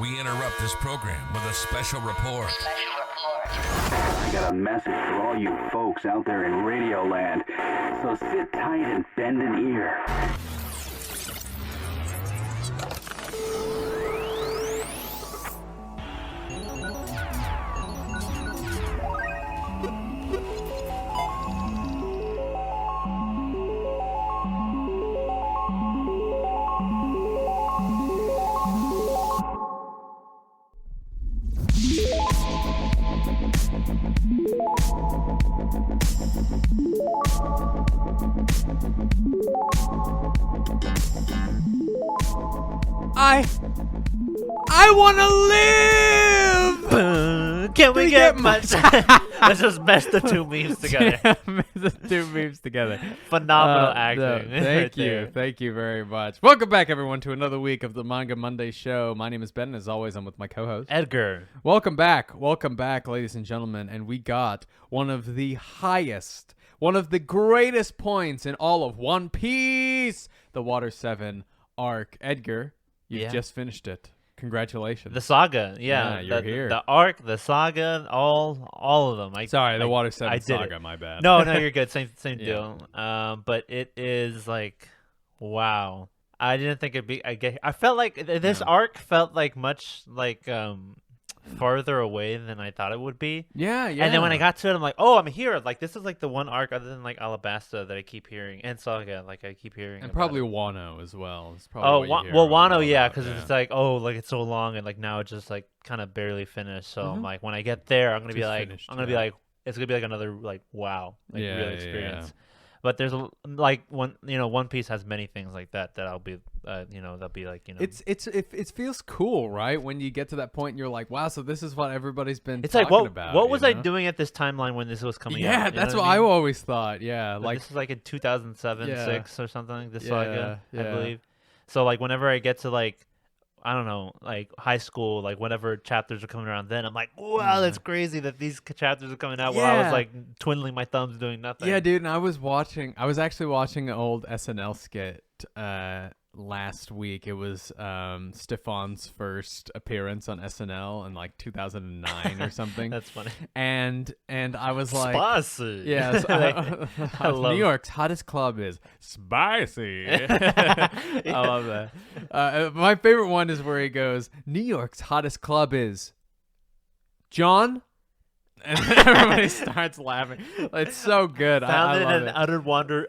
We interrupt this program with a special report. I got a message for all you folks out there in Radio Land, so sit tight and bend an ear. I want to live. Can we get much? Let's just mesh the two memes together. The two memes together. Phenomenal No, acting. thank right you. there. Thank you very much. Welcome back, everyone, to another week of the Manga Monday show. My name is Ben, and as always, I'm with my co-host, Edgar. Welcome back, ladies and gentlemen. And we got one of the highest, one of the greatest points in all of One Piece, the Water 7 arc. Edgar, you've just finished it. Congratulations. The Saga, yeah. You're here. The arc, the Saga, all of them. Sorry, the Water 7 I did Saga, it. my bad. No, you're good. Same Yeah. deal. But it is like, wow. I didn't think it'd be. I felt like this arc felt like much like farther away than I thought it would be. Yeah. And then when I got to it, I'm like, oh, I'm here. Like, this is like the one arc other than like Alabasta that I keep hearing, and Saga, like I keep hearing. And about probably it. Wano as well. It's probably what you hear Well, about Wano, yeah, because yeah. it's like, oh, like it's so long, and like now it's just like kind of barely finished. So I'm like, when I get there, I'm gonna be Just like, finished, I'm gonna be yeah. like, it's gonna be like another like wow, like Yeah, real yeah, experience. yeah. But there's like One Piece has many things like that I'll be, that'll be like, It feels cool, right? When you get to that point, and you're like, wow, so this is what everybody's been it's talking like about. what was you I know? doing at this timeline when this was coming out? Yeah, You know that's what I I mean? always thought. Yeah, But like this is like in 2007, Yeah. 6 or something. This Yeah, Saga, yeah. I believe. So like whenever I get to like, I don't know, like high school, like whenever chapters are coming around, then I'm like, wow, that's crazy that these chapters are coming out while I was Yeah. like twiddling my thumbs doing nothing. yeah, dude. And I was actually watching an old SNL skit last week. It was Stefan's first appearance on SNL in like 2009 or something. That's funny. And I was like, Spicy. yes, I love New York's hottest club is spicy. I love that. My favorite one is where he goes, New York's hottest club is John. And everybody starts laughing. It's so good. Found I it love in an it. utter wander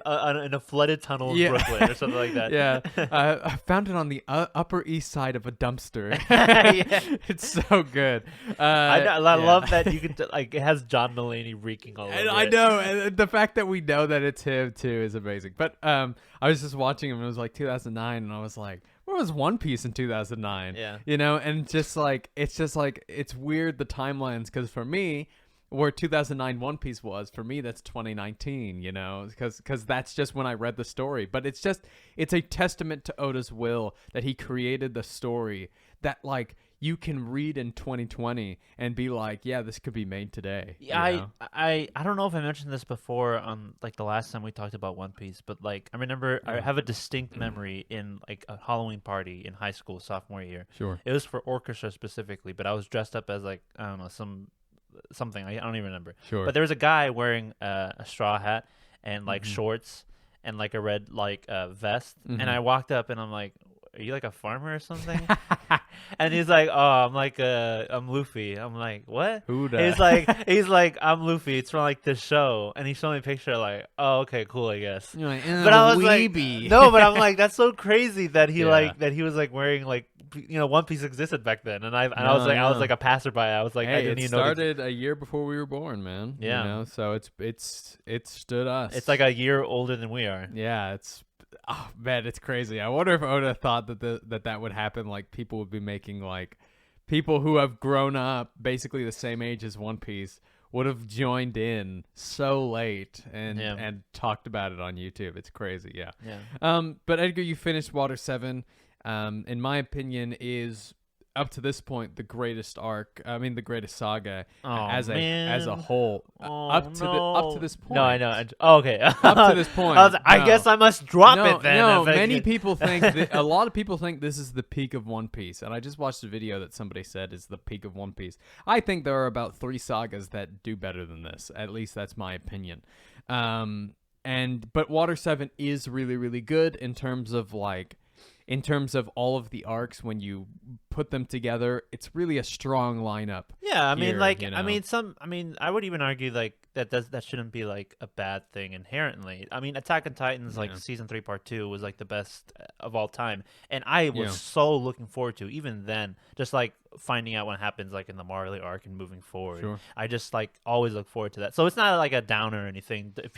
in a flooded tunnel in Yeah. Brooklyn or something like that. Yeah, I found it on the Upper East Side of a dumpster. Yeah. It's so good. I love that you can like it has John Mulaney reeking all over And I it. know, and the fact that we know that it's him too is amazing. But I was just watching him, and it was like 2009, and I was like, where was One Piece in 2009? Yeah. You know, and it's weird the timelines, because for me, where 2009 One Piece was, for me, that's 2019, you know, because that's just when I read the story. But it's a testament to Oda's will that he created the story that like you can read in 2020 and be like, yeah, this could be made today. Yeah, you know? I don't know if I mentioned this before on like the last time we talked about One Piece, but like I remember I have a distinct memory in like a Halloween party in high school sophomore year. Sure. It was for orchestra specifically, but I was dressed up as like I don't know something I don't even remember. Sure. But there was a guy wearing a straw hat and like shorts and like a red like vest, and I walked up and I'm like, are you like a farmer or something? And he's like, oh, I'm Luffy. I'm like, what? Who da? He's like, I'm Luffy. It's from like this show. And he showed me a picture like, oh, okay, cool, I guess. You're like, But I was weeby. like, no, but I'm like, that's so crazy that he Yeah. that he was like wearing like, One Piece existed back then. And I was like, I was like a passerby. I was like, I Hey, didn't it even know. started a year before we were born, man. Yeah. You know, so it stood us. It's like a year older than we are. Yeah, oh man, it's crazy. I wonder if Oda thought that would happen. Like people would be making like people who have grown up basically the same age as One Piece would have joined in so late and talked about it on YouTube. It's crazy, yeah. Yeah. But Edgar, you finished Water 7. In my opinion, is up to this point, the greatest arc. I mean, the greatest saga as man. a whole. Up to this point. No, I know. Okay. Up to this point. I guess I must drop it then. No, many people think a lot of people think this is the peak of One Piece, and I just watched a video that somebody said is the peak of One Piece. I think there are about 3 sagas that do better than this. At least that's my opinion. But Water 7 is really, really good in terms of all of the arcs. When you put them together, it's really a strong lineup. Yeah, I mean, here, like, you know? I would even argue like that shouldn't be like a bad thing inherently. I mean, Attack on Titans, like season 3, part 2, was like the best of all time, and I was so looking forward to even then, just like finding out what happens like in the Marley arc and moving forward. Sure. I just like always look forward to that. So it's not like a downer or anything if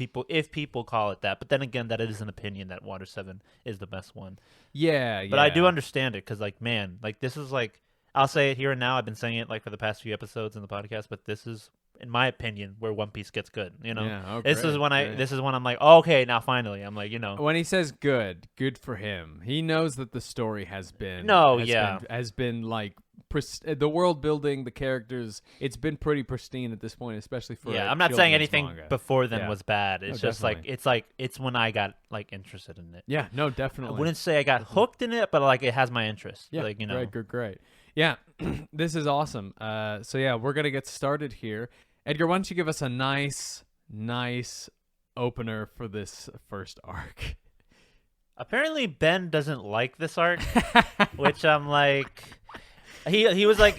people call it that. But then again, that is an opinion that Water 7 is the best one. Yeah. But I do understand it because, like, man, like this is like, I'll say it here and now. I've been saying it like for the past few episodes in the podcast, but this is, in my opinion, where One Piece gets good. You know, this is when I'm like, oh, okay, now finally, I'm like, you know, when he says good for him. He knows that the story has been like the world building, the characters. It's been pretty pristine at this point, especially for I'm not saying anything manga. before then was bad. It's just definitely. it's when I got like interested in it. Yeah, no, definitely. I wouldn't say I got hooked in it, but like it has my interest. Yeah, like, you know, great. Yeah, this is awesome. So yeah, we're gonna get started here. Edgar, why don't you give us a nice opener for this first arc? Apparently Ben doesn't like this arc, which I'm like, he was like,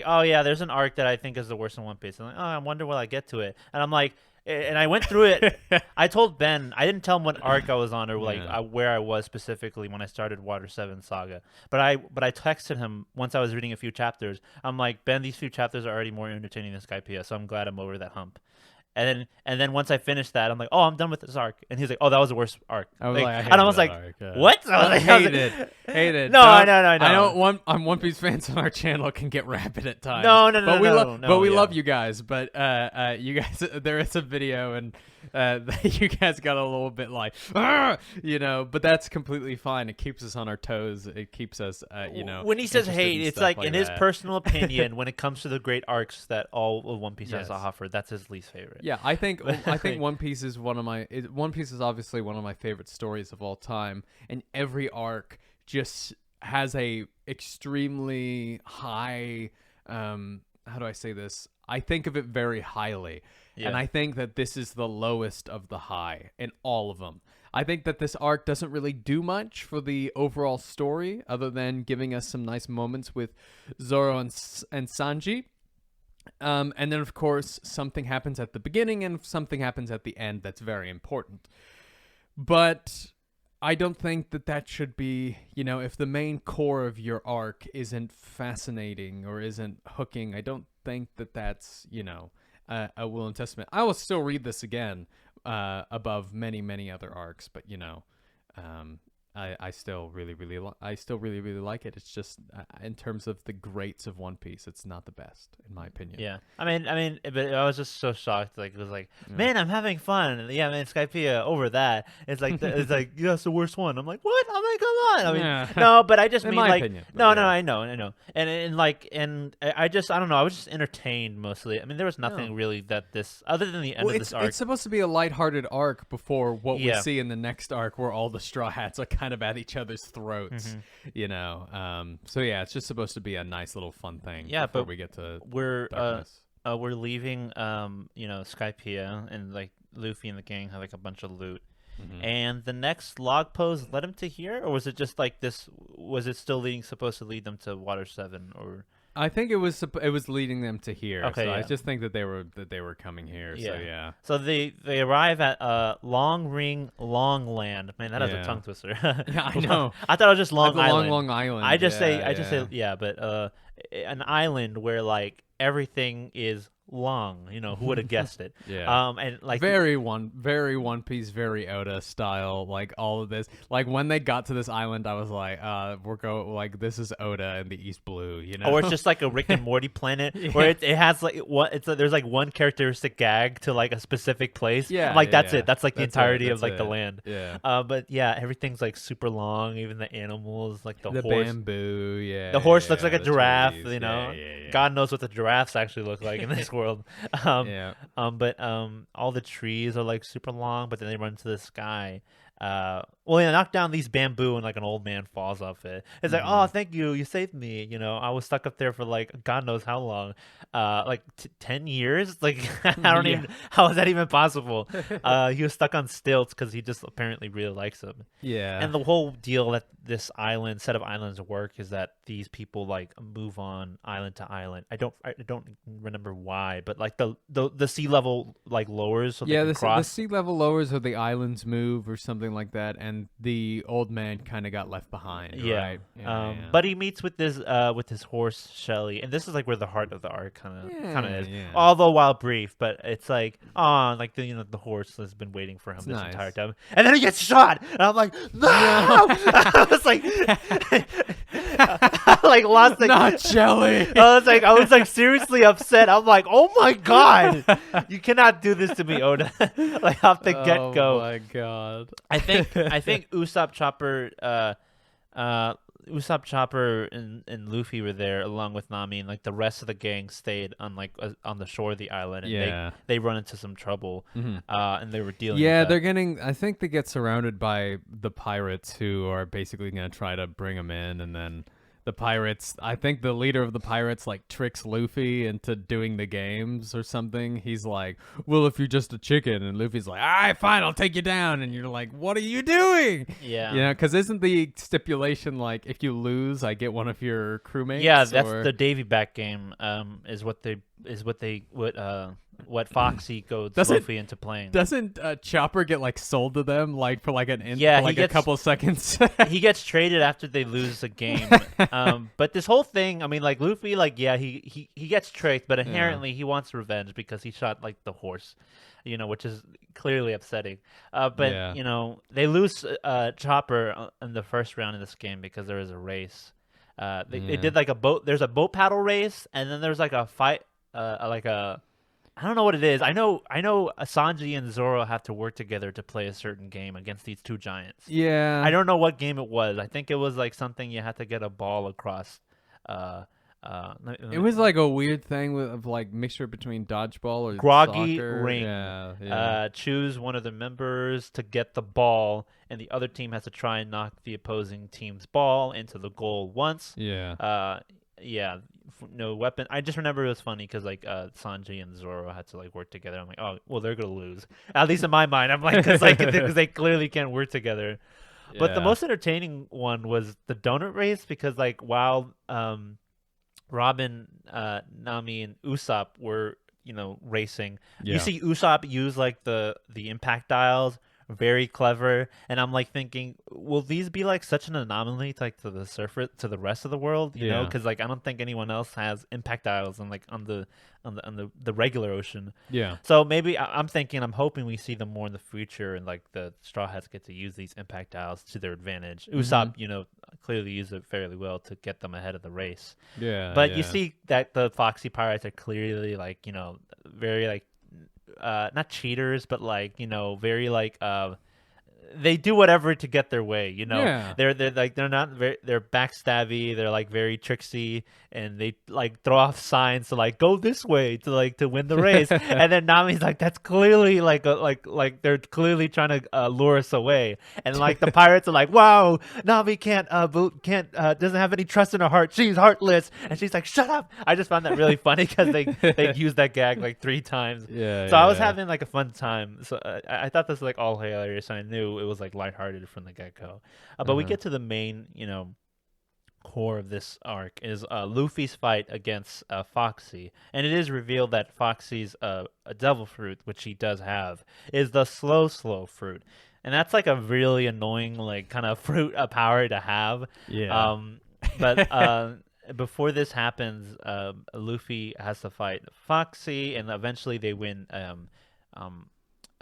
oh yeah, there's an arc that I think is the worst in One Piece. I'm like, oh, I wonder will I get to it, and I'm like, and I went through it. I told Ben, I didn't tell him what arc I was on or like where I was specifically when I started Water 7 Saga. But I texted him once I was reading a few chapters. I'm like, Ben, these few chapters are already more entertaining than Skypiea, so I'm glad I'm over that hump. And then once I finished that, I'm like, oh, I'm done with this arc. And he's like, oh, that was the worst arc. I was like, and I was like, what? I hate it. No, I know. I'm One Piece fans on our channel can get rabid at times. No, we love you guys. But you guys, there is a video and you guys got a little bit like, you know, but that's completely fine. It keeps us on our toes. It keeps us, you know. When he says hate, it's like in his that. personal opinion, when it comes to the great arcs that all of One Piece has to offer, that's his least favorite. Yeah, I think One Piece is One Piece is obviously one of my favorite stories of all time, and every arc just has a extremely high. How do I say this? I think of it very highly. Yeah. And I think that this is the lowest of the high in all of them. I think that this arc doesn't really do much for the overall story other than giving us some nice moments with Zoro and Sanji. And then, of course, something happens at the beginning and something happens at the end that's very important. But I don't think that should be, you know, if the main core of your arc isn't fascinating or isn't hooking, I don't think that's, you know, a will and testament. I will still read this again above many other arcs, but you know, I still really like it. It's just in terms of the greats of One Piece, it's not the best in my opinion. Yeah, I mean, but I was just so shocked. Like it was like, man, I'm having fun. And yeah, man, Skypiea over that. It's like it's like that's the worst one. I'm like, what? I'm like, come on. I mean, no, but I just mean like, opinion, no, I know, and I don't know. I was just entertained mostly. I mean, there was nothing really that this other than the end of this arc. It's supposed to be a lighthearted arc before what we see in the next arc, where all the Straw Hats are kind of at each other's throats, you know. So yeah, it's just supposed to be a nice little fun thing. Yeah, before but we get to we're leaving, you know, Skypiea, and like Luffy and the gang have like a bunch of loot. And the next log pose led him to here, or was it just like this? Was it still supposed to lead them to Water 7, or? I think it was leading them to here. Okay, so I just think that they were coming here. Yeah. So yeah. So they arrive at Long Ring Long Land. Man, that has a tongue twister. Yeah, I know. I thought it was just Long Island. Long Island. I just say but an island where like everything is long. Who would have guessed it? Yeah. And like very One Piece, very Oda style. Like all of this, like when they got to this island, I was like, this is Oda and the East Blue, Or it's just like a Rick and Morty planet where it has like there's like one characteristic gag to like a specific place. Yeah, I'm like yeah, that's yeah. it. That's like the That's entirety it, of like that's the it. land. Yeah. But yeah, everything's like super long. Even the animals, like the horse. Bamboo, yeah. The horse looks yeah, like a the giraffe, trees, Yeah. yeah. God knows what the giraffes actually look like in this world. Yeah. But all the trees are like super long, but then they run into the sky. They knock down these bamboo and like an old man falls off it. It's like, oh, thank you, you saved me. I was stuck up there for like God knows how long, like 10 years. Like I don't even. How is that even possible? He was stuck on stilts because he just apparently really likes him. Yeah. And the whole deal that this set of islands work is that these people like move on island to island. I don't remember why, but like the sea level like lowers. So they can the cross. sea level lowers or the islands move or something like that, and the old man kind of got left behind. Yeah. Right? But he meets with his horse Shelly, and this is like where the heart of the arc kind of is. Yeah. Although while brief, but it's like like the horse has been waiting for him this nice. entire time, and then he gets shot, and I'm like, no! I was like, I like lost the Not Shelly. I was like seriously upset. I'm like, oh my god, you cannot do this to me, Oda. Like off the get go. Oh my god. I think Usopp Chopper and Luffy were there along with Nami, and like the rest of the gang stayed on on the shore of the island, and they run into some trouble, and they were dealing. Yeah, with they're getting. I think they get surrounded by the pirates who are basically going to try to bring them in, and then the pirates. I think the leader of the pirates like tricks Luffy into doing the games or something. He's like, "Well, if you're just a chicken," and Luffy's like, "All right, fine, I'll take you down." And you're like, "What are you doing?" Yeah, because isn't the stipulation like if you lose, I get one of your crewmates? Yeah, that's the Davy back game. What Foxy goads Luffy into playing. Doesn't Chopper get like sold to them like for like a couple seconds? He gets traded after they lose a game. But this whole thing, I mean, like Luffy, like he gets tricked, but inherently he wants revenge because he shot like the horse, which is clearly upsetting. But they lose Chopper in the first round of this game because there was a race. They did like a boat. There's a boat paddle race, and then there's like a fight, I don't know what it is. I know Sanji and Zoro have to work together to play a certain game against these two giants. Yeah. I don't know what game it was. I think it was like something you had to get a ball across. It was like a weird thing of like mixture between dodgeball or groggy soccer. ring. Yeah. Choose one of the members to get the ball, and the other team has to try and knock the opposing team's ball into the goal once. Yeah. No weapon. I just remember it was funny because like Sanji and Zoro had to like work together. I'm like, oh well, they're gonna lose. At least in my mind, I'm like, because they clearly can't work together. Yeah. But the most entertaining one was the donut race because like while Robin, Nami, and Usopp were racing, you see Usopp use like the impact dials. Very clever, and I'm like thinking, will these be like such an anomaly to the surface, to the rest of the world? You know, because like I don't think anyone else has impact dials on like on the regular ocean. Yeah. So maybe I'm hoping we see them more in the future, and like the Straw Hats get to use these impact dials to their advantage. Usopp, clearly used it fairly well to get them ahead of the race. Yeah. But you see that the Foxy Pirates are clearly like very like. Not cheaters, but like very like they do whatever to get their way. They're like they're backstabby. They're like very tricksy, and they like throw off signs to like go this way to win the race. And then Nami's like, that's clearly like they're clearly trying to lure us away. And like the pirates are like, wow, Nami can't doesn't have any trust in her heart. She's heartless, and she's like, shut up. I just found that really funny because they used that gag like 3 times. So I was having like a fun time. So I thought this was like all hilarious, and I knew it was like lighthearted from the get-go. But we get to the main, core of this arc is Luffy's fight against Foxy, and it is revealed that Foxy's a devil fruit, which he does have, is the slow fruit, and that's like a really annoying like kind of fruit power to have. Yeah. But before this happens, Luffy has to fight Foxy, and eventually they win a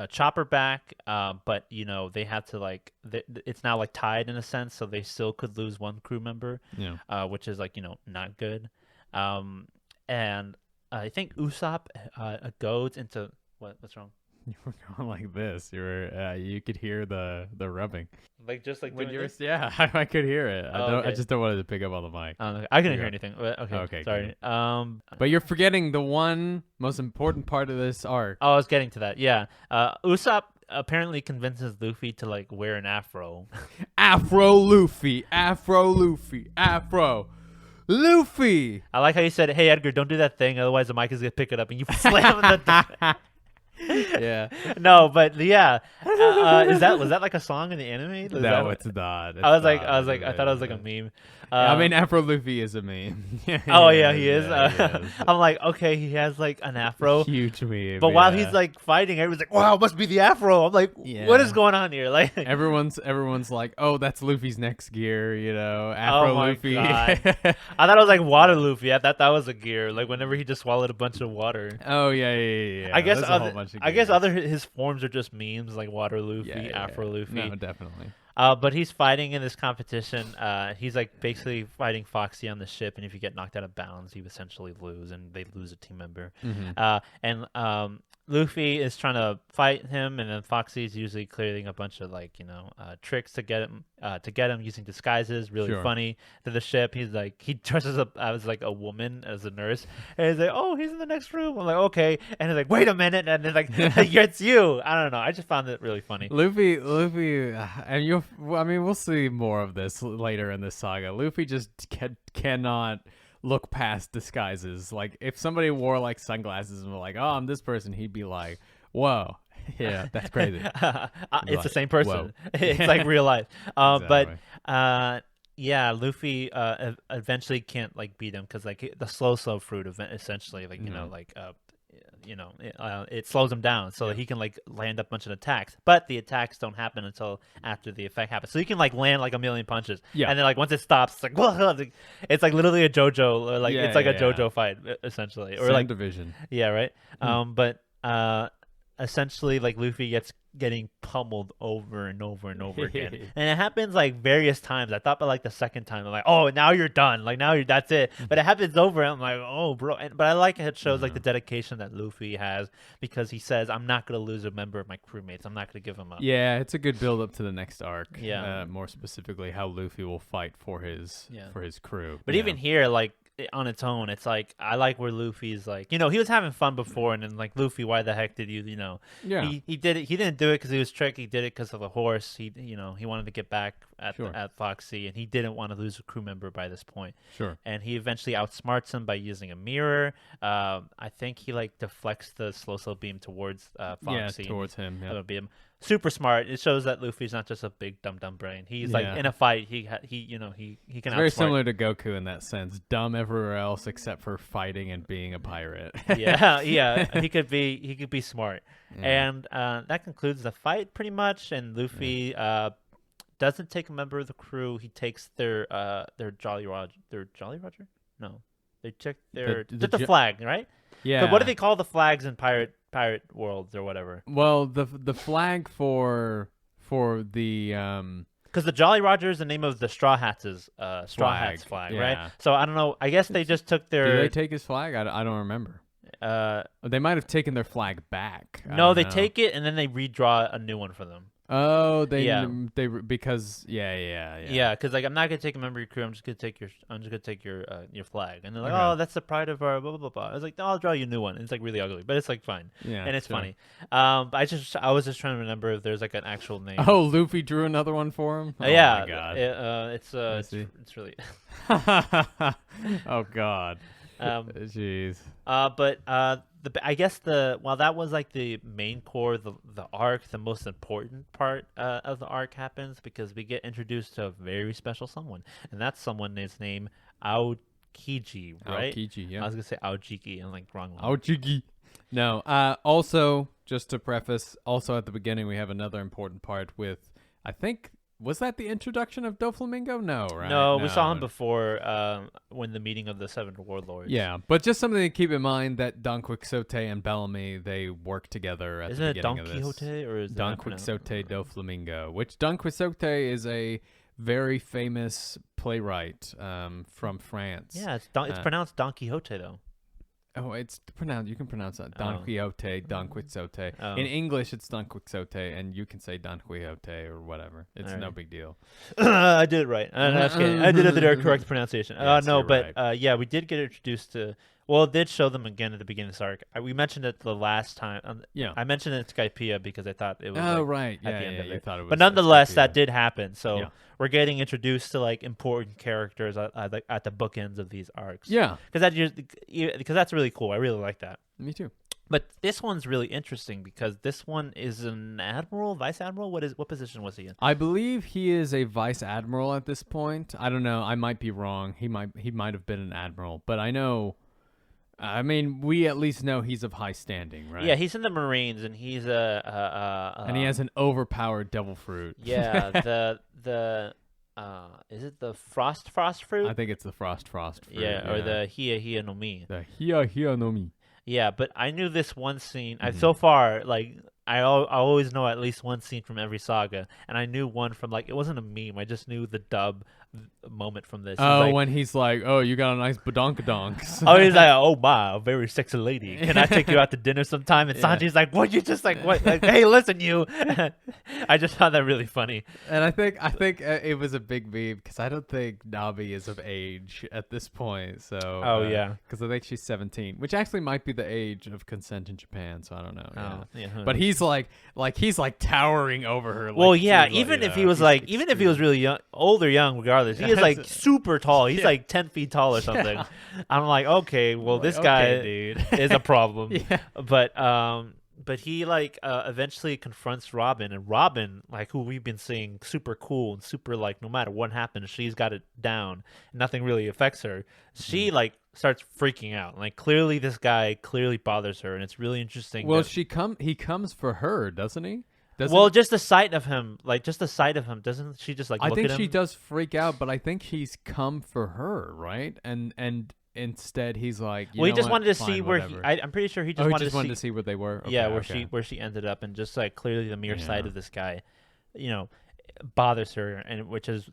Chopper back. But they have to it's now like tied in a sense, so they still could lose one crew member. Yeah. Which is not good. And I think Usopp goes into what's wrong? You were going like this. You could hear the rubbing. Just like When doing you're, this? yeah, I could hear it. Oh, I okay. just don't want it to pick up on the mic. I couldn't hear anything. Okay, Okay, sorry. But you're forgetting the one most important part of this arc. I was getting to that. Yeah. Usopp apparently convinces Luffy to wear an afro. Afro Luffy, Afro Luffy, Afro Luffy. I like how you said, "Hey Edgar, don't do that thing, otherwise the mic is gonna pick it up," and you slam the. Yeah. No, but yeah, was that like a song in the anime? No, it's not. I was like, I thought it was like a meme. I mean, Afro Luffy is a meme. Oh yeah, he is. Yeah, he is. I'm like, okay, he has like an afro. Huge meme. But while yeah. he's like fighting, everyone's like, "Wow, it must be the afro." I'm like, Yeah. "What is going on here?" Like, everyone's like, "Oh, that's Luffy's next gear," Afro oh my Luffy. God. I thought it was like water Luffy. I thought that was a gear. Like whenever he just swallowed a bunch of water. Oh yeah. I guess There's a whole bunch of I guess gears. his forms are just memes, like water Luffy, Afro Luffy. No, definitely. But he's fighting in this competition. He's like basically fighting Foxy on the ship, and if you get knocked out of bounds, you essentially lose, and they lose a team member. And Luffy is trying to fight him, and then Foxy's usually clearing a bunch of tricks to get him using disguises. Really Sure. funny to the ship. He's like he dresses up as like a woman as a nurse, and he's like, "Oh, he's in the next room." I'm like, "Okay," and he's like, "Wait a minute," and then like, "It's you." I don't know. I just found it really funny. Luffy, and we'll see more of this later in this saga. Luffy just cannot look past disguises. Like, if somebody wore like sunglasses and were like, "Oh, I'm this person," he'd be like, "Whoa, yeah, that's crazy." It's the same person. Whoa. It's like real life. Exactly. But yeah, Luffy eventually can't beat him because the slow fruit essentially it slows him down so that he can land a bunch of attacks, but the attacks don't happen until after the effect happens, so he can land a million punches, and then once it stops, it's like it's like literally a JoJo, or it's like a JoJo fight essentially, or Same division. Yeah, right. But essentially Luffy getting pummeled over and over and over again, and it happens various times. I thought by the second time, I'm like, "Oh, now you're done, that's it." But it happens over, and I'm like, "Oh, bro." But I like it shows the dedication that Luffy has, because he says, "I'm not gonna lose a member of my crewmates. I'm not gonna give him up." Yeah, it's a good build up to the next arc. Yeah. More specifically, how Luffy will fight for his crew. But even here, on its own, it's I like where Luffy's he was having fun before, and then Luffy, why the heck did you Yeah. he did it. He didn't do it because he was tricked. He did it because of the horse. He wanted to get back at at Foxy, and he didn't want to lose a crew member by this point. Sure. And he eventually outsmarts him by using a mirror. I think he deflects the slow beam towards Foxy. Yeah, towards him. Yeah. Beam. Super smart. It shows that Luffy's not just a big dumb brain. He's in a fight. He can. It's very similar to Goku in that sense. Dumb everywhere else except for fighting and being a pirate. yeah. He could be smart. And that concludes the fight pretty much. And Luffy doesn't take a member of the crew. He takes their Jolly Roger. Their Jolly Roger? No, they took the flag, right? Yeah. But what do they call the flags in pirate worlds or whatever? Well, the flag for the because the Jolly Roger is the name of the Straw Hats' Hats flag, yeah. right? So I don't know. I guess they just took their. Did they take his flag? I don't remember. They might have taken their flag back. No, they take it and then they redraw a new one for them. Oh, Yeah, because because I'm not gonna take a member of your crew. I'm just gonna take your flag, and they're like, Okay. "Oh, that's the pride of our blah blah blah blah." I was like, "No, I'll draw you a new one." And it's really ugly, but it's fine, and it's sure. funny. But I was just trying to remember if there's an actual name. Oh, Luffy drew another one for him. Oh yeah, my God. It's really. Oh God. Jeez. But I guess while that was the main core, the arc, the most important part of the arc happens because we get introduced to a very special someone, and that someone is named Aokiji, right? Aokiji, yeah. I was gonna say Aojiki, and wrong one. Aokiji. No. Also, just to preface, also at the beginning we have another important part with, I think, Was that the introduction of Doflamingo? No, right? No, we saw him No. before when the meeting of the Seven Warlords. Yeah, but just something to keep in mind that Don Quixote and Bellamy, they work together at Isn't the it beginning Don of this. Quixote or is it Don not pronounced- Quixote do Flamingo, which Don Quixote is a very famous playwright from France. Yeah, it's pronounced Don Quixote though. Oh, it's pronounced. You can pronounce that Don Oh. Quixote, Don Quixote. Oh. In English, it's Don Quixote, and you can say Don Quixote or whatever. It's no Alright. big deal. I did it right. No, just kidding. I did it the correct pronunciation. Yes, No, you're but right. yeah, we did get introduced to. Well, it did show them again at the beginning of this arc. We mentioned it the last time. Yeah. I mentioned it in Skypiea because I thought it was. Oh, like, right. at Yeah, the end yeah, of you it. thought it was. But nonetheless, Skypiea. that did happen. So Yeah. we're getting introduced to like important characters at the bookends of these arcs. Yeah, because that's really cool. I really like that. me too. But this one's really interesting because this one is an admiral, vice admiral. What position was he in? I believe he is a vice admiral at this point. I don't know. I might be wrong. He might have been an admiral, but I know. I mean, we at least know he's of high standing, right? Yeah, he's in the Marines, and he's and he has an overpowered devil fruit. yeah the is it the frost fruit? I think it's the frost fruit. Yeah, or the Hia no Mi. the Hia no Mi. Yeah, but I knew this one scene. Mm-hmm. So far, like I always know at least one scene from every saga, and I knew one from like it wasn't a meme. I just knew the dub moment from this. He's Oh, like, when he's like, "Oh, you got a nice badonkadonks." oh, he's like, oh my, a very sexy lady. Can I take you out to dinner sometime? And Yeah. Sanji's like, what? You just like what? Like, hey, listen, you. I just found that really funny. And I think it was a big meme because I don't think Nabi is of age at this point. So Oh, yeah. because I think she's 17, which actually might be the age of consent in Japan. So I don't know. Yeah. Oh, yeah. who But knows? he's like towering over her. Like, Well, yeah. she's, Even you if know, he was he's like, even if he was really young, old or young, regardless, he is like super tall. He's Yeah. like 10 feet tall or something. I'm like, okay, well, Like, this okay, guy dude. is a problem. Yeah. But he like eventually confronts Robin, and Robin, like who we've been seeing super cool and super like no matter what happens, she's got it down. Nothing really affects her. She like starts freaking out. Like clearly this guy clearly bothers her, and it's really interesting. Well, that- he comes for her, doesn't he? well, just the sight of him, doesn't she just like I look think at him? she does freak out, but I think he's come for her, right? And instead he's like, Well, he know just what? wanted to Fine, see where whatever. I'm pretty sure he just Oh, he wanted just to wanted see to see where they were. yeah, Okay, where she ended up, and just like clearly the mere sight Yeah. of this guy, bothers her, and which is,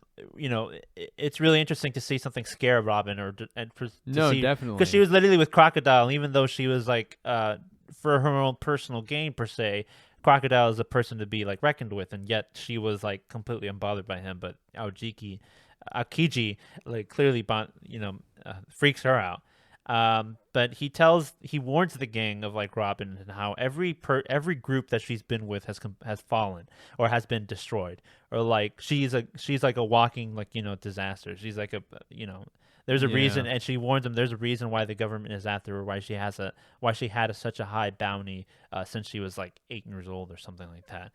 it's really interesting to see something scare Robin No, definitely. because she was literally with Crocodile, and even though she was like for her own personal gain per se, Crocodile is a person to be like reckoned with, and yet she was like completely unbothered by him. But Aokiji like clearly freaks her out. But he warns the gang of like Robin and how every group that she's been with has fallen or has been destroyed, or like she's like a walking like disaster. She's like there's a reason, and she warns them there's a reason why the government is after her, why she had such a high bounty since she was like 8 years old or something like that.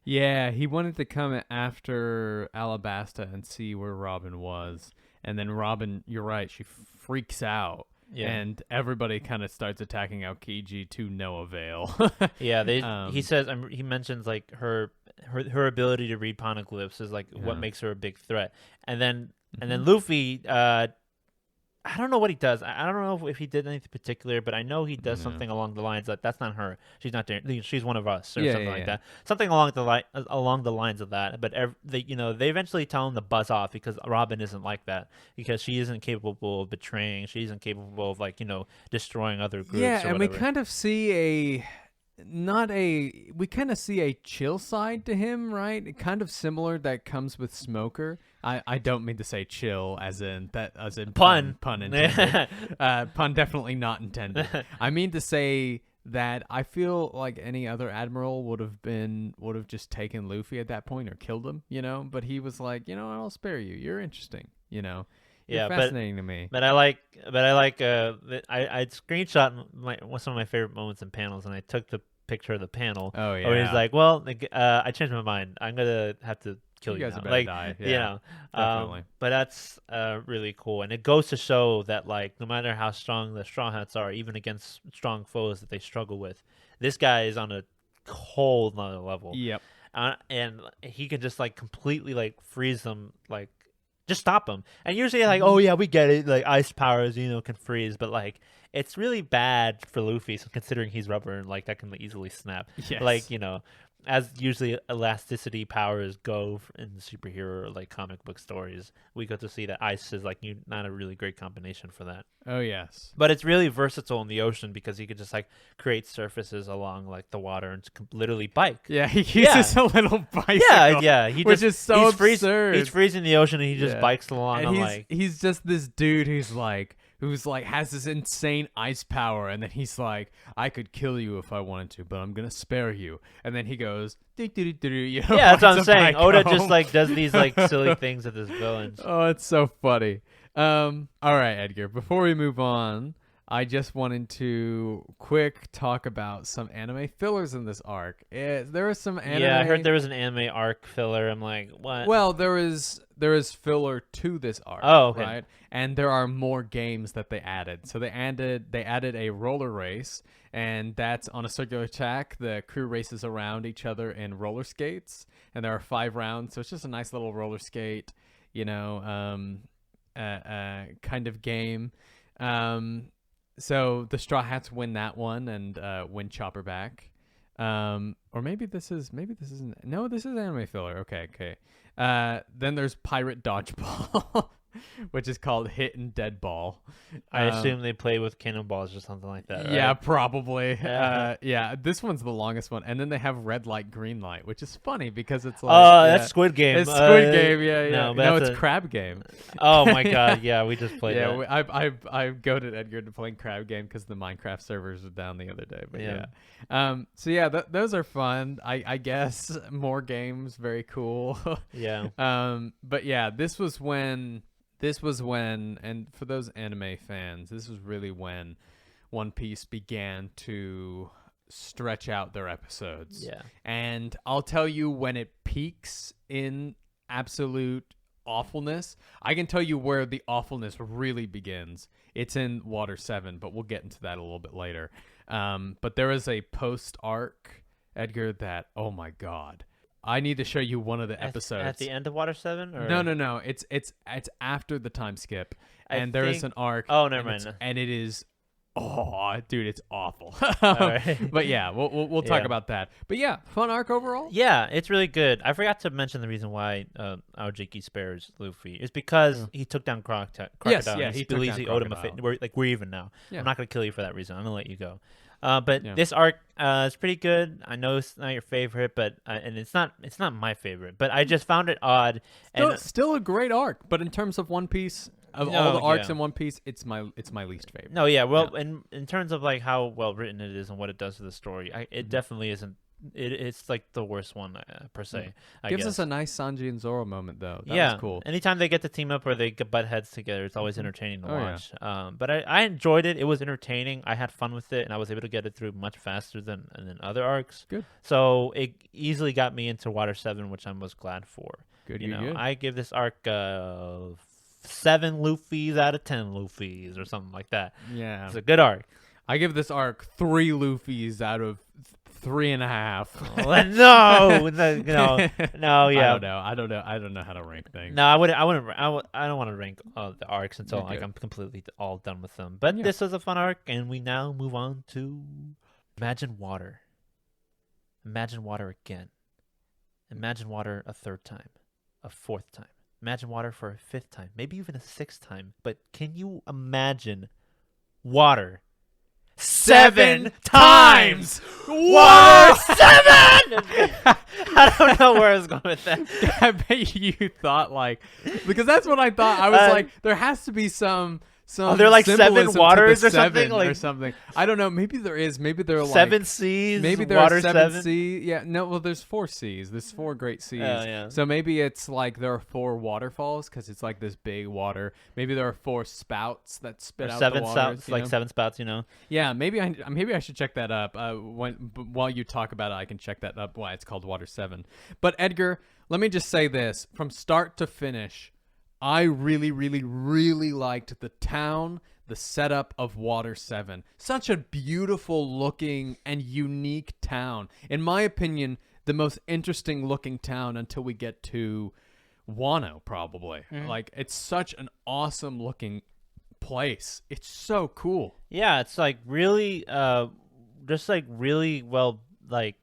Yeah, he wanted to come after Alabasta and see where Robin was, and then Robin, you're right, she freaks out. Yeah. And everybody kind of starts attacking Aokiji to no avail. Yeah, he says he mentions like her ability to read poneglyphs is like what Yeah. makes her a big threat, and then Luffy, I don't know what he does. I don't know if he did anything particular, but I know he does something along the lines that that's not her. She's not there. She's one of us, or something like that. Something along the lines of that. But they eventually tell him to buzz off because Robin isn't like that, because she isn't capable of betraying. She isn't capable of destroying other groups. Yeah, or and whatever. we kind of see a chill side to him, right? Kind of similar that comes with Smoker. I don't mean to say chill as in Pun. pun intended. Pun definitely not intended. I mean to say that I feel like any other admiral would have just taken Luffy at that point or killed him, but he was like, I'll spare you. You're interesting, You're fascinating to me. But I screenshot some of my favorite moments in panels, and I took the picture of the panel. Oh yeah. Where he's like, well, I changed my mind. I'm gonna have to kill you guys now. are better die. Yeah, definitely. But that's really cool, and it goes to show that no matter how strong the Straw Hats are, even against strong foes that they struggle with, this guy is on a whole nother level. Yep. and he can just like completely like freeze them, like just stop them. And usually like, oh yeah, we get it, like ice powers, can freeze, but like it's really bad for Luffy, so considering he's rubber and like that can easily snap. Yes. Like as usually elasticity powers go in superhero or like comic book stories, we get to see that ice is like not a really great combination for that. Oh yes. But it's really versatile in the ocean because he could just like create surfaces along like the water and literally bike. Yeah, he uses a little bicycle. Yeah. Which is so absurd. He's freezing the ocean and he just bikes along. And he's just this dude who's like has this insane ice power, and then he's like, I could kill you if I wanted to, but I'm gonna spare you. And then he goes, yeah, that's what I'm saying. Oda just like does these like silly things with his villains. Oh, it's so funny. All right, Edgar. Before we move on, I just wanted to quick talk about some anime fillers in this arc. There was some anime. Yeah, I heard there was an anime arc filler. I'm like, what? Well, there is filler to this arc. Oh, okay. Right? And there are more games that they added. So they added a roller race, and that's on a circular track. The crew races around each other in roller skates, and there are 5 rounds. So it's just a nice little roller skate, kind of game. So the Straw Hats win that one and win Chopper back. Or maybe this isn't. No, this is anime filler. Okay. Then there's Pirate Dodgeball, which is called Hit and Dead Ball. I assume they play with cannonballs or something like that, right? Yeah, probably. Yeah. This one's the longest one. And then they have Red Light, Green Light, which is funny because it's like... that's Squid Game. It's Squid Game, yeah. No, it's Crab Game. Oh, my God. Yeah, we just played that. Yeah, I goaded Edgar to playing Crab Game because the Minecraft servers were down the other day. But yeah. Those are fun. I guess more games, very cool. Yeah. But yeah, this was when, and for those anime fans, this was really when One Piece began to stretch out their episodes. Yeah. And I'll tell you, when it peaks in absolute awfulness, I can tell you where the awfulness really begins. It's in Water 7, but we'll get into that a little bit later. But there is a post-arc, Edgar, that, oh my God. I need to show you one of the episodes. At the end of Water 7? Or? No. It's after the time skip. And there is an arc. Oh, never mind. And it is... Oh, dude, it's awful. Right. But yeah, we'll talk about that. But yeah, fun arc overall. Yeah, it's really good. I forgot to mention the reason why Aokiji spares Luffy is because he took down Crocodile. Yes, yeah, he believes he owed him a favor. We're even now. Yeah. I'm not gonna kill you for that reason. I'm gonna let you go. But this arc is pretty good. I know it's not your favorite, but and it's not my favorite. But I just found it odd. Still a great arc, but in terms of One Piece. Of all the arcs in One Piece, it's my least favorite. No, yeah. Well, in terms of like how well written it is and what it does to the story, it definitely isn't. It's like the worst one per se. I Gives guess. us a nice Sanji and Zoro moment though. That was cool. Anytime they get to team up or they butt heads together, it's always entertaining to watch. Yeah. But I enjoyed it. It was entertaining. I had fun with it, and I was able to get it through much faster than other arcs. Good. So it easily got me into Water 7, which I was glad for. Good. Good. I give this arc 7 Luffys out of 10 Luffys or something like that. Yeah. It's a good arc. I give this arc 3 Luffys out of 3.5. No, yeah. I don't know how to rank things. No, I don't want to rank the arcs until I'm completely all done with them. But this was a fun arc, and we now move on to Imagine Water. Imagine Water again. Imagine Water a 3rd time, a 4th time. Imagine Water for a 5th time, maybe even a 6th time. But can you imagine water 7 times? Water 7! I don't know where I was going with that. I bet you thought because that's what I thought. I was like, there has to be some. Are there like 7 waters or something? Or something. I don't know. Maybe there is. Maybe there are 7 seas. Maybe there are 7 seas. Yeah. No. Well, there's 4 seas. There's 4 great seas. Yeah. So maybe it's like there are 4 waterfalls because it's like this big water. Maybe there are 4 spouts that spit out 7 the waters. Spouts, 7 spouts. Yeah. Maybe I should check that up. While you talk about it, I can check that up. Why it's called Water 7. But Edgar, let me just say this: from start to finish, I really, really, really liked the town, the setup of Water 7. Such a beautiful looking and unique town. In my opinion, the most interesting looking town until we get to Wano, probably. Like, it's such an awesome looking place. It's so cool. Yeah, it's like really, just like really well, like,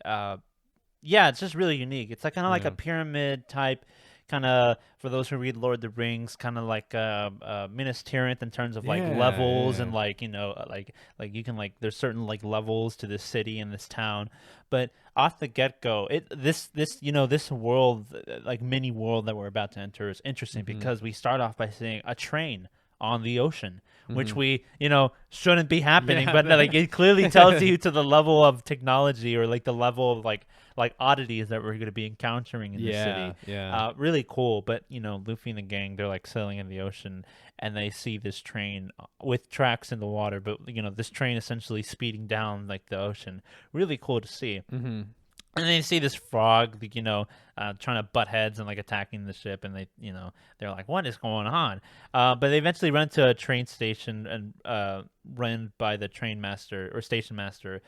yeah, it's just really unique. It's like kind of like a pyramid type, kind of, for those who read Lord of the Rings, kind of like Minas Tirith in terms of like levels and like, you know, like you can like, there's certain like levels to this city and this town. But off the get-go, this you know, this world, like mini world that we're about to enter is interesting because we start off by seeing a train on the ocean, which we, you know, shouldn't be happening, but like it clearly tells you to the level of technology or like the level of like oddities that we're going to be encountering in the city. Really cool. But you know, Luffy and the gang, they're like sailing in the ocean and they see this train with tracks in the water, but you know, this train essentially speeding down like the ocean. Really cool to see. And then you see this frog, you know, trying to butt heads and like attacking the ship, and they, you know, they're like, "What is going on?" But they eventually run to a train station and run by the train master or station master,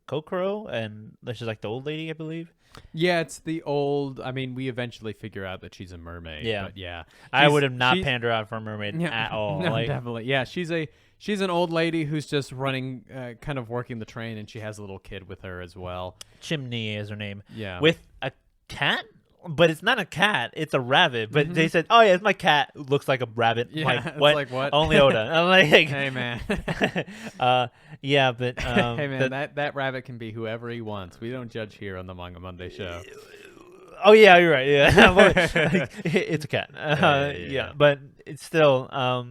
Kokoro, and she's like the old lady, I believe. Yeah, it's the old. I mean, we eventually figure out that she's a mermaid. Yeah, but yeah. I would have not panned her out for a mermaid at all. No, like, definitely. Yeah, she's an old lady who's just running, kind of working the train, and she has a little kid with her as well. Chimney is her name. Yeah, with a cat. But it's not a cat; it's a rabbit. But they said, "Oh yeah, it's my cat. Looks like a rabbit." Yeah, like it's what? like, what? Only Oda. I'm like, hey man. Yeah, but hey man, that rabbit can be whoever he wants. We don't judge here on the Manga Monday show. Oh yeah, you're right. Yeah, it's a cat. Yeah, but it's still,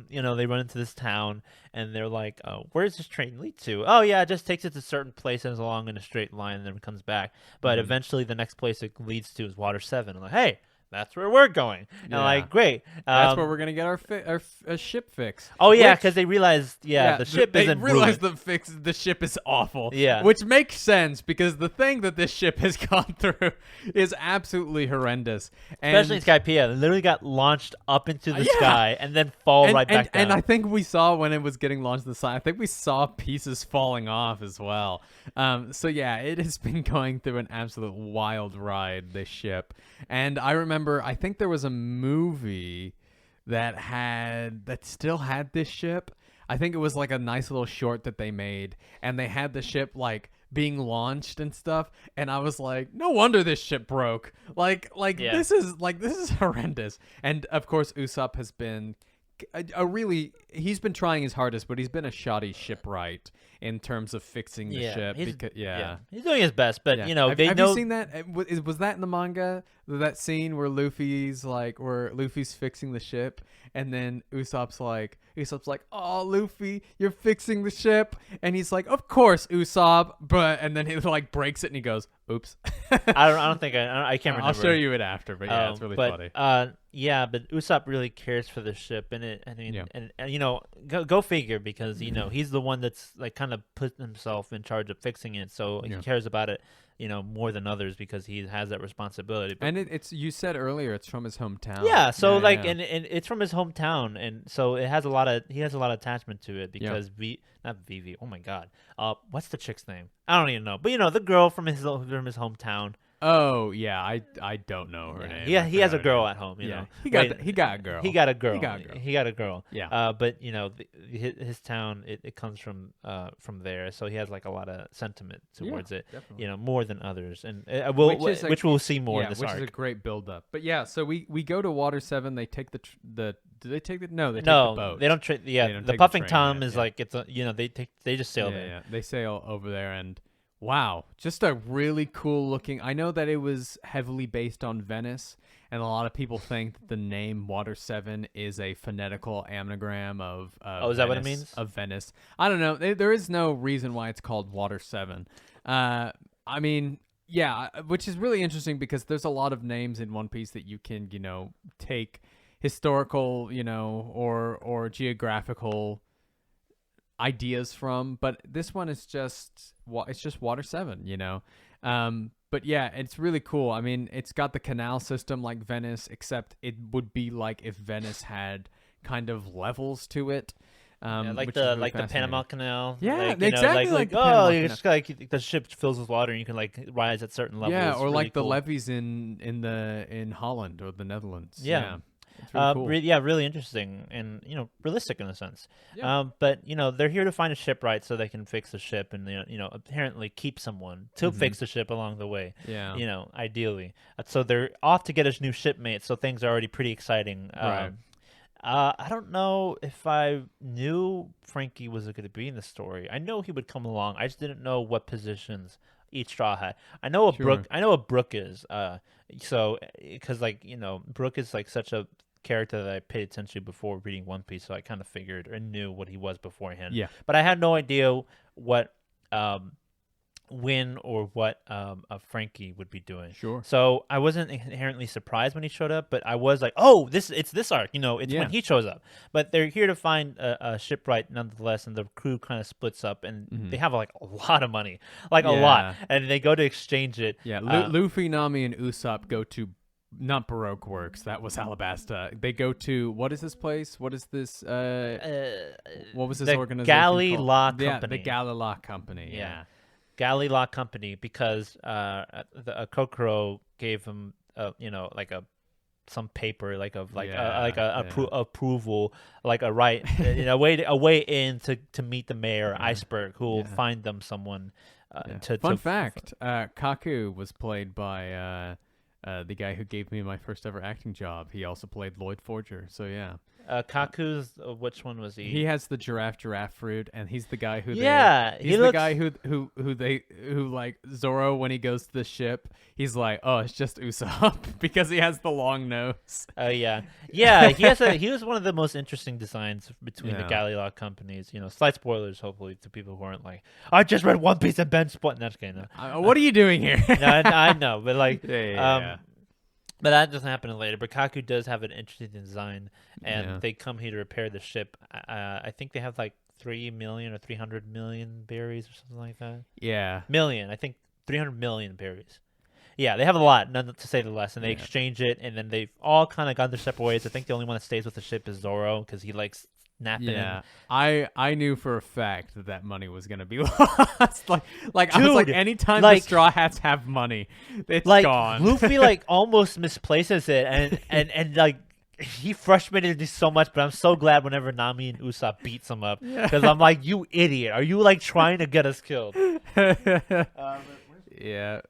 you know, they run into this town and they're like, "Where does this train lead to?" Oh yeah, it just takes it to certain places along in a straight line and then comes back. But eventually, the next place it leads to is Water 7. I'm like, hey, that's where we're going. And I'm like, great. That's where we're gonna get our ship fixed. Oh yeah, because they realized, the ship isn't. They realized the ship is awful. Yeah, which makes sense because the thing that this ship has gone through is absolutely horrendous. Especially in Skypiea, it literally got launched up into the sky and then right back down. And I think we saw when it was getting launched to the side, I think we saw pieces falling off as well. So yeah, it has been going through an absolute wild ride, this ship. And I remember, I think there was a movie that still had this ship. I think it was like a nice little short that they made, and they had the ship like being launched and stuff. And I was like, no wonder this ship broke. This is horrendous. And of course, Usopp has been he's been trying his hardest, but he's been a shoddy shipwright in terms of fixing the ship. He's doing his best, but you know, have you seen that? Was that in the manga? That scene where Luffy's fixing the ship, and then Usopp's like, "Oh, Luffy, you're fixing the ship," and he's like, "Of course, Usopp," and then he like breaks it and he goes, "Oops." I don't think I can't remember. I'll show you it after, but yeah, it's really funny. Yeah, but Usopp really cares for the ship, and and you know, go figure, because you know he's the one that's like kind of put himself in charge of fixing it, so he cares about it, you know, more than others because he has that responsibility. But, and it's you said earlier it's from his hometown. Yeah, so and it's from his hometown, and so he has a lot of attachment to it because not Vivi. Oh my God, what's the chick's name? I don't even know, but you know, the girl from his hometown. Oh yeah, I don't know her name. Yeah, he has a girl at home. You know, he got a girl. He got a girl. Yeah. But you know, his town it comes from there, so he has like a lot of sentiment towards it. Definitely. You know, more than others, and which we'll see more in this arc. Which is a great build up. But yeah, so we go to Water 7. They take the do they take the no? They take the boat. They don't. The Puffing Tom is like it's they just sail there. Yeah, they sail over there and. Wow, just a really cool looking. I know that it was heavily based on Venice, and a lot of people think that the name Water 7 is a phonetical anagram of is that what it means? Of Venice. I don't know. There is no reason why it's called Water 7. I mean, yeah, which is really interesting because there's a lot of names in One Piece that you can, you know, take historical, you know, or geographical ideas from, but this one is just Water 7, you know. But yeah, it's really cool. I mean, it's got the canal system like Venice, except it would be like if Venice had kind of levels to it. which is really the Panama fascinating. Canal. Yeah, like, you know, exactly like the Panama oh, Canal. it's just like the ship fills with water and you can like rise at certain levels. Yeah, It's or really like the cool. levees in Holland or the Netherlands. Yeah. It's really cool. Really interesting and realistic in a sense. Yeah. But they're here to find a shipwright so they can fix the ship and apparently keep someone to fix the ship along the way. Yeah. Ideally. So they're off to get a new shipmate. So things are already pretty exciting. Right. I don't know if I knew Frankie was going to be in the story. I know he would come along. I just didn't know what positions each straw had. I know what Sure. Brooke is. So because Brooke is like such a character that I paid attention to before reading One Piece, so I kind of figured and knew what he was beforehand. Yeah. But I had no idea what when or what Frankie would be doing. Sure. So I wasn't inherently surprised when he showed up, but I was like, oh, it's this arc. It's Yeah. when he shows up. But they're here to find a shipwright nonetheless, and the crew kind of splits up, and they have like a lot of money, like a lot, and they go to exchange it. Yeah, Luffy, Nami, and Usopp go to not Baroque Works. That was Alabasta. They go to what is this place? What is this? What was this the organization Galley called? Law Yeah, Company. the Galley Law Company. Yeah. Galley Law Company, because Kokoro gave him some paper approval, like a right a way in to meet the mayor Iceberg, who will find them someone. Fun fact: Kaku was played by the guy who gave me my first ever acting job. He also played Lloyd Forger. So yeah. Kaku's which one was he? He has the giraffe fruit, and he's the guy who he he's the looks... guy who like Zoro when he goes to the ship. He's like, oh, it's just Usopp because he has the long nose. Oh yeah. He was one of the most interesting designs between the Galley Law companies. Slight spoilers, hopefully, to people who aren't like, I just read One Piece and Ben split. That's okay. No. What are you doing here? No, I know, but like, yeah. But that doesn't happen later. But Kaku does have an interesting design, and they come here to repair the ship. I think they have like 3 million or 300 million berries or something like that. Yeah. Million. I think 300 million berries. Yeah, they have a lot, none to say the less, and they exchange it, and then they've all kind of gone their separate ways. I think the only one that stays with the ship is Zoro, because he likes napping. Yeah, I knew for a fact that money was gonna be lost. Like I was like, anytime the Straw Hats have money, it's gone. Luffy almost misplaces it, and like he frustrated me so much. But I'm so glad whenever Nami and Usopp beats him up, because I'm like, you idiot, are you like trying to get us killed? Yeah.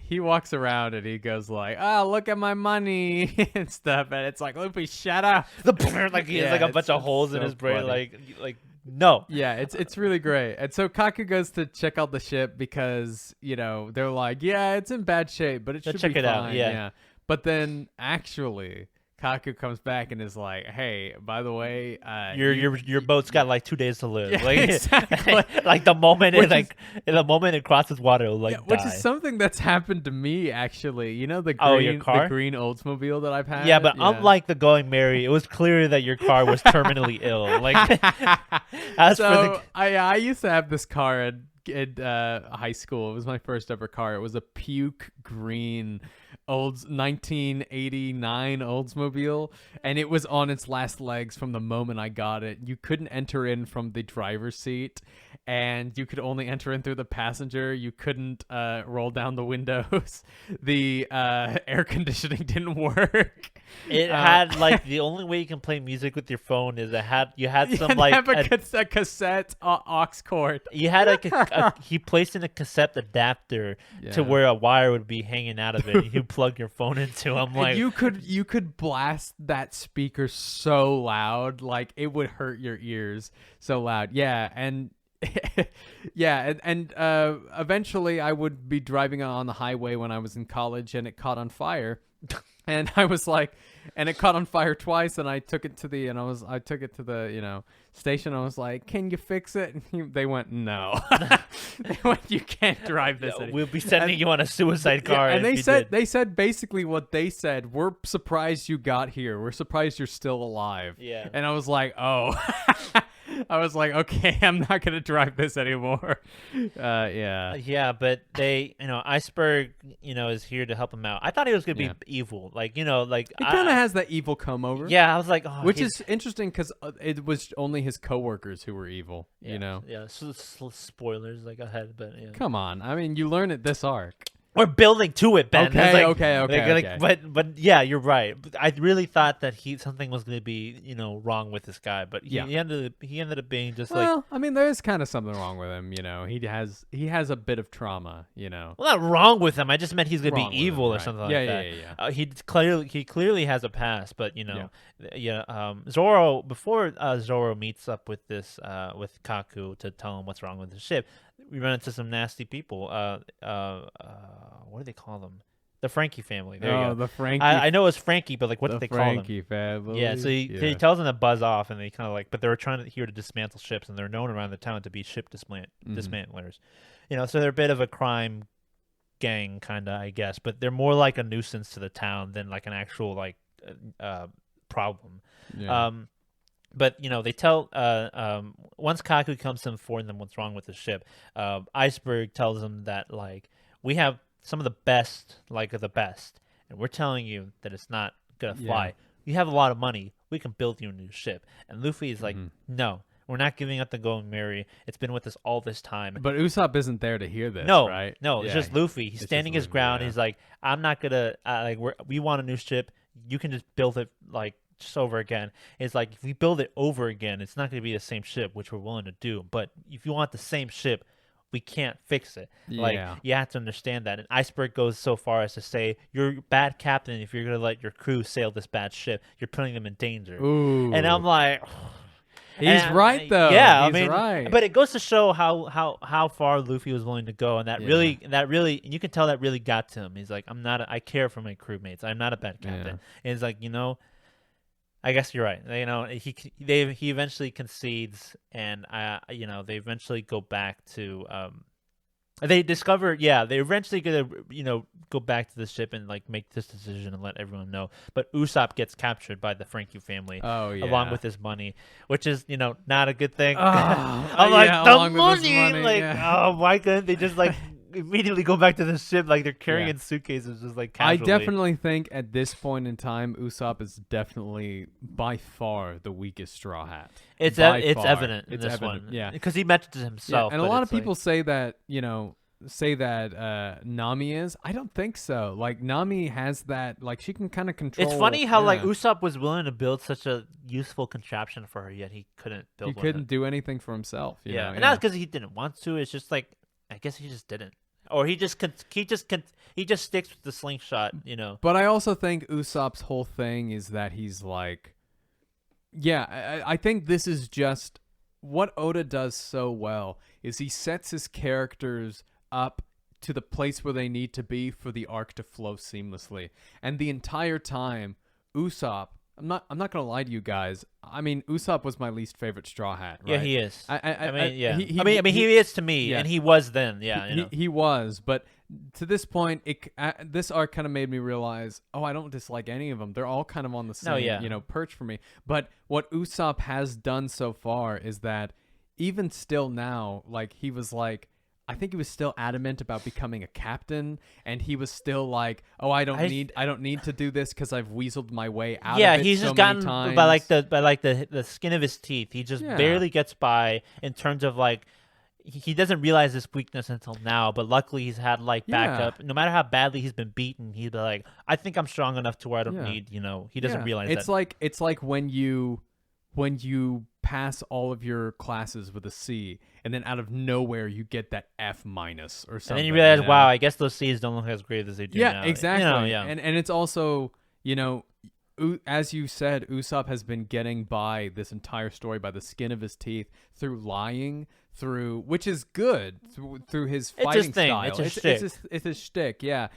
He walks around and he goes like, "Oh, look at my money," and stuff, and it's like, Luffy, shut up. He has like a bunch of holes in his brain, like no. Yeah, it's really great. And so Kaku goes to check out the ship because they're like, yeah, it's in bad shape, but it should check be it fine. out. Yeah. But then actually, Kaku comes back and is like, hey, by the way, your boat's got like 2 days to live. Yeah, like exactly. like the moment it crosses water, it'll die. Which is something that's happened to me actually. The green your car? the green Oldsmobile that I've had. Yeah, but unlike the Going Merry, it was clear that your car was terminally ill. Like I used to have this car in high school. It was my first ever car. It was a puke green 1989 Oldsmobile, and it was on its last legs from the moment I got it. You couldn't enter in from the driver's seat, and you could only enter in through the passenger. You couldn't roll down the windows. The air conditioning didn't work. It had like the only way you can play music with your phone is you had some like have a cassette aux cord. You had he placed in a cassette adapter to where a wire would be hanging out of it. And you plug your phone into. I'm like, you could blast that speaker so loud, like it would hurt your ears so loud. Yeah, and eventually I would be driving on the highway when I was in college, and it caught on fire. And I was like, and it caught on fire twice, and I took it to the station. I was like, "Can you fix it?" And they went, "No." They went, "You can't drive this. We'll be sending you on a suicide car." And they said basically what they said. We're surprised you got here. We're surprised you're still alive. Yeah. And I was like, "Oh." I was like, okay, I'm not gonna drive this anymore. Yeah. Yeah, but Iceberg, is here to help him out. I thought he was gonna be evil, like He kind of has that evil come over. Yeah, I was like, oh, which is interesting because it was only his coworkers who were evil. Yeah. So spoilers, like ahead, but yeah. Come on, I mean, you learn it this arc. We're building to it, Ben. Okay, Like, okay. But yeah, you're right. I really thought that something was going to be wrong with this guy, but he ended up being just well, I mean, there is kind of something wrong with him. He has a bit of trauma. Well, not wrong with him. I just meant he's going to be evil or something like that. Yeah. He clearly has a past, but Zoro, before Zoro meets up with with Kaku to tell him what's wrong with the ship, we run into some nasty people. What do they call them? The Frankie family. There you go. The Frankie. I know it's Frankie, but like, what do they call them? Frankie family. Yeah, so he tells them to buzz off, and they kind of but they were here to dismantle ships, and they're known around the town to be ship dismantlers. So they're a bit of a crime gang, kind of, I guess, but they're more like a nuisance to the town than like an actual problem. Yeah. But they tell once Kaku comes to inform them what's wrong with the ship, Iceberg tells them that we have some of the best, of the best, and we're telling you that it's not gonna fly. You have a lot of money. We can build you a new ship. And Luffy is like, no, we're not giving up the Going Merry. It's been with us all this time. But Usopp isn't there to hear this, no, right? No, it's just Luffy. He's standing his ground. He's like, I'm not gonna we want a new ship. You can just build it just over again. It's like, if we build it over again, it's not going to be the same ship, which we're willing to do. But if you want the same ship, we can't fix it. You have to understand that. And Iceberg goes so far as to say, you're a bad captain if you're going to let your crew sail this bad ship. You're putting them in danger. Ooh. And I'm like... He's right, though. Yeah, he's right. But it goes to show how far Luffy was willing to go, and that really, and you can tell that really got to him. He's like, I care for my crewmates. I'm not a bad captain. And he's like, I guess you're right. He eventually concedes, and they eventually go back to they discover they eventually gonna go back to the ship and make this decision and let everyone know. But Usopp gets captured by the Frankie family along with his money, which is not a good thing. I'm like, the money, why couldn't they just immediately go back to the ship? They're carrying suitcases just casually. I definitely think at this point in time, Usopp is definitely by far the weakest Straw Hat. It's evident in this one, because he mentions himself. And a lot of people say that Nami is. I don't think so. Nami has that. She can kind of control. It's funny how Usopp was willing to build such a useful contraption for her, yet he couldn't build. He couldn't do anything for himself. And not because he didn't want to. It's just I guess he just didn't. Or he just sticks with the slingshot, But I also think Usopp's whole thing is that he's I think this is just what Oda does so well is he sets his characters up to the place where they need to be for the arc to flow seamlessly. And the entire time, Usopp, I'm not gonna lie to you guys. I mean, Usopp was my least favorite Straw Hat. Right? Yeah, he is. He is to me, yeah. And he was then. Yeah, he was. But to this point, this arc kind of made me realize, I don't dislike any of them. They're all kind of on the same, perch for me. But what Usopp has done so far is that even still now, he was I think he was still adamant about becoming a captain, and he was still I don't need to do this because I've weaseled my way out. Yeah, of it he's so just many gotten times. by the skin of his teeth. He just barely gets by in terms of he doesn't realize this weakness until now. But luckily, he's had backup. No matter how badly he's been beaten, he's been I think I'm strong enough to where I don't need. He doesn't realize that. It's like when you pass all of your classes with a C, and then out of nowhere you get that F- or something. And then you realize, wow, I guess those C's don't look as great as they do now. Yeah, exactly. And it's also, as you said, Usopp has been getting by this entire story by the skin of his teeth through lying, which is good, through his fighting style. It's his shtick. It's his shtick, yeah.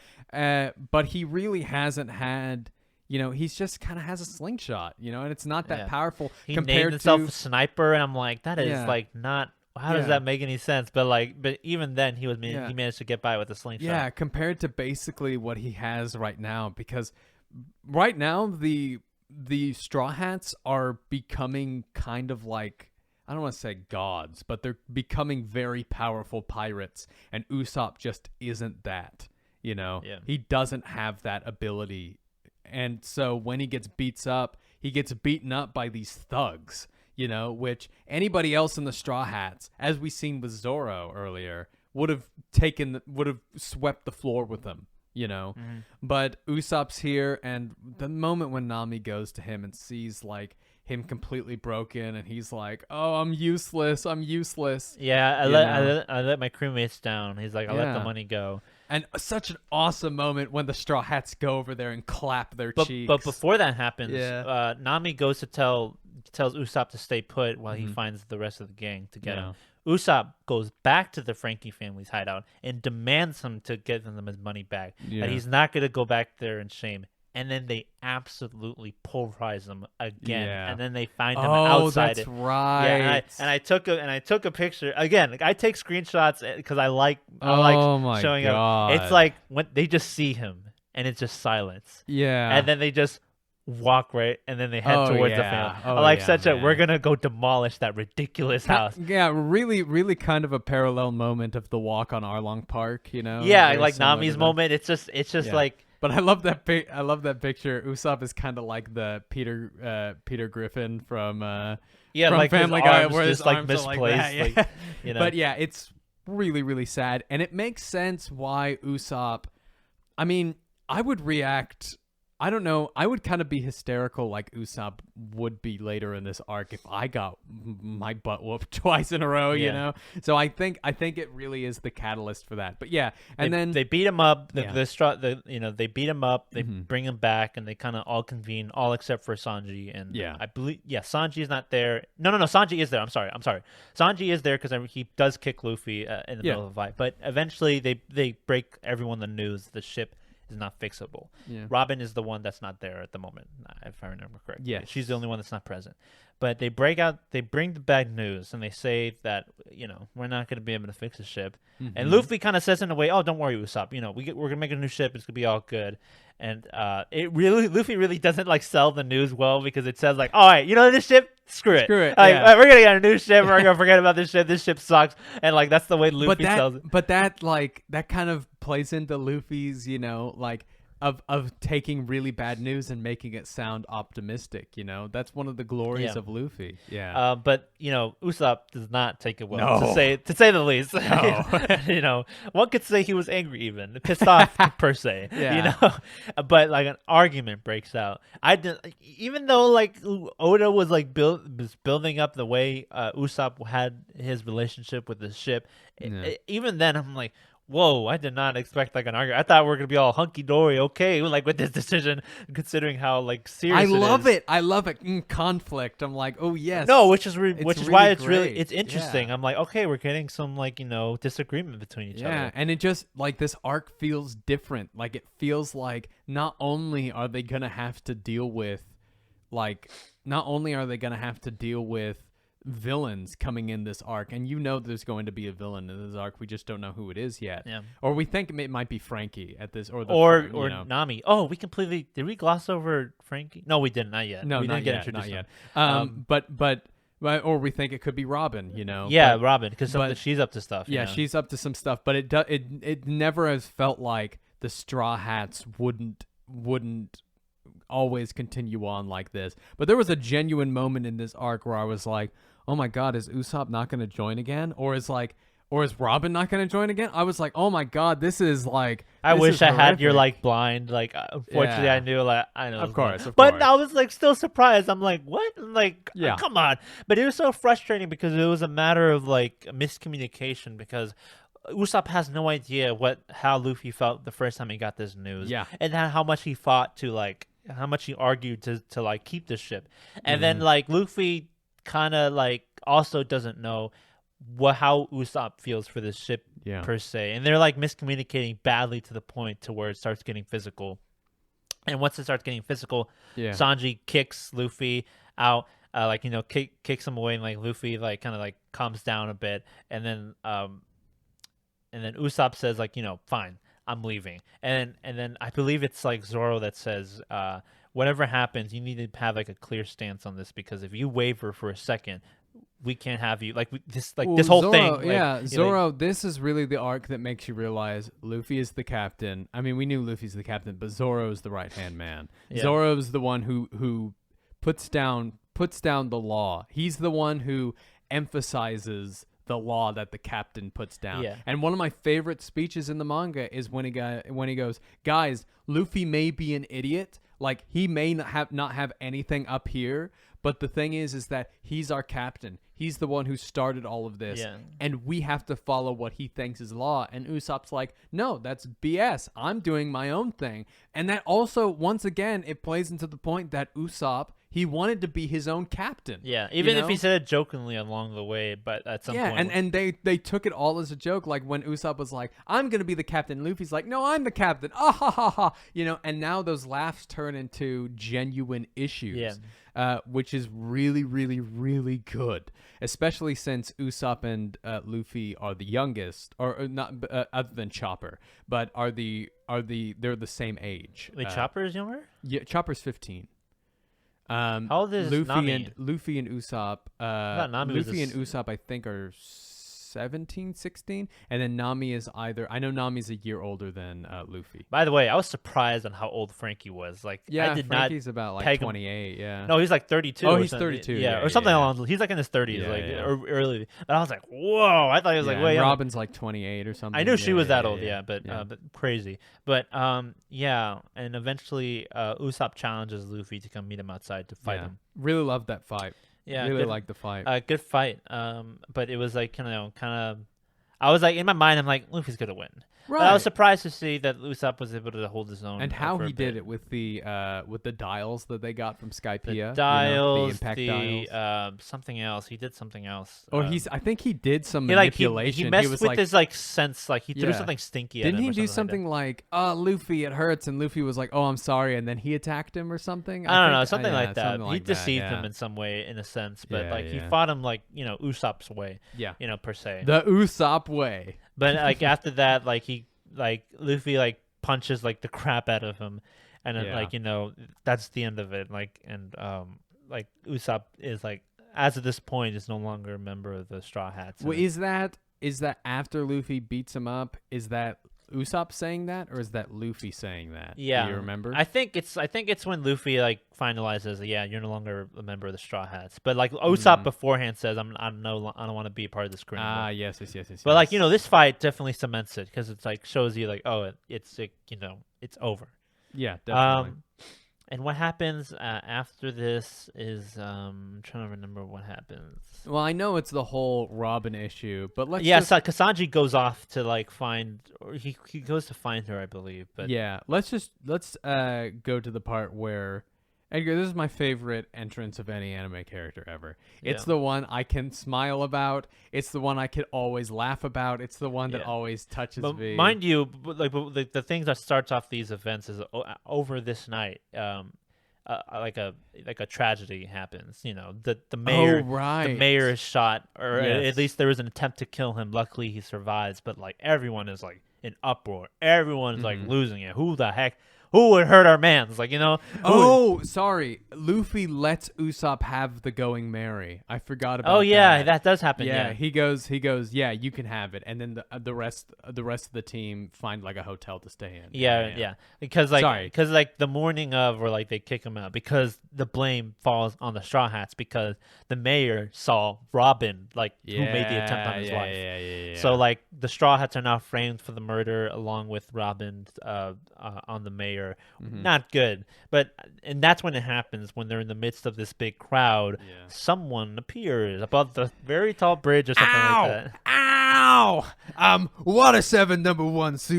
But he really hasn't had... he's just kind of has a slingshot, and it's not that powerful. He compared named himself to a sniper, and I'm like, that is not. How does that make any sense? But but even then, he managed to get by with a slingshot. Yeah, compared to basically what he has right now, because right now the Straw Hats are becoming kind of I don't want to say gods, but they're becoming very powerful pirates, and Usopp just isn't that. You know, he doesn't have that ability, and so when he gets beaten up by these thugs. You know, which anybody else in the Straw Hats, as we seen with Zoro earlier, would have swept the floor with them. You know, but Usopp's here, and the moment when Nami goes to him and sees like him completely broken, and he's like, "Oh, I'm useless. Yeah, I let my crewmates down. He's like, I let the money go. And such an awesome moment when the Straw Hats go over there and clap their cheeks. But before that happens, Nami goes to tells Usopp to stay put while he finds the rest of the gang to get him. Usopp goes back to the Frankie family's hideout and demands him to get them his money back. And he's not going to go back there in shame. And then they absolutely pulverize him again. And then they find him outside. That's right. Yeah, and I took a picture again. Like, I take screenshots because I like showing up. It's like when they just see him and it's just silence. Yeah. And then they just walk right, and then they head towards the family. We're gonna go demolish that ridiculous house. Yeah, really, really kind of a parallel moment of the walk on Arlong Park. You know. Yeah, like Nami's moment. It's just like. But I love that. I love that picture. Usopp is kind of like the Peter Griffin from from like Family Guy, where his just like arms misplaced. Are like that, you know. But yeah, it's really, really sad, and it makes sense why Usopp. I mean, I would react. I don't know. I would kind of be hysterical like Usopp would be later in this arc if I got my butt whooped twice in a row, you know? So I think it really is the catalyst for that. But yeah, and then they beat him up. They beat him up. They bring him back, and they kind of all convene, all except for Sanji. And I believe, Sanji is not there. No, Sanji is there. I'm sorry. Sanji is there because he does kick Luffy in the middle of a fight. But eventually they break everyone the news. The ship is not fixable. Robin is the one that's not there at the moment, if I remember correctly. Yeah, she's the only one that's not present. But they bring the bad news, and they say that we're not going to be able to fix the ship. And Luffy kind of says in a way, "Oh, don't worry, Usopp. We're going to make a new ship. It's going to be all good." And Luffy really doesn't like sell the news well, because it says like, "All right, this ship, screw it. Like, we're gonna get a new ship. We're gonna forget about this ship. This ship sucks." And like that's the way Luffy sells it. But that kind of plays into Luffy's, of taking really bad news and making it sound optimistic. That's one of the glories of Luffy. Yeah. But Usopp does not take it well, to say the least. No. One could say he was angry, even pissed off per se. Yeah. But like an argument breaks out. Even though like Oda was like building up the way Usopp had his relationship with the ship. Even then, I'm like, whoa, I did not expect like an argument. I thought we were gonna be all hunky dory, okay, like with this decision, considering how like serious. I love it. Conflict. I'm like, oh yes. No, which is why it's great. really interesting. I'm like, okay, we're getting some like disagreement between each other. Yeah, and it just like this arc feels different. Like it feels like not only are they gonna have to deal with villains coming in this arc, and there's going to be a villain in this arc. We just don't know who it is yet. Yeah. Or we think it might be Frankie at this, or Nami. Oh, did we gloss over Frankie? No, we didn't. Not yet. No, we not didn't get yet. introduced. Not yet. But or we think it could be Robin. Yeah, Robin, because she's up to stuff. Yeah, she's up to some stuff. But it never has felt like the Straw Hats wouldn't always continue on like this. But there was a genuine moment in this arc where I was like, oh my God, is Usopp not going to join again? Or is Robin not going to join again? I was like, oh my God, this is like. I wish I had your like blind. Like, unfortunately, I knew. Like, I know. Of course. But I was like still surprised. I'm like, what? Like, come on. But it was so frustrating because it was a matter of like miscommunication, because Usopp has no idea how Luffy felt the first time he got this news. Yeah. And how much he fought how much he argued to like keep this ship. And then like Luffy kind of like also doesn't know how Usopp feels for this ship per se, and they're like miscommunicating badly to the point to where it starts getting physical. And once it starts getting physical, Sanji kicks Luffy out, kicks him away, and like Luffy like kind of like calms down a bit, and then Usopp says like, fine, I'm leaving, and then I believe it's like Zoro that says, whatever happens, you need to have like a clear stance on this, because if you waver for a second, we can't have you this whole Zoro, thing. Zoro. This is really the arc that makes you realize Luffy is the captain. I mean, we knew Luffy's the captain, but Zoro is the right hand man. Yeah. Zoro is the one who puts down the law. He's the one who emphasizes the law that the captain puts down. Yeah. And one of my favorite speeches in the manga is when he goes, guys, Luffy may be an idiot. Like, he may not have anything up here, but the thing is that he's our captain. He's the one who started all of this. Yeah. And we have to follow what he thinks is law. And Usopp's like, no, that's BS. I'm doing my own thing. And that also, once again, it plays into the point that Usopp, he wanted to be his own captain. Yeah, even if he said it jokingly along the way, but at some point... Yeah, and they took it all as a joke. Like, when Usopp was like, I'm going to be the captain, Luffy's like, no, I'm the captain. Ah, ha, ha, ha. And now those laughs turn into genuine issues. Yeah. Which is really, really, really good. Especially since Usopp and Luffy are the youngest, or not other than Chopper, but they're the same age. Wait, Chopper is younger? Yeah, Chopper's 15. How old is Nami? Luffy and Usopp. Nami Luffy and Usopp, I think, are 17, 16, and then Nami is I know Nami's a year older than Luffy. By the way, I was surprised on how old Frankie was. Like, Yeah, I did Frankie's not about like peg him. 28. Yeah. No, he's like 32. Oh, or he's something. 32, Yeah, yeah, or something yeah. along. He's like in his 30s, Yeah, like yeah. early. But I was like, whoa! I thought he was like Yeah, way and younger. Robin's like 28 or something. I knew she was that old, yeah. but crazy. But yeah, and eventually Usopp challenges Luffy to come meet him outside to fight him. Really loved that fight. Yeah, really good, liked the fight. good fight. But it was like kind of. I was like in my mind, I'm like Luffy's gonna win. Right. But I was surprised to see that Usopp was able to hold his own. And how for a he did bit. it with the dials that they got from Skypiea. The dials, the impact dials. Something else. He did something else. Or I think he did some he manipulation. He messed was with like, his like sense, like he threw Yeah. something stinky. didn't at him he or do something something like, "Oh, Luffy, it hurts," and Luffy was like, "Oh, I'm sorry," and then he attacked him or something? I don't know, think- something yeah, like that. something He like that, deceived yeah. him in some way, in a sense, but Yeah, like he yeah. fought him like Usopp's way, Yeah. per se. The Usopp way. But like after that, Luffy like punches like the crap out of him, and then Yeah. that's the end of it. Like Usopp is like, as of this point, is no longer a member of the Straw Hats. Well, is that after Luffy beats him up? Is that Usopp saying that, or is that Luffy saying that? Yeah, Do you remember? I think it's when Luffy like finalizes, yeah, you're no longer a member of the Straw Hats. But like Usopp beforehand says, I don't want to be a part of this crew. Ah, yes. But like this fight definitely cements it, because it's like shows you like, oh, it's over. Yeah, definitely. And what happens after this is I'm trying to remember what happens. Well, I know it's the whole Robin issue, but let's Yeah, just, so Kasanji goes off to like find, or he goes to find her, I believe. But yeah, let's go to the part where Edgar, this is my favorite entrance of any anime character ever. It's Yeah. the one I can smile about. It's the one I could always laugh about. It's the one that Yeah. always touches But me. mind you, the things that starts off these events is over this night. Like a tragedy happens. The mayor, right. the mayor is shot, or Yes. at least there was an attempt to kill him. Luckily, he survives. But like everyone is like in uproar. Everyone is like losing it. Who the heck? Who would hurt our mans? Like who Oh, sorry. Luffy lets Usopp have the going merry. I forgot about Oh yeah, that. that does happen. Yeah, Yeah. he goes, yeah, you can have it, and then the rest of the team find like a hotel to stay in. Yeah. Because the morning of, or like they kick him out because the blame falls on the Straw Hats, because the mayor saw Robin who made the attempt on his life. Yeah. So like the Straw Hats are now framed for the murder along with Robin on the mayor. Not good. And that's when it happens, when they're in the midst of this big crowd. Yeah. Someone appears above the very tall bridge or something like that. Ow! Water 7 #1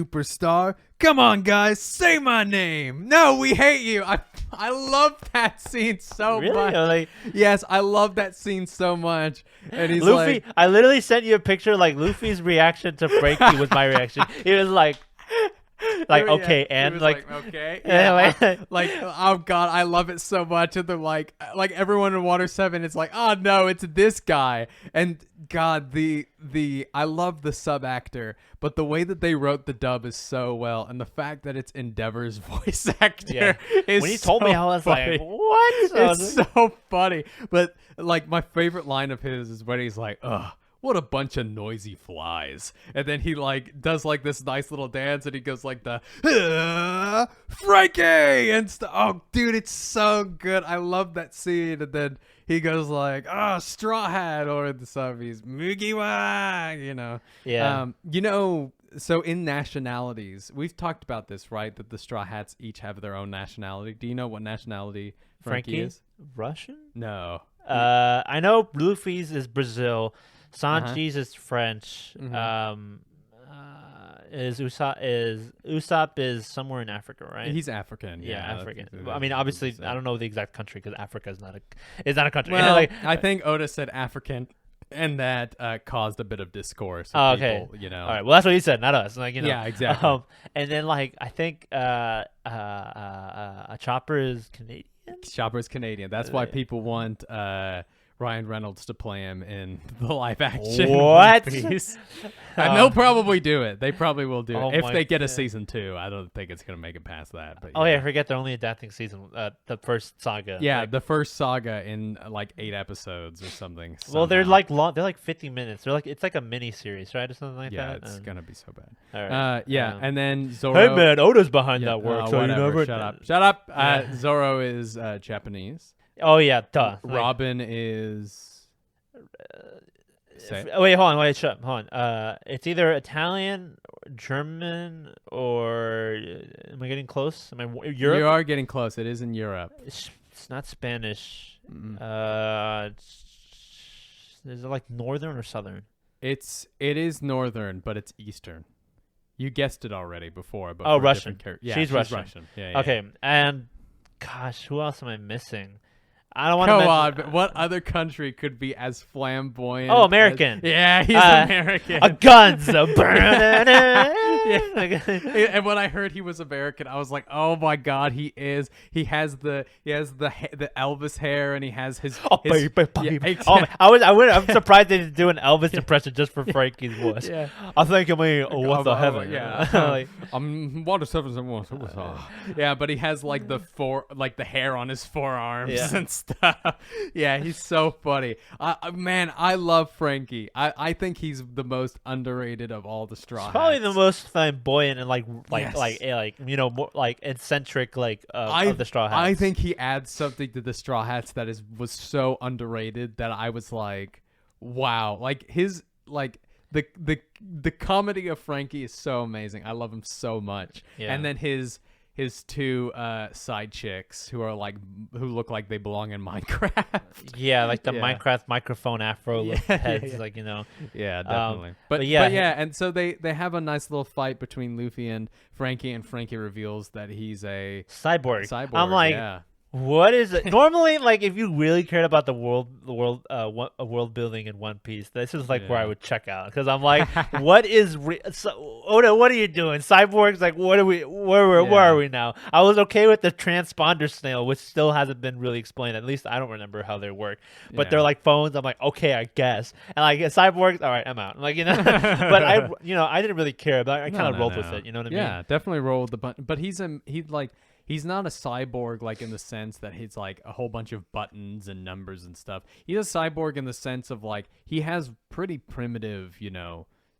superstar. Come on, guys, say my name. No, we hate you. I love that scene so Really? much. Like, Yes, I love that scene so much. And he's Luffy, like, I literally sent you a picture. Like Luffy's reaction to Frankie was my reaction. He was like, like Yeah, okay, he and was like okay, yeah, yeah, like oh god, I love it so much. And they're like everyone in Water 7, it's like, oh no, it's this guy. And god, the I love the sub actor, but the way that they wrote the dub is so well, and the fact that it's Endeavor's voice actor is when he told me, so I was funny. like, what? It's so funny. But like my favorite line of his is when he's like, ugh, what a bunch of noisy flies. And then he like does like this nice little dance, and he goes like the Frankie and stuff. Oh dude, it's so good. I love that scene. And then he goes like, Straw Hat, or the sub he's Mugiwara, Yeah. So in nationalities, we've talked about this, right? That the Straw Hats each have their own nationality. Do you know what nationality Frankie is? Russian? No. I know Luffy's is Brazil. Sanji's is French. Mm-hmm. Is Usopp is somewhere in Africa, right? He's African. Yeah, Yeah, African. that's I mean, obviously, I don't know the exact country because Africa is not a country. Well, Like, I think Oda said African, and that caused a bit of discourse. Oh, With okay. people, all right. Well, that's what he said, not us. Like, Yeah, exactly. And then like I think Chopper is Canadian. Chopper's Canadian. That's why people want Ryan Reynolds to play him in the live action What? One Piece. And they'll probably do it. They probably will do Oh it. If my they get a God. season 2, I don't think it's going to make it past that. But Oh yeah, I forget they're only adapting the first saga. Yeah, Like, the first saga in like 8 episodes or something. well, they're somehow. like long. They're like 50 minutes. It's like a mini series, right, or something like Yeah, that. it's gonna be so bad. All right. Yeah, and then Zoro. Hey man, Oda's behind Yeah, that work, oh, so whatever, you never shut up. Yeah. Zoro is Japanese. Oh yeah, duh. Like, Robin is. Say it. wait, hold on, hold on. It's either Italian, German, or am I getting close? Am I Europe? You are getting close. It is in Europe. It's not Spanish. Mm-mm. Is it like northern or southern? It is northern, but it's eastern. You guessed it already before. But Oh, for a Russian. different yeah, She's Russian. Yeah. Okay, and gosh, who else am I missing? I don't want Come to. on, but what other country could be as flamboyant? Oh, American. Yeah, he's American. A guns. And when I heard he was American, I was like, "Oh my god, he is! He has the Elvis hair, and he has his." Oh, his baby. yeah, Oh, I'm surprised they didn't do an Elvis impression just for Frankie's voice. Yeah. I think I mean, what the hell? Yeah, Like, I'm Water 771. Yeah, but he has like the hair on his forearms Yeah. and stuff. Yeah, he's so funny. Man, I love Frankie. I think he's the most underrated of all the Straw probably Hats. the most flamboyant and Yes. more like eccentric of the Straw Hats. I think he adds something to the Straw Hats that was so underrated that I was like, wow, like his the comedy of Frankie is so amazing. I love him so much. Yeah. And then his 2 side chicks who look like they belong in Minecraft. Yeah, like the Yeah. Minecraft microphone afro Yeah, heads, yeah. Yeah, definitely. but But yeah. yeah, and so they have a nice little fight between Luffy and Frankie reveals that he's a cyborg. cyborg. I'm like, yeah. what is it? Normally, like if you really cared about the world building in One Piece, this is like where I Yeah. would check out because I'm like, what is Oda? What are you doing? Cyborgs? Like, what are we? Where are we now? I was okay with the transponder snail, which still hasn't been really explained. At least I don't remember how they work. But Yeah. they're like phones. I'm like, okay, I guess. And like cyborgs, all right, I'm out. Like but I didn't really care. But I kind of rolled with it. You know what I mean? Yeah, definitely rolled the button. But he's not a cyborg like in the sense that he's like a whole bunch of buttons and numbers and stuff. He's a cyborg in the sense of like he has pretty primitive,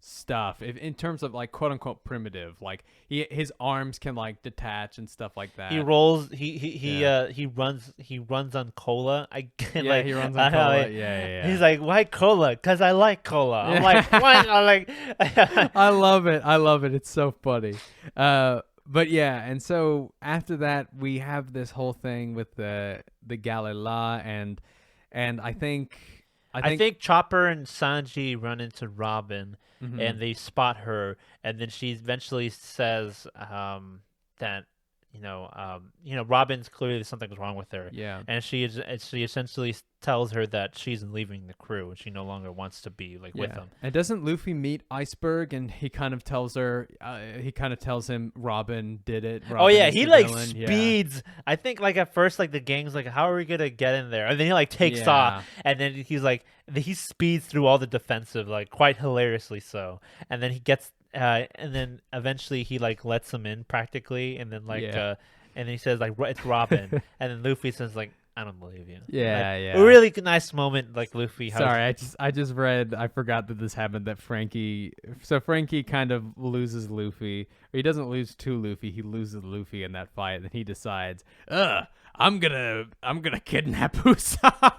stuff in terms of like quote unquote primitive. Like his arms can like detach and stuff like that. He rolls. He runs on cola. Yeah, he runs on cola. Yeah. He's like, why cola? Because I like cola. I'm like, what? I'm like, I love it. It's so funny. But yeah, and so after that we have this whole thing with the Galila and I think Chopper and Sanji run into Robin, Mhm. and they spot her, and then she eventually says that Robin's clearly something's wrong with her. Yeah. And she essentially tells her that she's leaving the crew and she no longer wants to be with them. And doesn't Luffy meet Iceberg and he kind of tells her, tells him Robin did it. Robin He villain. speeds. Yeah. I think at first the gang's how are we gonna get in there? And then he takes off and then he speeds through all the defensive quite hilariously so. And then he gets and then eventually he lets him in practically and then and then he says it's Robin and then Luffy says I don't believe you. Yeah. A really nice moment, Luffy. Sorry, I just read. I forgot that this happened. That Frankie kind of loses Luffy. Or he doesn't lose to Luffy. He loses Luffy in that fight, and he decides, I'm gonna kidnap Usopp.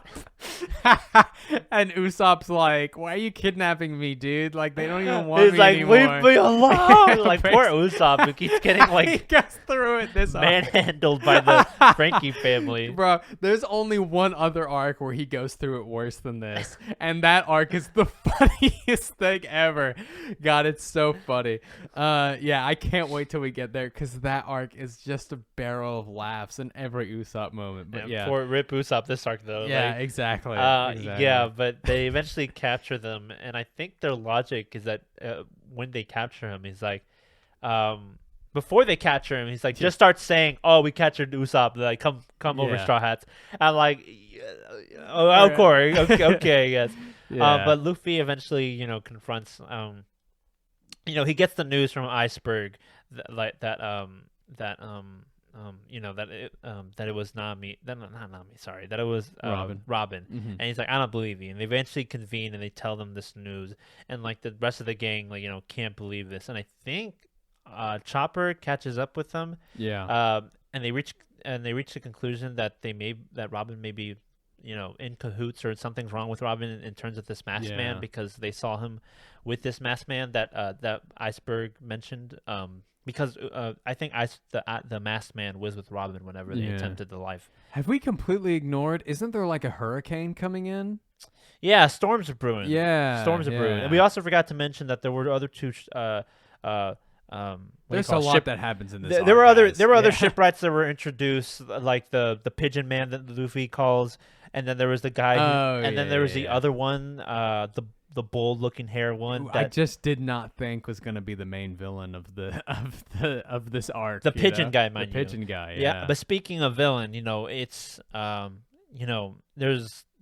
And Usopp's like, why are you kidnapping me, dude? They don't even want me anymore. Leave me alone. Poor Usopp who keeps getting he gets through it this manhandled by the Frankie family. Bro, there's only one other arc where he goes through it worse than this, and that arc is the funniest thing ever. God, it's so funny. I can't wait till we get there because that arc is just a barrel of laughs in every Usopp moment. But poor Rip Usopp this arc though. Yeah, exactly. Yeah, but they eventually capture them, and I think their logic is that when they capture him, he's before they capture him, he's just start saying, "Oh, we captured Usopp. Come over, Straw Hats." I'm of course, okay, yes. Yeah. But Luffy eventually, confronts. He gets the news from Iceberg that it was Nami, not Nami, sorry, that it was Robin. Mm-hmm. And he's I don't believe you. And they eventually convene and they tell them this news, and the rest of the gang can't believe this. And I think Chopper catches up with them. Yeah. And they reach the conclusion that Robin may be in cahoots or something's wrong with Robin in terms of this masked man because they saw him with this masked man that Iceberg mentioned. Because I think the masked man was with Robin whenever they attempted the life. Have we completely ignored? Isn't there a hurricane coming in? Yeah, storms are brewing. Yeah, storms are brewing. And we also forgot to mention that there were other two. There's a lot that happens in this. There were other shipwrights that were introduced, like the pigeon man that Luffy calls, and then there was the guy, and then there was the other one, the bull-looking hair one. That I just did not think was going to be the main villain of this arc. The pigeon guy, mind you. The pigeon guy. Yeah. But speaking of villain, it's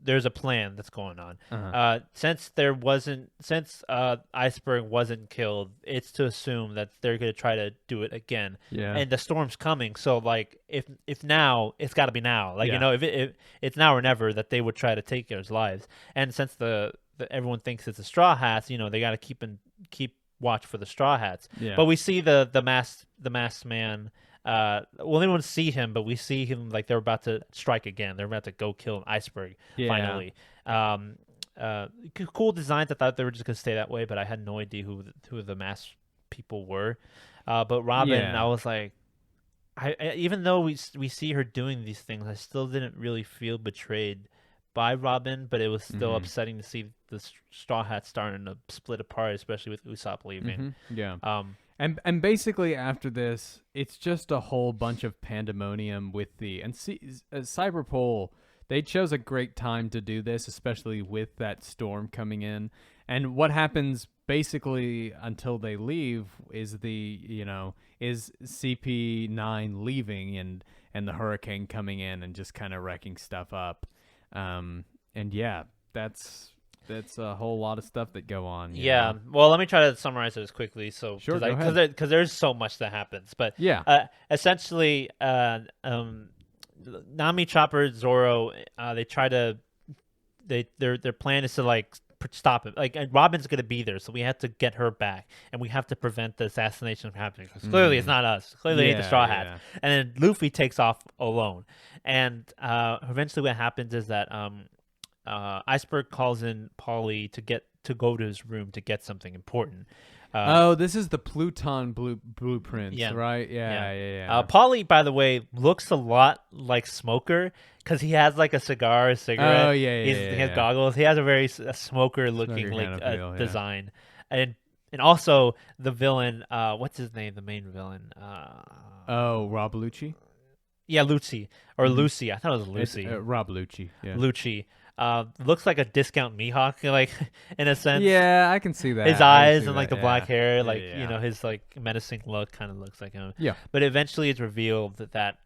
there's a plan that's going on. Uh-huh. Since Iceberg wasn't killed, it's to assume that they're gonna try to do it again. Yeah. And the storm's coming, so if now, it's got to be now. If it's now or never that they would try to take his lives. And since everyone thinks it's the Straw Hats, they got to keep watch for the Straw Hats. Yeah. But we see the masked man. We don't see him, but we see him they're about to strike again. They're about to go kill an Iceberg finally. Cool designs. I thought they were just gonna stay that way, but I had no idea who the masked people were. But Robin, I was I even though we see her doing these things, I still didn't really feel betrayed by Robin, but it was still upsetting to see the Straw Hats starting to split apart, especially with Usopp leaving. Mm-hmm. Yeah. And basically after this, it's just a whole bunch of pandemonium with Cyberpol. They chose a great time to do this, especially with that storm coming in. And what happens basically until they leave is is CP9 leaving and the hurricane coming in and just kind of wrecking stuff up. That's a whole lot of stuff that go on. Yeah. Well, let me try to summarize it as quickly. So, sure, because there's so much that happens. But essentially, Nami, Chopper, Zoro, they try to. Their plan is to stop it. Robin's gonna be there, so we have to get her back, and we have to prevent the assassination from happening. Because clearly, it's not us. Clearly, it ain't the Straw Hats. Yeah. And then Luffy takes off alone, and eventually, what happens is that Iceberg calls in Polly to go to his room to get something important. This is the Pluton blueprints, right? Yeah. Polly, by the way, looks a lot like Smoker because he has a cigarette. Oh, He has goggles. He has a very smoker-looking design, and also the villain. What's his name? The main villain. Oh, Rob Lucci. Yeah, Lucy or Lucy. I thought it was Lucy. Rob Lucci. Yeah. Lucci. Looks like a discount Mihawk, like in a sense. Yeah, I can see that. His I can eyes see and like that, the black yeah. hair, Yeah, like yeah. his like menacing look kind of looks like him. Yeah. But eventually, it's revealed that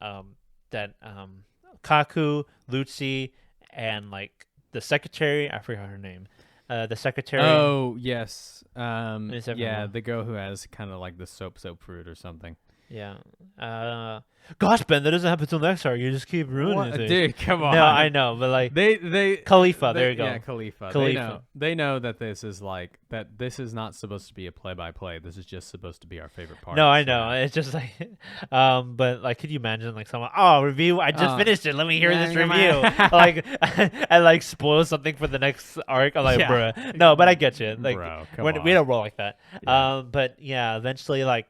Kaku, Lucy, and like the secretary. I forgot her name. The secretary. Oh yes. Is that Yeah, wrong? the girl who has kind of like the soap fruit or something. Yeah. Gosh, Ben, that doesn't happen till next arc. You just keep ruining What? it. Dude, come on. No, I know, but like They Khalifa. There you go. Yeah, Khalifa. Khalifa. They know that this is like that. This is not supposed to be a play-by-play. This is just supposed to be our favorite part. No, I so- know. It's just like, but like, could you imagine like someone? Oh, review! I just finished it. Let me hear this review. Like, I like spoil something for the next arc. I'm like, Yeah. bruh. No, but I get you. Like, Bro, come we on. don't roll like that. Yeah. But yeah, eventually, like,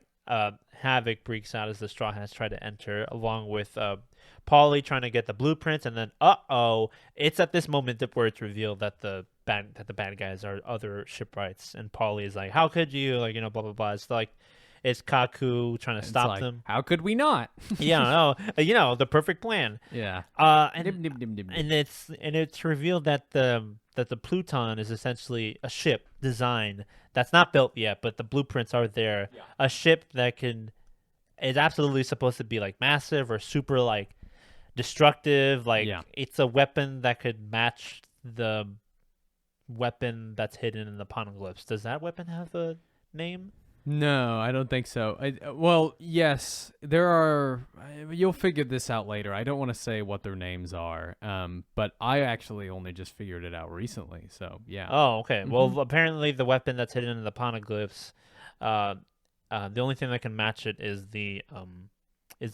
havoc breaks out as the Straw Hats try to enter, along with Paulie trying to get the blueprints, and then it's at this moment that where it's revealed that the bad guys are other shipwrights, and Paulie is like, how could you, like, blah blah blah. It's like it's Kaku trying to It's stop like, them. How could we not? Yeah, no, the perfect plan. Yeah. And it's revealed that the Pluton is essentially a ship design that's not built yet, but the blueprints are there. Yeah. A ship that is absolutely supposed to be like massive or super like destructive. Like it's a weapon that could match the weapon that's hidden in the poneglyphs. Does that weapon have a name? No, I don't think so. Well, yes, there are. You'll figure this out later. I don't want to say what their names are, but I actually only just figured it out recently. So yeah. Oh, okay. Well, apparently the weapon that's hidden in the poneglyphs, the only thing that can match it is the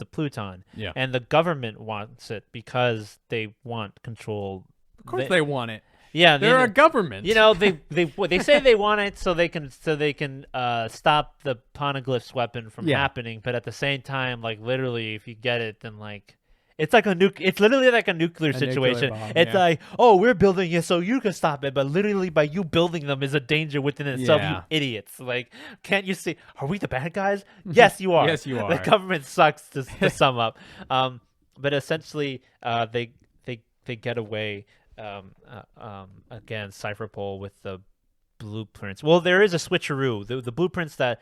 Pluton. Yeah. And the government wants it because they want control. Of course, they want it. Yeah, they're a government. They say they want it so they can stop the poneglyphs weapon from happening, but at the same time, like literally, if you get it, then like it's like it's literally like a nuclear situation. Nuclear bomb, it's like, oh, we're building it so you can stop it, but literally by you building them is a danger within itself. Yeah. You idiots! Like, can't you see? Are we the bad guys? Yes, you are. Yes, you are. The government sucks to sum up. But essentially, they get away. Again, Cypherpole with the blueprints. Well, there is a switcheroo. The blueprints that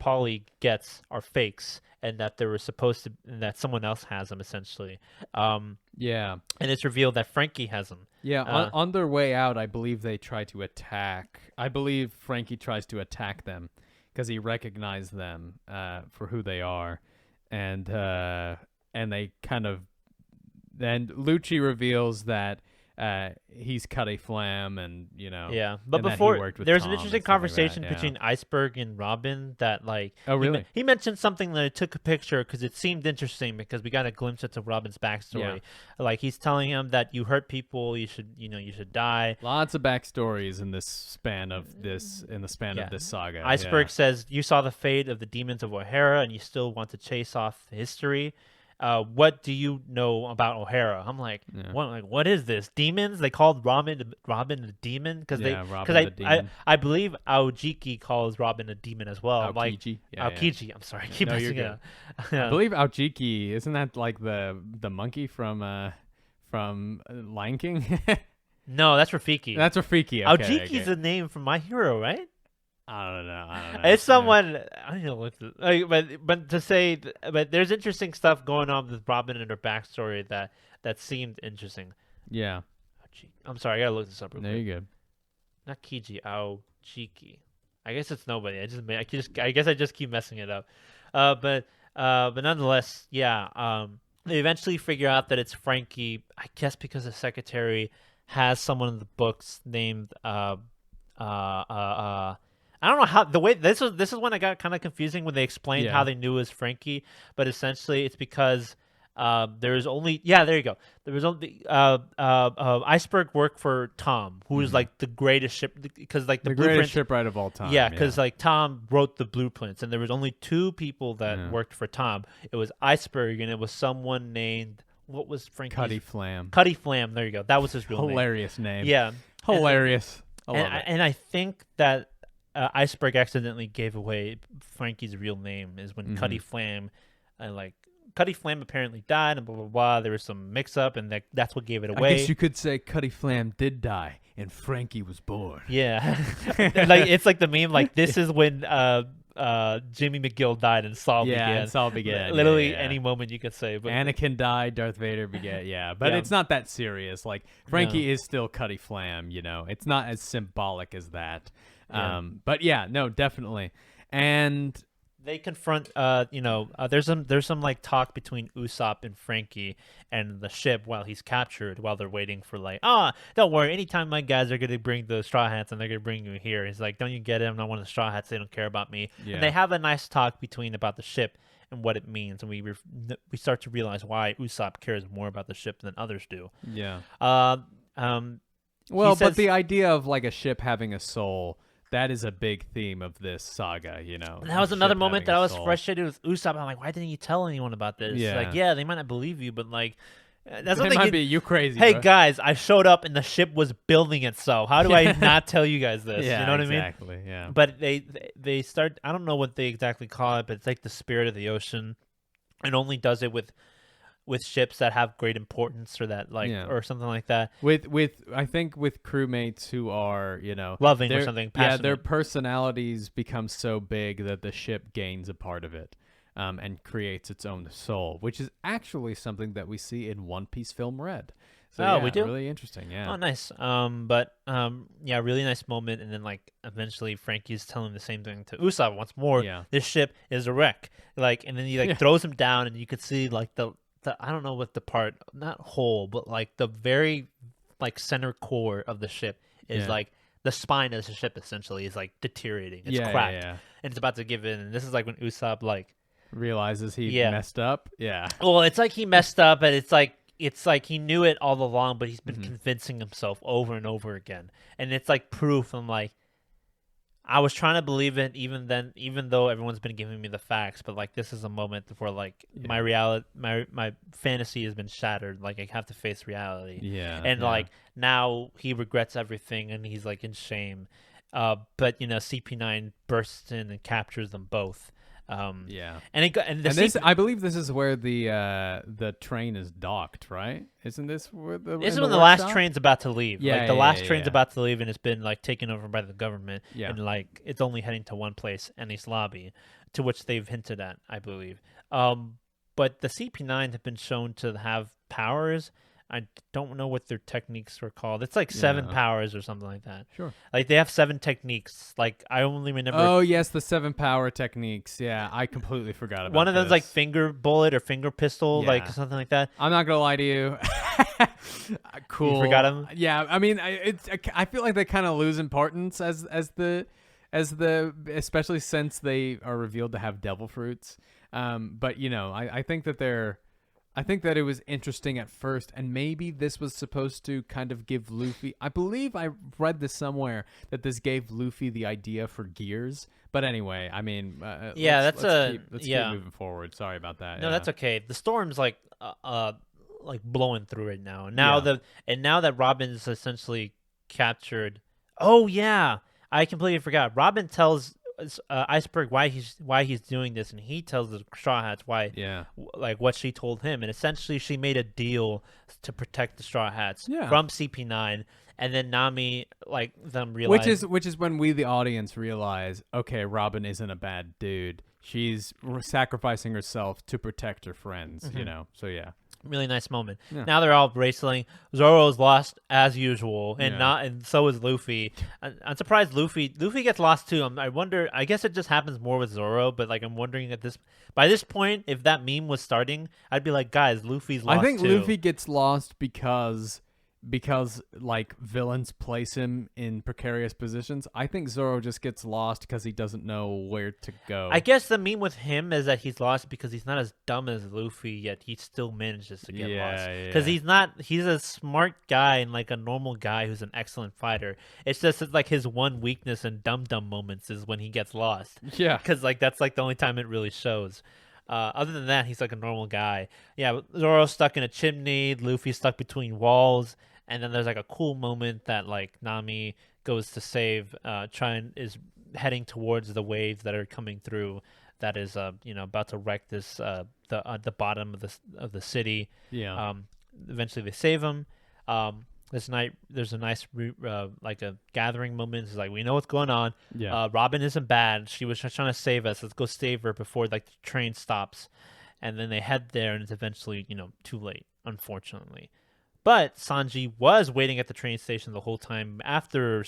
Paulie gets are fakes, and that they were supposed to, and that someone else has them essentially. Yeah. And it's revealed that Frankie has them. Yeah. On their way out, I believe they try to attack. I believe Frankie tries to attack them because he recognized them for who they are, and they kind of. Then Lucci reveals that he's cut a flam, and Yeah, but and that he before worked with there's Tom an and interesting stuff like that, conversation yeah. between Iceberg and Robin that like. Oh, really? He mentioned something that I took a picture because it seemed interesting because we got a glimpse into Robin's backstory. Yeah. Like he's telling him that you hurt people, you should die. Lots of backstories in the span of this saga. Iceberg says you saw the fate of the demons of O'Hara and you still want to chase off history. What do you know about O'Hara? I'm like, what is this? Demons? They called Robin a demon because I believe Aojiki calls Robin a demon as well. Aokiji. Aokiji. I'm sorry, I keep messing it up. I believe Aojiki, isn't that like the monkey from Lion King? No, that's Rafiki. That's Rafiki. Okay, Aojiki's a name from My Hero, right? I don't know. It's someone I don't know what but to say but there's interesting stuff going on with Robin and her backstory that seemed interesting. Yeah. I'm sorry, I gotta look this up real quick. There you go. Not Kiji, Aojiki. I guess it's nobody. I guess I just keep messing it up. But nonetheless, yeah. They eventually figure out that it's Frankie. I guess because the secretary has someone in the books named I don't know how the way this is when I got kind of confusing when they explained how they knew it was Frankie, but essentially it's because there's only there you go. There was only Iceberg worked for Tom, who is like the greatest ship because like the greatest shipwright of all time. Yeah, because like Tom wrote the blueprints, and there was only two people that worked for Tom. It was Iceberg, and it was someone named what was Frankie's? Cutty Flam. Cutty Flam. There you go. That was his real name. Hilarious name. Yeah, hilarious. I love it. And I think that Iceberg accidentally gave away Frankie's real name is when Cutty Flam, Cutty Flam apparently died and blah blah blah. There was some mix-up, and that's what gave it away. I guess you could say Cutty Flam did die, and Frankie was born. Yeah, like it's like the meme. Like this is when Jimmy McGill died and Saul began. Yeah, and Saul began. Literally yeah. any moment you could say. But Anakin died, Darth Vader began. Yeah, but Yeah. it's not that serious. Like Frankie is still Cutty Flam. You know, it's not as symbolic as that. Yeah. But yeah, no, definitely. And they confront there's some like talk between Usopp and Frankie and the ship while he's captured, while they're waiting for like, don't worry, anytime my guys are gonna bring the Straw Hats and they're gonna bring you here. He's like, don't you get it? I'm not one of the Straw Hats, they don't care about me. Yeah. And they have a nice talk between about the ship and what it means, and we start to realize why Usopp cares more about the ship than others do. yeah. Well, But the idea of like a ship having a soul, that is a big theme of this saga, you know. that was a another ship moment having that a I was soul. frustrated with Usopp. I'm like, why didn't you tell anyone about this? Yeah. Like, yeah, they might not believe you, but like, that's They something might be you crazy. Hey bro. guys, I showed up and the ship was building itself. How do I not tell you guys this? Yeah, You know what I mean? exactly. Yeah. But they start. I don't know what they exactly call it, but it's like the spirit of the ocean. It only does it with ships that have great importance or that like or something like that. With I think with crewmates who are, you know, Loving or their- something. Yeah, Passionate. their personalities become so big that the ship gains a part of it. And creates its own soul, which is actually something that we see in One Piece Film Red. So, Oh, yeah, we do? Really interesting, yeah. Oh, nice. Yeah, really nice moment. And then like eventually Frankie's telling the same thing to Usopp once more. Yeah. This ship is a wreck. Like, and then he like throws him down, and you could see like the I don't know what the part, not whole, but like the very like center core of the ship is Yeah. like the spine of the ship essentially is like deteriorating. It's Yeah, cracked, yeah. and it's about to give in. And this is like when Usopp like, Realizes he Yeah. messed up. Yeah. well, it's like he messed up, and it's like he knew it all along, but he's been convincing himself over and over again, and it's like proof. I'm like, I was trying to believe it even then, even though everyone's been giving me the facts, but like this is a moment where like my reality, my fantasy has been shattered. Like I have to face reality. Yeah. And yeah. like now he regrets everything and he's like in shame. But you know, CP9 bursts in and captures them both. Yeah. And This, I believe this is where the train is docked, right? Isn't this where the this is in when the last workshop? train's about to leave. Yeah, Like the yeah, last yeah, train's yeah. about to leave, and it's been like taken over by the government. Yeah. And like it's only heading to one place, Enies Lobby, to which they've hinted at, I believe. But the CP9 have been shown to have powers. I don't know what their techniques were called. It's like 7 Yeah. powers or something like that. Sure. Like they have 7 techniques. Like I only remember Oh yes, the 7 power techniques. Yeah, I completely forgot about one of them's this. like finger bullet or finger pistol, like Yeah. something like that. I'm not gonna lie to you. Cool. You forgot him? Yeah, I mean, I feel like they kind of lose importance as the especially since they are revealed to have devil fruits. But you know, I think that it was interesting at first, and maybe this was supposed to kind of give Luffy. I believe I read this somewhere that this gave Luffy the idea for gears. But anyway, I mean, Yeah, let's that's keep yeah. moving forward. Sorry about that. No, yeah. that's okay. The storm's like blowing through right now. Now now that Robin's essentially captured. Oh yeah, I completely forgot. Robin tells Iceberg why he's doing this, and he tells the Straw Hats why. Yeah. Like what she told him, and essentially she made a deal to protect the Straw Hats Yeah. from CP9, and then Nami like them realize Which is when we, the audience, realize, okay, Robin isn't a bad dude. She's sacrificing herself to protect her friends, you know? So, yeah. really nice moment. Yeah. Now they're all wrestling. Zoro's lost as usual, and Yeah. and so is Luffy. I'm surprised Luffy gets lost too. I wonder. I guess it just happens more with Zoro, but like I'm wondering by this point, if that meme was starting, I'd be like, guys, Luffy's lost I think too. Luffy gets lost because like villains place him in precarious positions. I think Zoro just gets lost because he doesn't know where to go. I guess the meme with him is that he's lost because he's not as dumb as Luffy, yet he still manages to get lost. Because yeah. he's a smart guy and like a normal guy who's an excellent fighter. It's just like his one weakness and dumb moments is when he gets lost. Yeah. Because like that's like the only time it really shows. Other than that, he's like a normal guy. Yeah, Zoro's stuck in a chimney. Luffy's stuck between walls. And then there's like a cool moment that like Nami goes to save, is heading towards the waves that are coming through. That is, about to wreck this the bottom of the city. Yeah. Eventually, they save him. This night, there's a nice like a gathering moment. It's like, we know what's going on. Yeah. Robin isn't bad. She was trying to save us. Let's go save her before like the train stops. And then they head there, and it's eventually too late, unfortunately. But Sanji was waiting at the train station the whole time after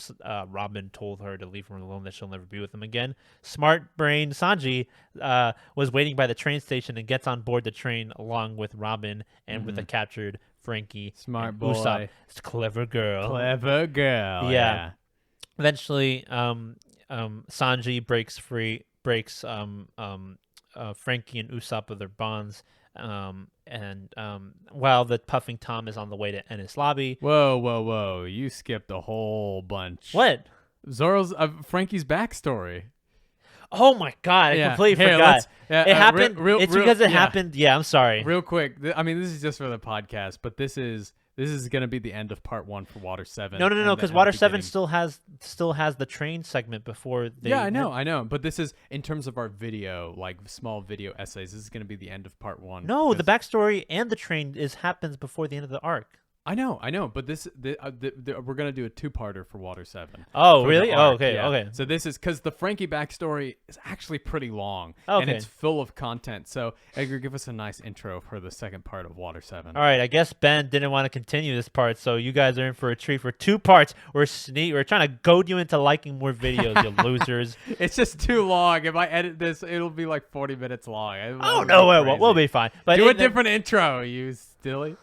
Robin told her to leave him alone, that she'll never be with him again. Smart brain Sanji was waiting by the train station and gets on board the train along with Robin and with the captured Frankie. Smart and boy. Usopp. It's a clever girl. Clever girl. Yeah. Eventually, Sanji breaks Frankie and Usopp of their bonds. While the Puffing Tom is on the way to Enies Lobby. Whoa. You skipped a whole bunch. What? Zoro's Frankie's backstory. Oh my god, I completely forgot. It happened. Because it happened. Yeah, I'm sorry. Real quick. I mean, this is just for the podcast, but this is going to be the end of part 1 for Water 7. No, because Water 7 still has the train segment before they. Yeah, I know. But this is, in terms of our video, like small video essays, this is going to be the end of part 1. No, the backstory and the train happens before the end of the arc. I know. But we're gonna do a 2-parter for Water 7. Oh, really? Arc, Okay. So this is because the Frankie backstory is actually pretty long, Okay. and it's full of content. So Edgar, give us a nice intro for the second part of Water 7. All right. I guess Ben didn't want to continue this part, so you guys are in for a treat for 2 parts. We're trying to goad you into liking more videos, you losers. It's just too long. If I edit this, it'll be like 40 minutes long. Oh no, we'll be fine. But do a different intro, you silly.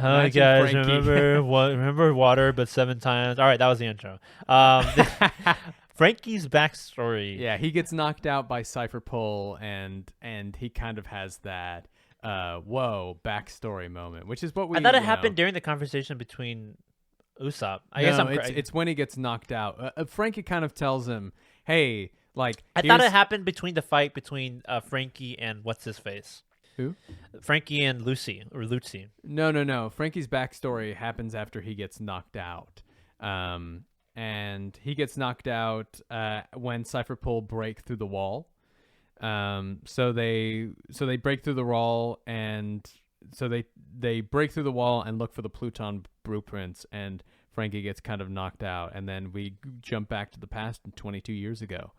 Oh, guys, remember water, but 7 times. All right, that was the intro. Frankie's backstory. Yeah, he gets knocked out by Cypher Pull, and he kind of has that backstory moment, which is what we. I thought it happened during the conversation between Usopp. I guess it's when he gets knocked out. Frankie kind of tells him, "Hey, like." I thought it happened between the fight between Frankie and what's his face. Who? Frankie and Lucy. No. Frankie's backstory happens after he gets knocked out. And he gets knocked out when Cypher Pull break through the wall. So they break through the wall, and so they break through the wall and look for the Pluton blueprints, and Frankie gets kind of knocked out, and then we jump back to the past 22 years ago.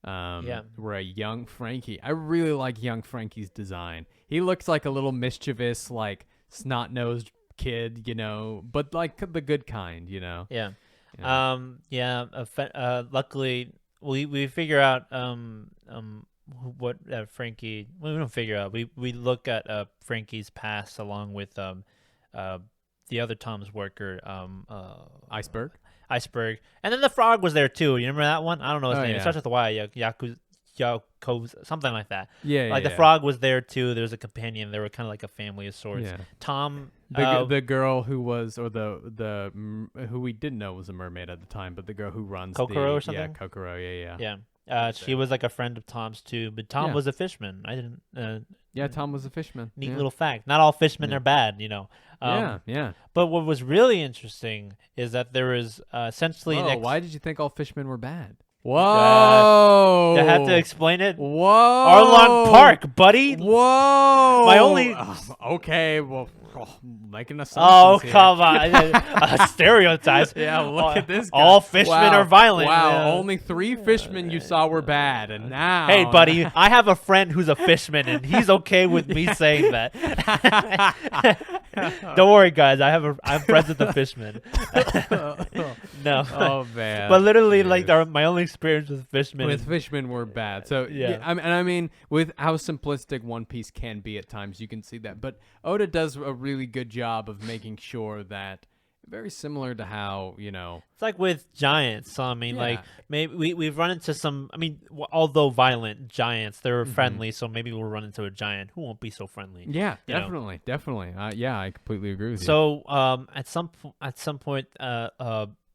We're a young Frankie. I really like young Frankie's design. He looks like a little mischievous, like snot-nosed kid, but like the good kind, Yeah. Luckily, we figure out what Frankie. Well, we don't figure out. We look at Frankie's past along with the other Tom's worker, Iceberg, and then the frog was there too. You remember that one? I don't know his name. Yeah. It starts with the Y. Yaku, something like that. Yeah, the frog was there too. There was a companion. They were kind of like a family of sorts. Yeah. Tom, the girl who was, or the who we didn't know was a mermaid at the time, but the girl who runs Kokoro or something. Yeah, Kokoro. Yeah. She was like a friend of Tom's too, but Tom was a fisherman. I didn't. Tom was a fisherman. Neat little fact. Not all fishermen are bad, Yeah. But what was really interesting is that there was essentially. Why did you think all fishermen were bad? Whoa! I have to explain it. Whoa! Arlong Park, buddy. Whoa! My only. Okay, well, making assumptions. Oh, here. come on! Stereotypes. Yeah, look at this guy. All fishermen are violent. Wow, only 3 fishermen you saw were bad, and now. Hey, buddy, I have a friend who's a fisherman, and he's okay with me saying that. Don't worry, guys. I'm friends with the fishermen. No. Oh man. But literally, my only experience with fishermen were bad. So yeah. I mean, with how simplistic One Piece can be at times, you can see that. But Oda does a really good job of making sure that, very similar to how it's like with giants. So I mean, maybe we've run into some. I mean, although violent giants, they're friendly. So maybe we'll run into a giant who won't be so friendly. Yeah, definitely. Yeah, I completely agree with you. So at some point,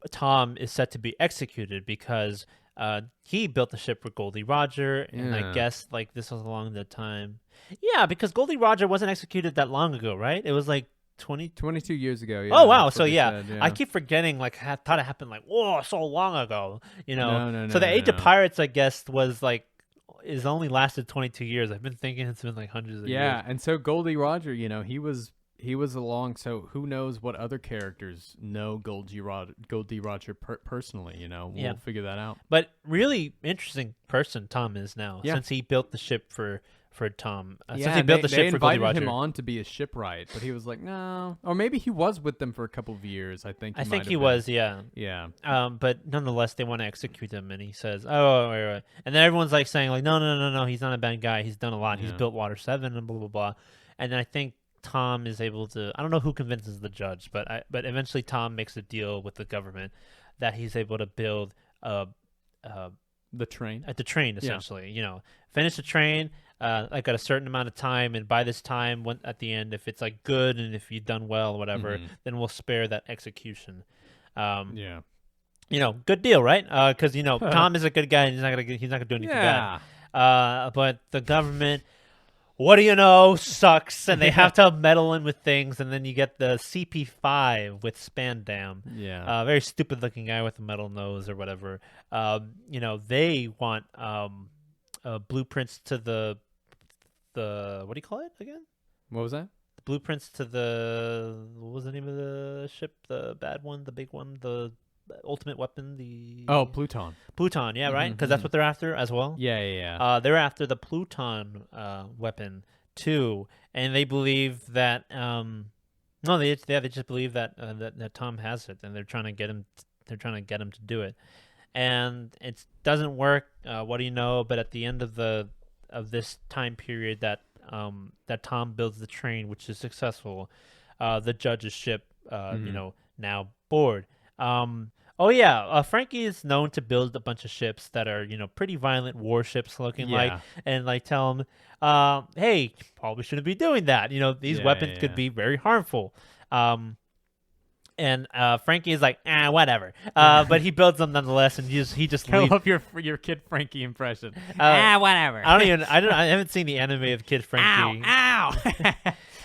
Tom is set to be executed because he built the ship for Goldie Roger, and I guess this was along the time. Yeah, because Goldie Roger wasn't executed that long ago, right? It was like 22 years ago. Yeah, Oh wow! that's So what they yeah. said, I keep forgetting. Like, I thought it happened like so long ago. No, So the Age of no. Pirates, I guess, was like is only lasted 22 years. I've been thinking it's been like hundreds of years. Yeah, and so Goldie Roger, he was along. So who knows what other characters know Goldie Roger personally? We'll figure that out. But really interesting person Tom is now Yeah. since he built the ship for Tom. Since Yeah, he built the they ship for Goldie invited Roger. him on to be a shipwright, but he was like, no. Or maybe he was with them for a couple of years. I think He was, yeah. Yeah. But nonetheless, they want to execute him, and he says, "Oh, wait." And then everyone's like saying, like, no, he's not a bad guy. He's done a lot. He's Yeah. built Water 7 and blah blah blah. And then I think Tom is able to. I don't know who convinces the judge, but eventually Tom makes a deal with the government that he's able to build The train. at the train essentially. Finish the train. Like at a certain amount of time, and by this time, at the end, if it's like good and if you've done well, or whatever, then we'll spare that execution. Yeah. Good deal, right? Because Tom is a good guy, and he's not gonna do anything Yeah. bad. But the government, what do you know, sucks, and they have to meddle in with things, and then you get the CP5 with Spandam. Yeah. Very stupid looking guy with a metal nose or whatever. They want blueprints to the what do you call it again? What was that? The blueprints to what was the name of the ship? The bad one, the big one, the ultimate weapon, the Pluton. Pluton, yeah, right? Because that's what they're after as well. Yeah. They're after the Pluton weapon too, and they believe that no, they just believe that that Tom has it, and they're trying to get him. They're trying to get him to do it, and it doesn't work. What do you know? But at the end of this time period that Tom builds the train, which is successful, the judge's ship, now board. Frankie is known to build a bunch of ships that are, pretty violent warships looking like, and like tell him, hey, probably shouldn't be doing that. These weapons could be very harmful. And Frankie is like, whatever. But he builds them nonetheless, and he just I leaves. love your Kid Frankie impression. Whatever. I haven't seen the anime of Kid Frankie. Ow!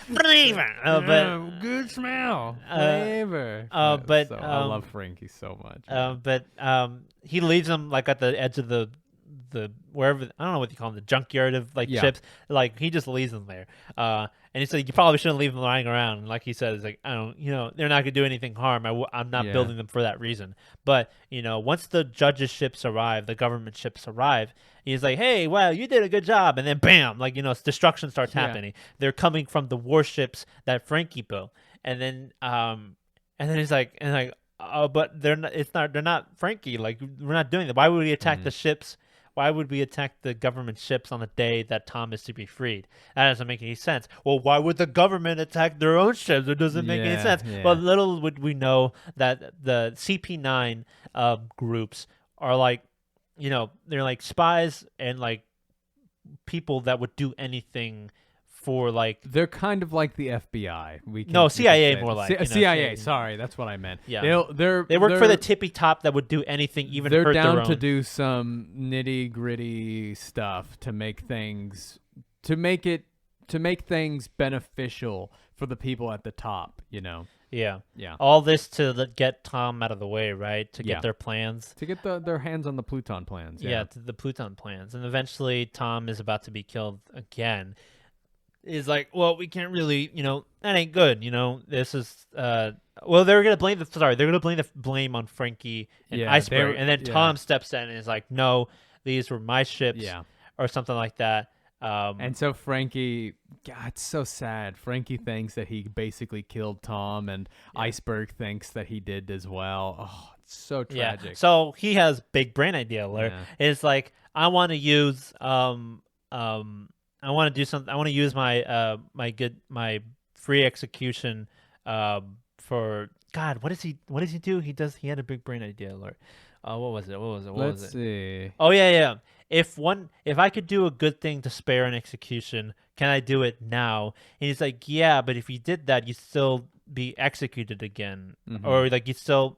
But good smell, flavor. I love Frankie so much. But he leaves them like at the edge of the wherever, I don't know what you call them, the junkyard of ships. Like he just leaves them there. And he said you probably shouldn't leave them lying around. And like he said, it's like, I don't, they're not gonna do anything harm. I'm not building them for that reason. But once the judge's ships arrive, the government ships arrive, he's like, hey, wow, you did a good job. And then bam, destruction starts happening. They're coming from the warships that Frankie built. And then he's like, but they're not. They're not Frankie. Like, we're not doing that. Why would we attack the ships? Why would we attack the government ships on the day that Tom is to be freed? That doesn't make any sense. Well, why would the government attack their own ships? It doesn't make any sense. Yeah. But little would we know that the CP9 groups are like, they're like spies and like people that would do anything for like. They're kind of like the FBI. CIA more like. CIA. Sorry, that's what I meant. Yeah. They work for the tippy top that would do anything, even they're hurt down their own. to do some nitty gritty stuff to make things beneficial for the people at the top. Yeah. Yeah. All this to get Tom out of the way, right? To get their plans. To get their hands on the Pluton plans. Yeah, to the Pluton plans. And eventually Tom is about to be killed again. Is like, well, we can't really, that ain't good. This is, they're gonna blame the blame on Frankie and Iceberg, and then Tom steps in and is like, no, these were my ships, or something like that. And so Frankie, God, it's so sad. Frankie thinks that he basically killed Tom, and Iceberg thinks that he did as well. Oh, it's so tragic. Yeah. So he has big brain idea alert. Yeah. It's like, I want to use I want to do something. I want to use my my free execution for God. What does he do? He had a big brain idea alert. What was it? Let's see. Oh yeah. If I could do a good thing to spare an execution, can I do it now? And he's like, yeah, but if you did that, you'd still be executed again, or like you still.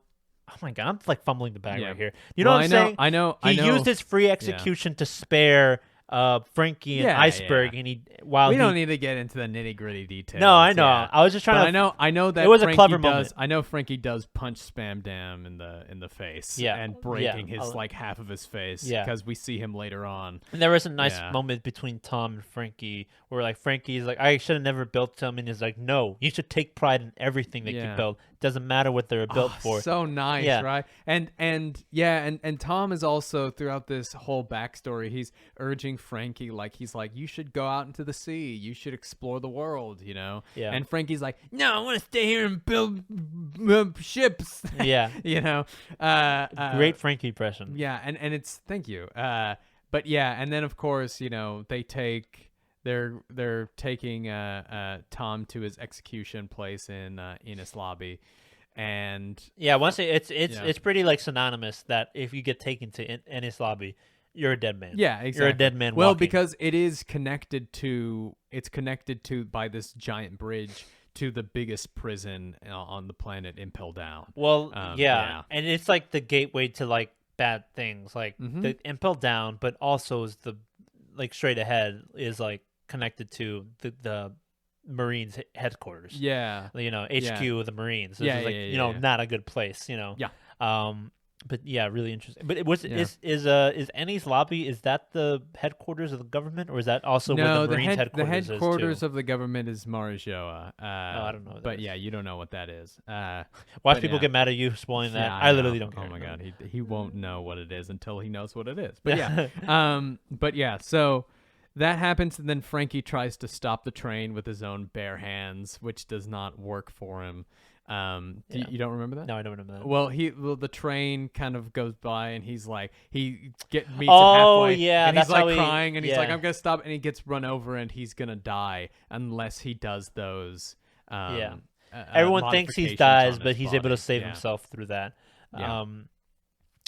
Oh my God, I'm like fumbling the bag right here. You know what I'm saying? I know. He used his free execution to spare Frankie and Yeah, Iceberg, yeah. and we don't need to get into the nitty-gritty details. No, I know. Yeah. I was just trying But to. I know that it was Frankie a clever does. moment. I know Frankie does punch Spam Dam in the face, Yeah, and breaking yeah. his like half of his face, Yeah. because we see him later on. And there was a nice Yeah. moment between Tom and Frankie where like Frankie's like, I should have never built him, and he's like, no, you should take pride in everything that you Yeah. build. Doesn't matter what they're built for. So nice, Yeah. right? And Tom is also throughout this whole backstory, he's urging Frankie, like he's like, you should go out into the sea, you should explore the world, you know? Yeah. And Frankie's like, no, I want to stay here and build ships. Yeah. You know? Great Frankie impression. Yeah, and it's thank you. But yeah, and then of course, you know, they're taking Tom to his execution place in Enies Lobby, and Yeah, once it's Yeah. it's pretty like synonymous that if you get taken to Enies Lobby, you're a dead man. yeah, exactly. You're a dead man. Well, walking. because it's connected to by this giant bridge to the biggest prison on the planet, Impel Down. Well, yeah. and it's like the gateway to like bad things, like Mhm. the Impel Down, but also is the like straight ahead is like connected to the Marines headquarters. Yeah. You know, HQ Yeah. of the Marines. It's Yeah, just like, yeah, you know, yeah. not a good place, you know. Yeah. But yeah, really interesting. But it was Yeah. is Enies Lobby, is that the headquarters of the government, or is that also where the Marines headquarters the headquarters is too? of the government is Marijoa. I don't know what that But is. yeah, you don't know what that is. Watch but people yeah. get mad at you spoiling that. Yeah, I literally know. don't care. Oh my god, he won't know what it is until he knows what it is. But yeah, so that happens, and then Frankie tries to stop the train with his own bare hands, which does not work for him. You don't remember that? No, I don't remember that. Well, the train kind of goes by, and he's like, meets it Oh, halfway, yeah, and that's he's like how he- crying, and he's like, yeah. I'm gonna stop, and he gets run over, and he's gonna die unless he does those. Yeah. Everyone thinks he modifications dies, on but his he's able to body. save Yeah. himself through that. Yeah.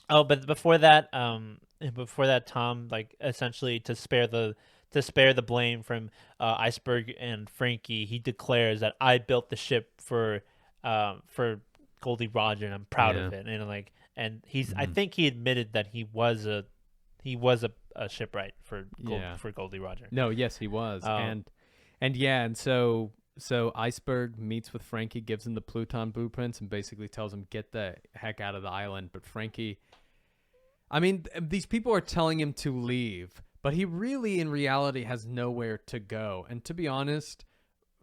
But before that, Tom, like, essentially to spare the blame from Iceberg and Frankie, he declares that I built the ship for Goldie Roger, and I'm proud of it. And he's I think he admitted that he was a shipwright for Goldie Roger. No, yes, he was, and so Iceberg meets with Frankie, gives him the Pluton blueprints, and basically tells him get the heck out of the island. But Frankie, I mean, these people are telling him to leave, but he really, in reality, has nowhere to go. And to be honest,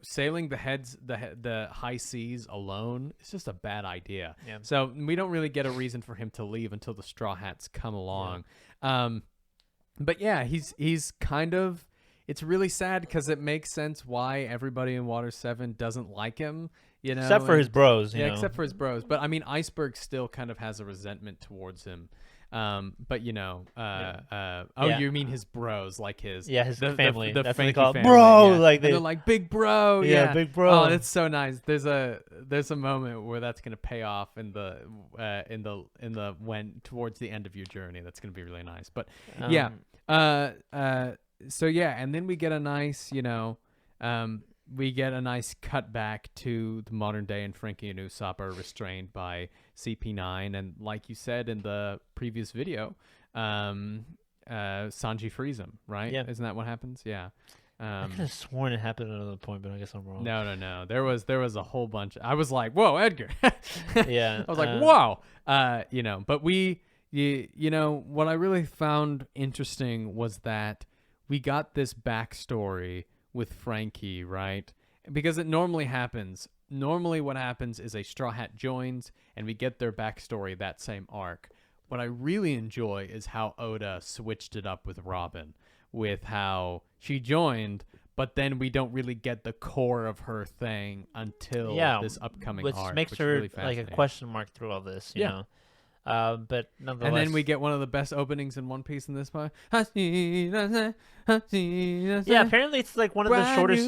sailing the high seas alone is just a bad idea. Yeah. So we don't really get a reason for him to leave until the Straw Hats come along. But yeah, he's kind of. It's really sad because it makes sense why everybody in Water 7 doesn't like him, you know. Except for his bros, you yeah, know. except for his bros. But I mean, Iceberg still kind of has a resentment towards him. But you know, you mean his bros, like his his family. the That's what they Frankie call it. family, Bro, yeah. like And they're like big bro, Yeah, big bro. Oh, that's so nice. There's a moment where that's gonna pay off in the when towards the end of your journey. That's gonna be really nice. But so yeah, and then we get a nice, cut back to the modern day, and Frankie and Usopp are restrained by CP9, and like you said in the previous video, Sanji frees him, right? Yeah. Isn't that what happens? Yeah. I could have sworn it happened at another point, but I guess I'm wrong. No. There was a whole bunch. I was like, whoa, Edgar. Yeah. I was like, whoa. But what I really found interesting was that we got this backstory with Frankie, right? Because it normally happens. Normally what happens is a Straw Hat joins, and we get their backstory that same arc. What I really enjoy is how Oda switched it up with Robin, with how she joined, but then we don't really get the core of her thing until this upcoming which arc. Makes which her is really like a fascinating. question mark through all this, you know. But nonetheless, And then we get one of the best openings in One Piece in this part. Yeah, apparently it's like one of the shortest.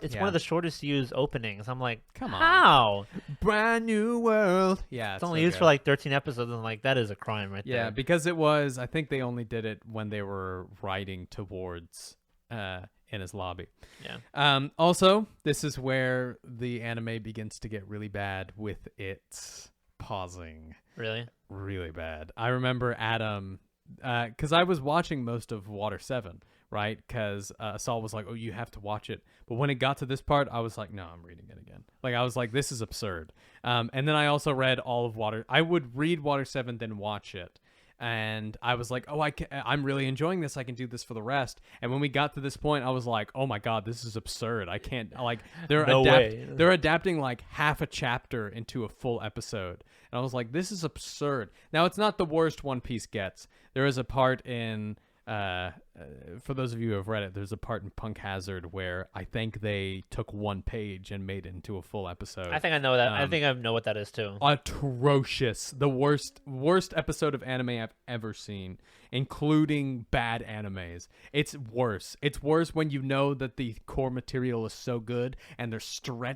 It's one of the shortest used openings. I'm like, Come on. how? Brand new world. Yeah, It's only used for like 13 episodes, and like that is a crime right yeah, there. because it was. I think they only did it when they were writing towards Enies Lobby. Yeah. Also, this is where the anime begins to get really bad with its pausing. Really? Really bad. I remember Adam because I was watching most of Water 7, right? Because Saul was like, oh, you have to watch it. But when it got to this part, I was like, no, I'm reading it again. Like, I was like, this is absurd. And then I also read all of Water. I would read Water 7, then watch it. And I was like, oh, I'm really enjoying this. I can do this for the rest. And when we got to this point, I was like, oh my God, this is absurd. I can't, like, they're adapting like half a chapter into a full episode. And I was like, this is absurd. Now, it's not the worst One Piece gets. There is a part in, for those of you who have read it, there's a part in Punk Hazard where I think they took one page and made it into a full episode. I think I know that. I think I know what that is too. Atrocious. The worst episode of anime I've ever seen, including bad animes. It's worse. It's worse when you know that the core material is so good and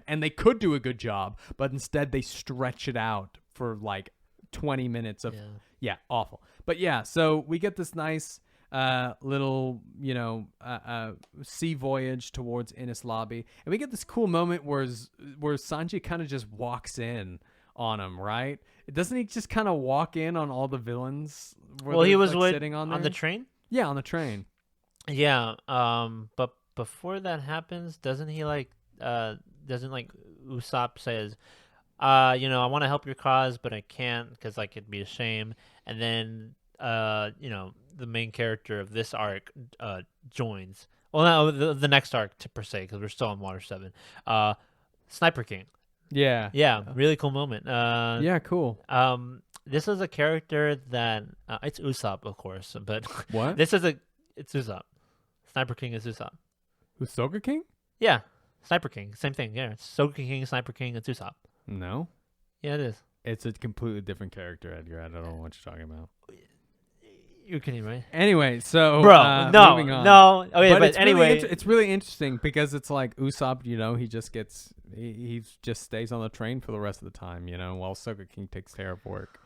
and they could do a good job, but instead they stretch it out for like 20 minutes of awful. But yeah, so we get this nice little, sea voyage towards Enies Lobby, and we get this cool moment where Sanji kind of just walks in on him, right? Doesn't he just kind of walk in on all the villains? Well, he was sitting on the train. Yeah, on the train. Yeah. But before that happens, doesn't Usopp says, I want to help your cause, but I can't because like it'd be a shame, and then the main character of this arc joins. Well, no, the next arc per se, because we're still on Water 7. Sniper King. Yeah. Yeah, really cool moment. Yeah, cool. This is a character that it's Usopp, of course, but what? It's Usopp. Sniper King is Usopp. Who's Soga King? Yeah, Sniper King, same thing. Yeah, it's Soga King, Sniper King, it's Usopp. No. Yeah, it is. It's a completely different character, Edgar. I don't know what you're talking about. You're kidding, right? Anyway, so bro, moving on. no. Oh yeah, but it's anyway, really it's really interesting because it's like Usopp, he just gets he just stays on the train for the rest of the time, while Soga King takes care of work.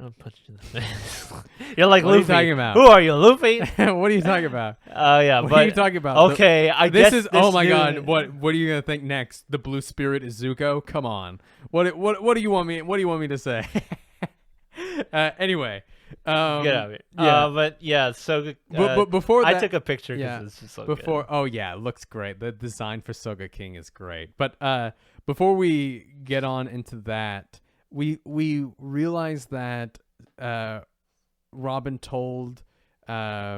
I'll punch you in the face. You're like what Luffy. Are you talking about? Who are you, Luffy? What are you talking about? Yeah, what are you talking about? Okay, I guess this is. Oh my God! What are you gonna think next? The Blue Spirit is Zuko? Come on! What do you want me? What do you want me to say? Anyway. Get out of it. Yeah. But yeah, so but before that, I took a picture because it's just so good. Oh yeah, it looks great. The design for Soga King is great. But before we get on into that, we realize that Robin told Iceberg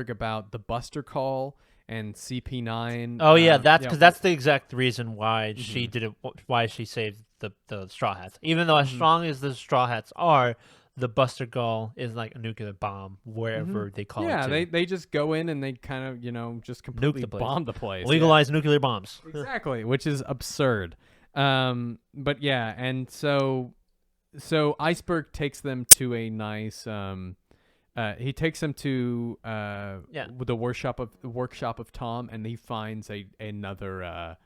about the Buster Call and CP9. Oh yeah, that's the exact reason why she did it. Why she saved the Straw Hats. Even though as strong as the Straw Hats are, the Buster Call is like a nuclear bomb wherever they call it. Yeah, they just go in and they kind of just completely bomb the place. Legalize nuclear bombs. Exactly, which is absurd. But yeah, and so Iceberg takes them to a nice he takes them to the workshop of Tom, and he finds another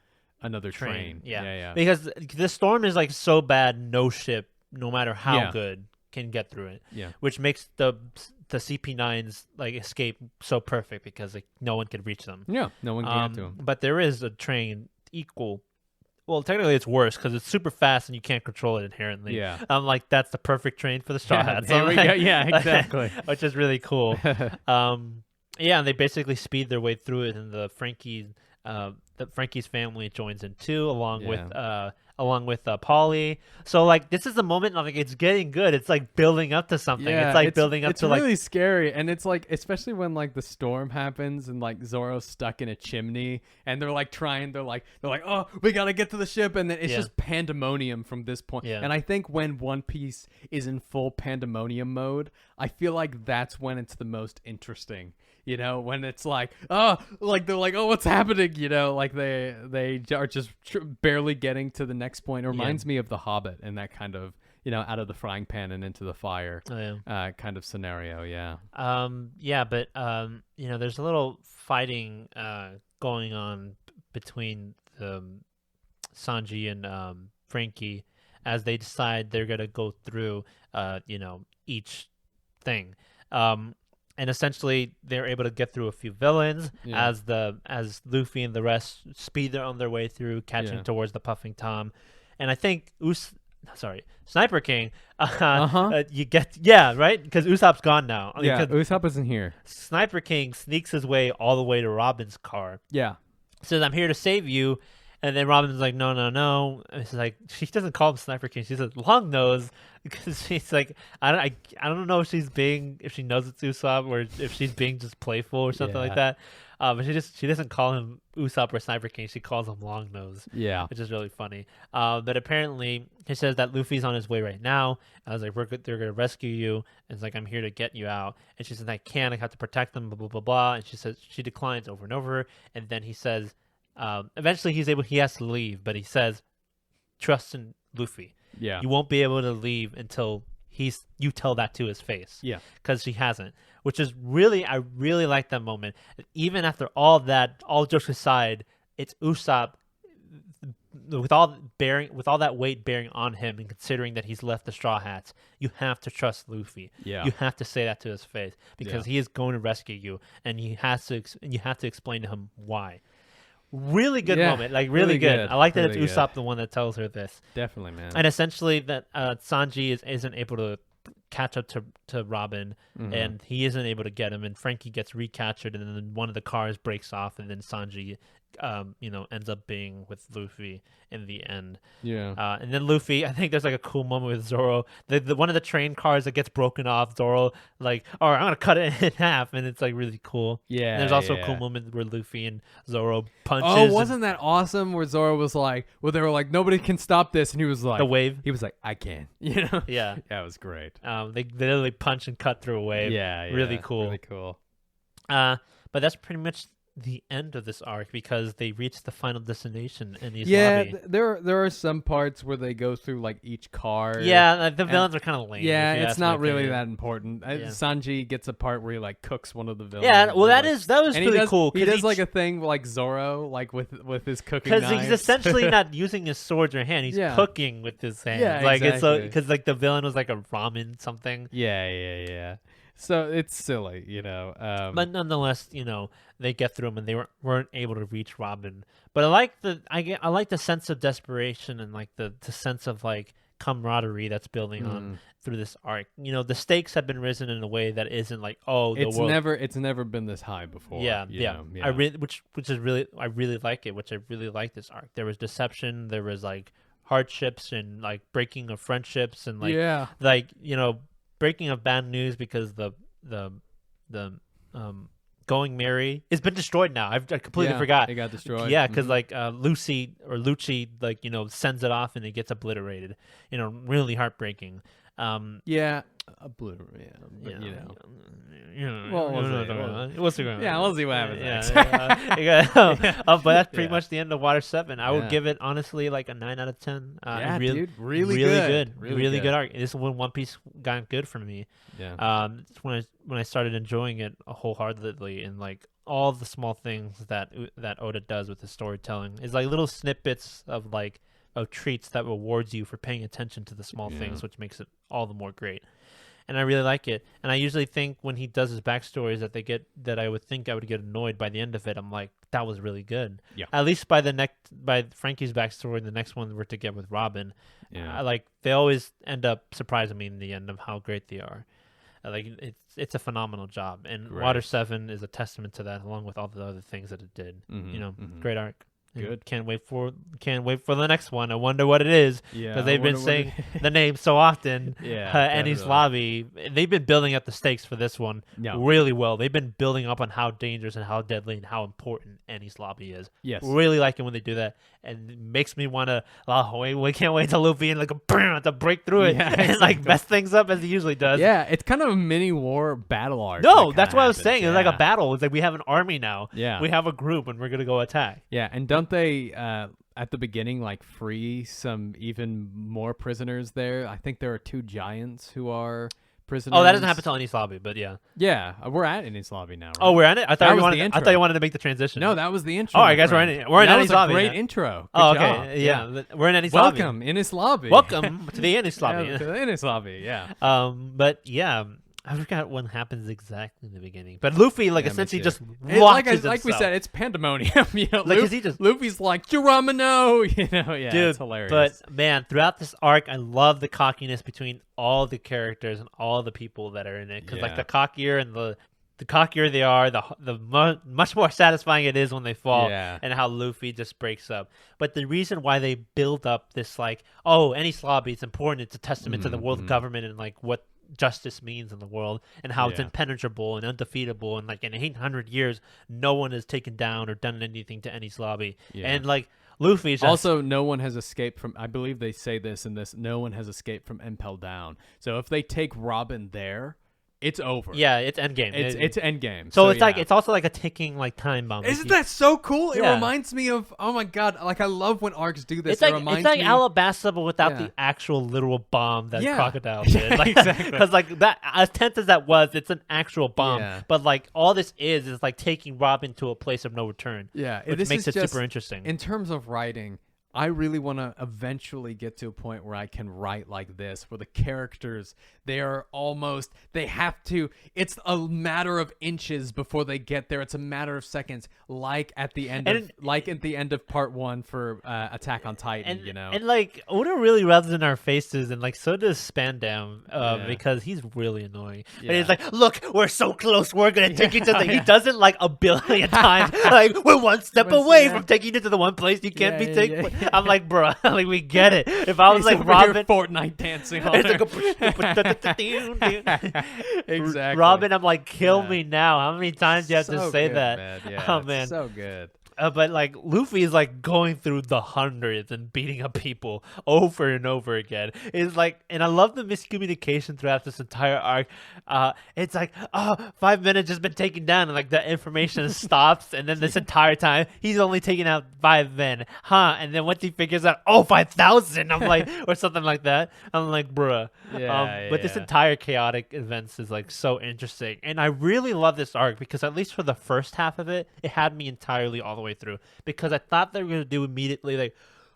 train. Yeah. Because the storm is like so bad, no ship, no matter how good, can get through it. Yeah. Which makes the CP9's like escape so perfect because like no one could reach them. Yeah, no one can get to them. But there is a train equal. Well, technically it's worse because it's super fast and you can't control it inherently. Yeah. I'm like, that's the perfect train for the Straw Hats. There we go. Yeah, exactly. Which is really cool. And they basically speed their way through it, and the Frankie's family joins in too, along with Polly. So like this is the moment, like it's getting good. It's like building up to something. Yeah, it's like building up to like. It's really scary, and it's like especially when like the storm happens and like Zoro's stuck in a chimney, and they're like oh, we gotta get to the ship, and then it's just pandemonium from this point. Yeah. And I think when One Piece is in full pandemonium mode, I feel like that's when it's the most interesting. When it's like, oh, like they're like, oh, what's happening? Like they are just barely getting to the next point. It reminds me of The Hobbit and that kind of, out of the frying pan and into the fire kind of scenario. Yeah. But there's a little fighting going on between Sanji and Frankie as they decide they're gonna go through, each thing. And essentially, they're able to get through a few villains as Luffy and the rest speed on their way through, catching towards the Puffing Tom. And I think Sniper King, Uh-huh. you get right, because Usopp's gone now. I mean, Yeah, 'cause Usopp isn't here. Sniper King sneaks his way all the way to Robin's car. Yeah. Says, "I'm here to save you," and then Robin's like, "No, no, no." And it's like she doesn't call him Sniper King. She says Long Nose because she's like, I don't know if she knows it's Usopp or if she's being just playful or something like Yeah. that. But she doesn't call him Usopp or Sniper King. She calls him Long Nose. Yeah. Which is really funny. But apparently he says that Luffy's on his way right now. I was like, they're gonna rescue you. And it's like, I'm here to get you out. And she says, I can't. I have to protect them. Blah blah blah blah. And she says she declines over and over. And then he says, eventually he has to leave. But he says, trust in Luffy. Yeah. You won't be able to leave until you tell that to his face. Yeah. Because he hasn't. Which is I really like that moment. Even after all that, all jokes aside, it's Usopp with all that weight bearing on him, and considering that he's left the Straw Hats, you have to trust Luffy. Yeah. You have to say that to his face because he is going to rescue you, and you have to explain to him why. Really good moment, like really good. I like that really it's Usopp the one that tells her this. Definitely, man. And essentially that Sanji isn't able to catch up to Robin, and he isn't able to get him, and Frankie gets recaptured, and then one of the cars breaks off, and then Sanji ends up being with Luffy in the end. Yeah. And then Luffy, I think there's like a cool moment with Zoro. The one of the train cars that gets broken off, Zoro like, all right, I'm gonna cut it in half, and it's like really cool. Yeah. And there's also yeah. a cool moment where Luffy and Zoro punches. Oh, wasn't that awesome? Where Zoro was like, well, they were like, nobody can stop this, and he was like, the wave. He was like, I can. You know? Yeah. Yeah, it was great. They literally punch and cut through a wave. Yeah. Really cool. Really cool. But that's pretty much the end of this arc because they reach the final destination in Enies Lobby. There are some parts where they go through like each car. Yeah, the villains are kind of lame. Yeah, if you it's ask not my really opinion. that important. Sanji gets a part where he like cooks one of the villains. Yeah, well, that like, was and pretty cool. He does like a thing like Zoro, like with his cooking because knives. he's essentially not using his swords or hand; he's Yeah. cooking with his hands. Yeah, like exactly. it's because like the villain was like a ramen something. Yeah. So it's silly, you know. But nonetheless, they get through them and they weren't able to reach Robin. But I like the sense of desperation and like the sense of like camaraderie that's building on through this arc. The stakes have been risen in a way that isn't like it's never been this high before. Yeah. Yeah. I really I really like it. Which I really like this arc. There was deception. There was like hardships and like breaking of friendships and like breaking of bad news because the going Mary it's been destroyed now. I completely forgot. It got destroyed. Yeah, because like Lucci sends it off and it gets obliterated. Really heartbreaking. Obliterate. But Well, we'll see what happens next. But that's pretty much the end of Water 7. I would give it honestly like a 9 out of 10. Dude, really good, really really good. good arc. This is when One Piece got good for me. Yeah. It's when I started enjoying it wholeheartedly, and like all the small things that Oda does with his storytelling is like little snippets of treats that rewards you for paying attention to the small things, which makes it all the more great. And I really like it. And I usually think when he does his backstories that I would think I would get annoyed by the end of it. I'm like, that was really good. Yeah. At least by Frankie's backstory, the next one we're to get with Robin. Yeah. They always end up surprising me in the end of how great they are. It's a phenomenal job. And Water 7 is a testament to that, along with all the other things that it did. Great arc. Good. Can't wait for the next one. I wonder what it is because they've been saying the name so often. Enies Lobby. They've been building up the stakes for this one really well. They've been building up on how dangerous and how deadly and how important Enies Lobby is. Yes, really like it when they do that, and it makes me want to. We can't wait till Luffy and to break through it and like mess things up as he usually does. Yeah, it's kind of a mini war battle arc. No, that's what I was saying. It's like a battle. It's like we have an army now. Yeah, we have a group and we're gonna go attack. Yeah, and don't they at the beginning like free some even more prisoners there? I think there are 2 giants who are prisoners. Oh, that doesn't happen till Enies Lobby, but yeah. Yeah, we're at Enies Lobby now. Right? Oh, we're at it. I thought you wanted to make the transition. No, that was the intro. Oh, I guess we're in it. We're in Enies Lobby. Great intro. Good job. Okay. Yeah. We're in Enies Lobby. Welcome, Enies Lobby. Welcome to the Enies Lobby. To the Enies Lobby. Yeah. But yeah. I forgot what happens exactly in the beginning, but Luffy like Yeah, me essentially too. just Like launches we himself. said, it's pandemonium. Like, 'cause he just- Luffy's like Geronimo. Yeah, Dude, it's hilarious. but man, throughout this arc, I love the cockiness between all the characters and all the people that are in it. Because like Yeah. the cockier and the cockier they are, much more satisfying it is when they fall. Yeah. And how Luffy just breaks up. But the reason why they build up this like, oh, Enies Lobby, it's important. It's a testament to the world government and like what justice means in the world and how it's Yeah. impenetrable and undefeatable, and like in 800 years no one has taken down or done anything to Enies Lobby. Yeah. And like Luffy's just, Also, no one has escaped from. I believe they say this in this. No one has escaped from Impel Down. So if they take Robin there, it's over. yeah, it's endgame. It's endgame. So it's like yeah. it's also like a ticking like time bomb. Isn't that so cool? It Yeah. reminds me of, oh my god, like I love when arcs do this. It's like reminds me, Alabasta, but without Yeah. the actual literal bomb that Yeah. Crocodile did. Like, Exactly. Because like that, as tense as that was, it's an actual bomb. Yeah. But like all this is like taking Robin to a place of no return. Yeah, which this makes is it just, super interesting. In terms of writing, I really want to eventually get to a point where I can write like this, where the characters, they have to, it's a matter of inches before they get there. It's a matter of seconds, like at the end of part 1 for Attack on Titan, and, you know? and like Oda really rubs in our faces, and like so does Spandam, Yeah. because he's really annoying. And Yeah. he's like, "Look, we're so close. We're gonna take you to the." He does it like a billion times. Like we're one step away yeah. from taking you to the one place you can't Yeah, be yeah, taken. yeah. I'm like, bro, like we get it. If I was He's like over here Robin, Fortnite dancing on it's her. like Exactly. Robin, I'm like, kill Yeah. me now. How many times do you have to So say good, that? man. Yeah, Oh it's man, so good. But like Luffy is like going through the hundreds and beating up people over and over again. It's like, and I love the miscommunication throughout this entire arc. It's like, 5 minutes just been taken down, and like the information stops, and then this entire time he's only taking out 5 men, And then once he figures out, 5,000, I'm like, or something like that. I'm like, bruh. But this yeah. entire chaotic events is like so interesting, and I really love this arc because at least for the first half of it, it had me entirely all the way through, because I thought they were gonna do immediately like,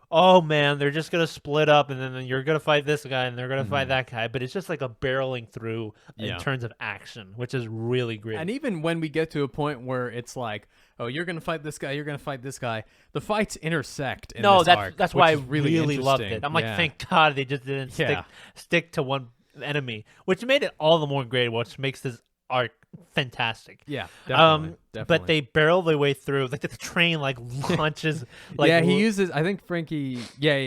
oh man, they're just gonna split up, and then you're gonna fight this guy and they're gonna fight that guy, but it's just like a barreling through Yeah. in terms of action, which is really great. And even when we get to a point where it's like, oh, you're gonna fight this guy, you're gonna fight this guy, the fights intersect. In no, this arc, that's which why I is really loved interesting. it. I'm like, Yeah. thank God they just didn't Yeah. stick to one enemy, which made it all the more great, which makes this arc fantastic. Yeah, definitely. But they barrel their way through. Like the train like launches. Like yeah, he uses. I think Frankie. Yeah.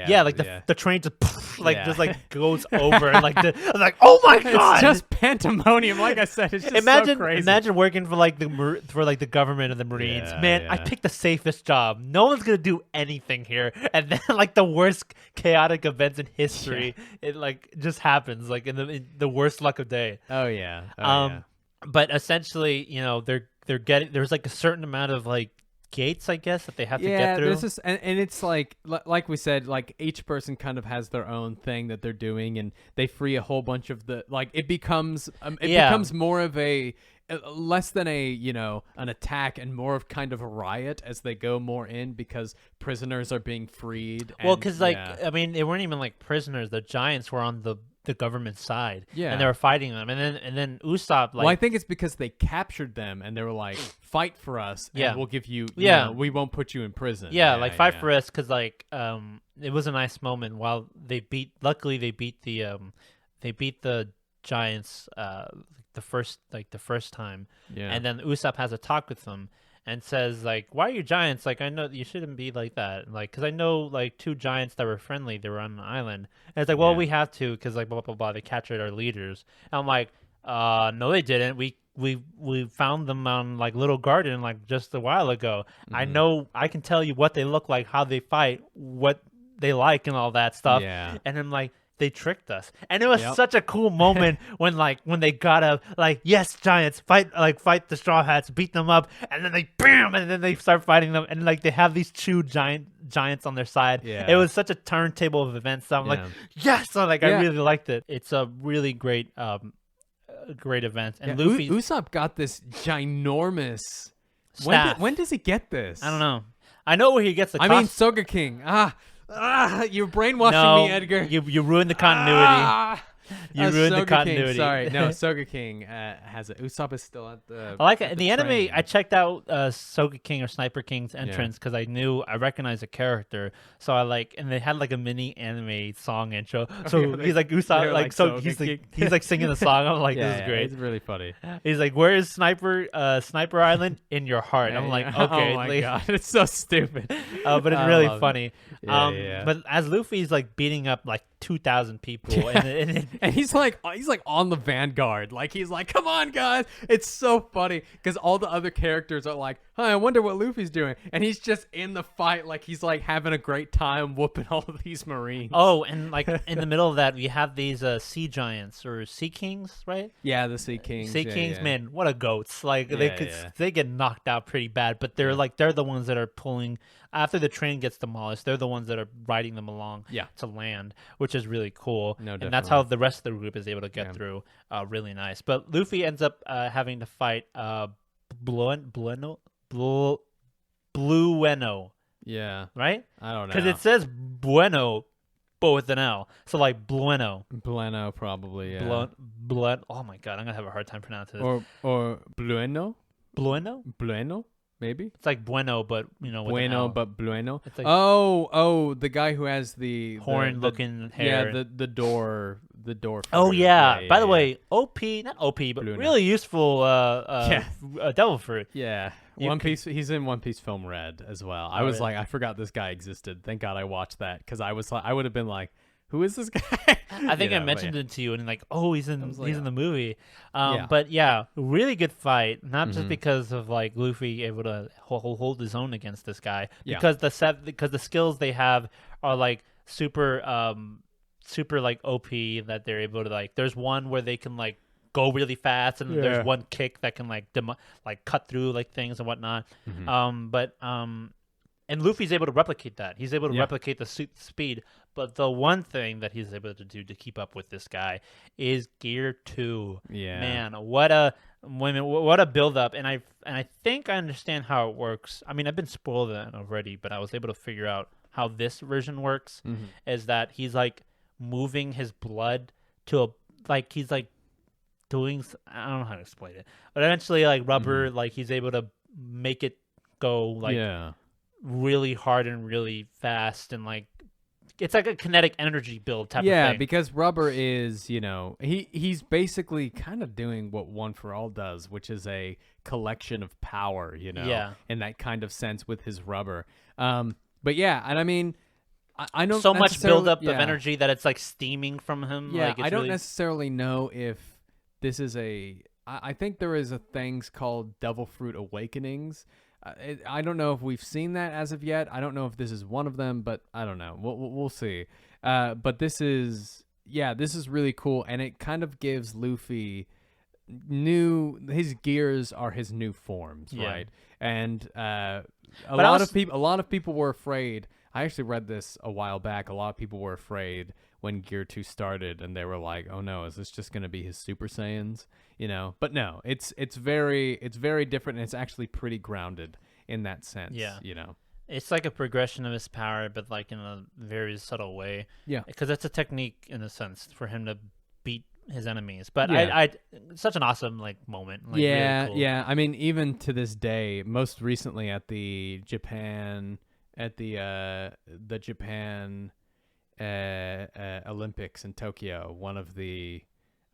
Yeah, like the train just like Yeah. just like goes over, and like I'm like, oh my god, It's just pandemonium. Like I said, it's just so crazy. Imagine working for like the government and the Marines. Yeah, Man, I yeah. picked the safest job. No one's gonna do anything here, and then like the worst chaotic events in history, it like just happens like in the worst luck of day. Oh yeah. But essentially, you know, they're getting, there's like a certain amount of like gates, I guess, that they have to get through. This is, and it's like we said, like each person kind of has their own thing that they're doing, and they free a whole bunch of the, like it becomes becomes more of a less than an attack and more of kind of a riot as they go more in, because prisoners are being freed. Well, and- because I mean, they weren't even like prisoners. The giants were on the government side, and they were fighting them, and then Usopp, like, well, I think it's because they captured them and they were like, fight for us, and we'll give you, we won't put you in prison. Fight for us, because like it was a nice moment while luckily they beat the giants the first time, and then Usopp has a talk with them and says like, why are you giants? Like, I know you shouldn't be like that. Like, because I know like 2 giants that were friendly, they were on an island. And it's like, well, we have to, because like blah blah blah, they captured our leaders. And I'm like, no, they didn't. We found them on like Little Garden like just a while ago. I know, I can tell you what they look like, how they fight, what they like, and all that stuff. Yeah. And I'm like, they tricked us, and it was such a cool moment when they got up, like, yes, giants, fight the Straw Hats, beat them up, and then they bam, and then they start fighting them, and like they have these 2 giants on their side. It was such a turntable of events. So I'm like, yes, so like I really liked it. It's a really great event, and Luffy Usopp got this ginormous staff. When does he get this? I don't know. I know where he gets the. I mean, Soga King. You're brainwashing me, Edgar. You ruined the continuity. You ruined the Soga continuity. King, sorry, no, Soga King has it. Usopp is still at the. I like it. at In the anime, train. I checked out Soga King or Sniper King's entrance because I knew I recognized a character. So and they had like a mini anime song intro. So yeah, he's like Usopp, they're like like so Soga he's like King. he's like singing the song. I'm like, this is great. It's really funny. He's like, where is Sniper Island? In your heart. I'm like, okay. Oh my like, god, it's so stupid. but it's I really love it. funny. Yeah. But as Luffy's like beating up like 2,000 people, and And he's like on the vanguard. Like he's like, come on, guys. It's so funny because all the other characters are like, huh, I wonder what Luffy's doing, and he's just in the fight, like he's like having a great time whooping all of these Marines. oh, and like in the middle of that, we have these sea giants or sea kings, right? yeah, the Sea Kings. Sea yeah, Kings, yeah. man, what a goats! Like Yeah. they get knocked out pretty bad, but they're the ones that are pulling after the train gets demolished. They're the ones that are riding them along Yeah. to land, which is really cool. No, and that's definitely. how the rest of the group is able to get through. Really nice. But Luffy ends up having to fight Blueno, Yeah, right? I don't know. Because it says Bueno, but with an L. So like Blueno. Blueno probably. Yeah. Oh my god, I'm gonna have a hard time pronouncing this. Or Blueno. Blueno? Maybe. It's like Bueno, but with an Bueno, L. but Blueno. It's like The guy who has the horn-looking hair. Yeah, the door. Oh figure. yeah. By the way, not OP, but Blueno. really useful. Devil Fruit. Yeah. You One could- Piece. He's in One Piece Film Red as well. I Oh, was really? like, I forgot this guy existed. Thank God I watched that because I was like, I would have been like, who is this guy? I think I mentioned it to you, and like, oh, he's in the movie. Yeah. But yeah, really good fight. Not just Mhm. because of like Luffy able to hold his own against this guy, Yeah. because the skills they have are like super like OP that they're able to like. There's one where they can like go really fast, and Yeah. there's one kick that can like cut through like things and whatnot. Mhm. And Luffy's able to replicate that. He's able to Yeah. replicate the speed. But the one thing that he's able to do to keep up with this guy is Gear 2. Yeah. Man, what a build up. And I think I understand how it works. I mean, I've been spoiled that already, but I was able to figure out how this version works. Mhm. Is that he's like moving his blood to he's like doing I don't know how to explain it. But eventually like rubber like he's able to make it go like yeah. really hard and really fast, and like it's like a kinetic energy build type of Yeah, thing. because Rubber is, he's basically kind of doing what One for All does, which is a collection of power, Yeah. in that kind of sense with his rubber. But yeah, and I mean, I don't so much necessarily- buildup of yeah. energy that it's like steaming from him. Yeah, like, it's I don't really... necessarily know if this is I think there is a things called Devil Fruit Awakenings. I don't know if we've seen that as of yet. I don't know if this is one of them, but I don't know. We'll see. But this is really cool, and it kind of gives Luffy his gears are his new forms, Yeah. right? And a But lot of people were afraid. I actually read this a while back. A lot of people were afraid when Gear 2 started, and they were like, "Oh no, is this just going to be his Super Saiyans?" But no, it's very different, and it's actually pretty grounded in that sense. Yeah. You It's like a progression of his power, but like in a very subtle way. Yeah. Because it's a technique in a sense for him to beat his enemies. But Yeah. I such an awesome like moment. Like, yeah, really cool. yeah. I mean, even to this day, most recently at the Japan Olympics in Tokyo, one of the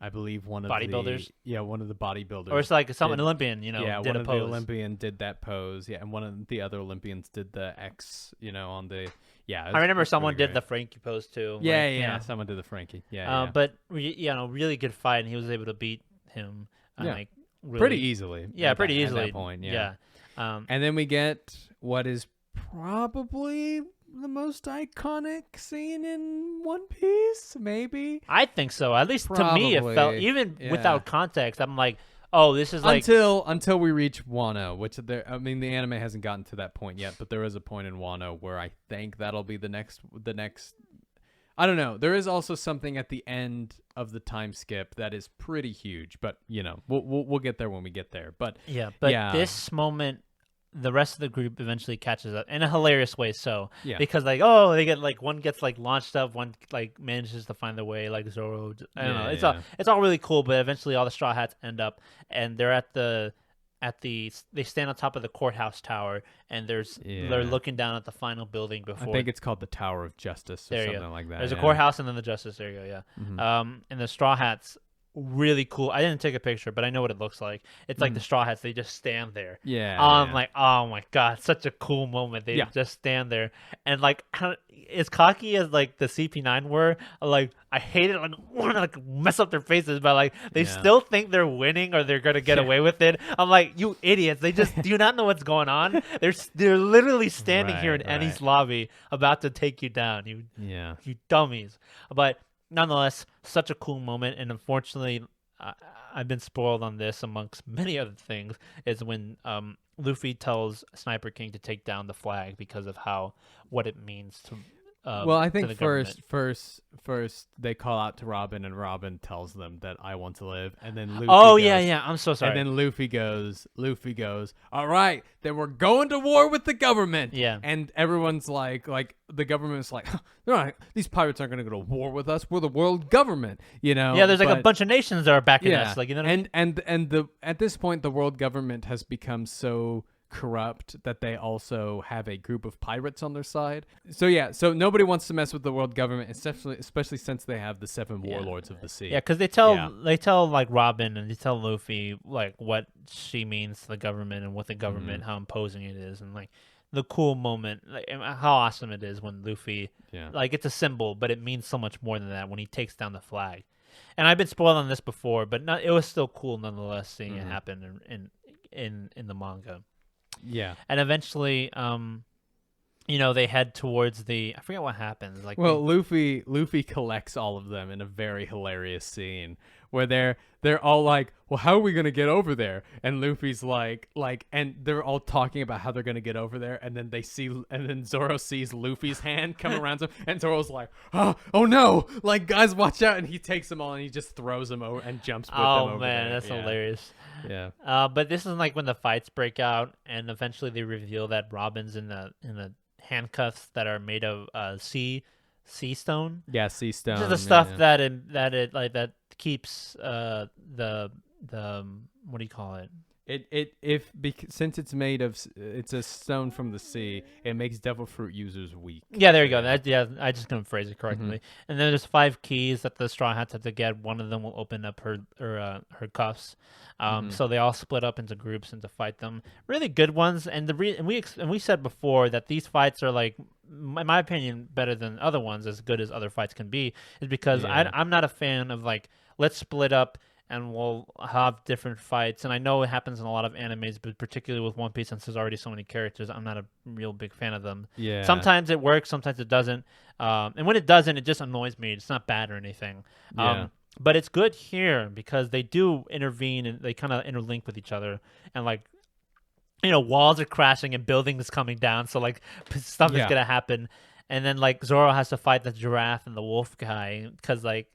Bodybuilders? one of the bodybuilders. Or it's like an did- Olympian, yeah, did one a of pose. the Olympian did that pose. Yeah, and one of the other Olympians did the X. On the I remember someone did the Frankie pose too. Yeah, like, yeah. Someone did the Frankie. Yeah, But really good fight, and he was able to beat him. Yeah. Like really, pretty easily. Yeah, at pretty that- easily. At that point. Yeah. Yeah. And then we get what is probably the most iconic scene in One Piece, maybe. I think so. At least to me, it felt Probably, even yeah. without context. I'm like, oh, this is like Until we reach Wano, which I mean, the anime hasn't gotten to that point yet, but there is a point in Wano where I think that'll be the next. I don't know. There is also something at the end of the time skip that is pretty huge, but we'll get there when we get there. But yeah. But yeah. this moment, the rest of the group eventually catches up in a hilarious way. So Yeah. because like they get like one gets like launched up, one like manages to find their way, like Zoro. I don't know. It's all really cool, but eventually all the Straw Hats end up and they're they stand on top of the courthouse tower and they're looking down at the final building before. I think it's called the Tower of Justice or something like that. There's a courthouse and then the Justice. There you go. Yeah. Mm-hmm. And the Straw Hats. Really cool. I didn't take a picture, but I know what it looks like. It's like the Straw Hats. They just stand there. Yeah. I'm like, oh my god, such a cool moment. They just stand there, and like, as cocky as like the CP9 were, like I hate it. Like, want to like mess up their faces, but like they still think they're winning or they're gonna get away with it. I'm like, you idiots! They just do not know what's going on. They're literally standing here in Enies Lobby about to take you down. You dummies. But nonetheless, such a cool moment, and unfortunately, I've been spoiled on this amongst many other things. Is when Luffy tells Sniper King to take down the flag because of what it means to. Well, I think first they call out to Robin, and Robin tells them that I want to live, and then Luffy goes, yeah. I'm so sorry. And then Luffy goes, all right, then we're going to war with the government. Yeah. And everyone's like the government's like, all right, these pirates aren't going to go to war with us. We're the world government, you know. Yeah, there's like a bunch of nations that are backing us, like you know. At this point, the world government has become so corrupt that they also have a group of pirates on their side. So nobody wants to mess with the world government, especially since they have the 7 warlords of the sea. Yeah, because they tell like Robin and they tell Luffy like what she means to the government and what the government, how imposing it is, and like the cool moment, like how awesome it is when Luffy, like it's a symbol, but it means so much more than that when he takes down the flag. And I've been spoiled on this before, but it was still cool nonetheless seeing it happen in the manga. Yeah. And eventually, they head towards I forget what happens. Like, Luffy collects all of them in a very hilarious scene where they're all like, well, how are we going to get over there? And Luffy's like, and they're all talking about how they're going to get over there. And then Zoro sees Luffy's hand come around him, and Zoro's like, oh no, like, guys, watch out. And he takes them all and he just throws them over and jumps with them over there. Oh man, that's hilarious. Yeah. But this is like when the fights break out, and eventually they reveal that Robin's in the handcuffs that are made of sea stone. Yeah, sea stone. This is the stuff that keeps the what do you call it? Since it's made of it's a stone from the sea, it makes devil fruit users weak. Yeah, there you go. I just couldn't phrase it correctly. And then there's 5 keys that the Straw Hats have to get. One of them will open up her cuffs. So they all split up into groups and to fight them. Really good ones. And we said before that these fights are like, in my opinion, better than other ones, as good as other fights can be, is because I'm not a fan of like, let's split up and we'll have different fights. And I know it happens in a lot of animes, but particularly with One Piece, since there's already so many characters, I'm not a real big fan of them. Yeah. Sometimes it works, sometimes it doesn't. And when it doesn't, it just annoys me. It's not bad or anything. But it's good here because they do intervene and they kind of interlink with each other. And like, walls are crashing and buildings coming down. So like stuff is going to happen. And then like Zoro has to fight the giraffe and the wolf guy because like,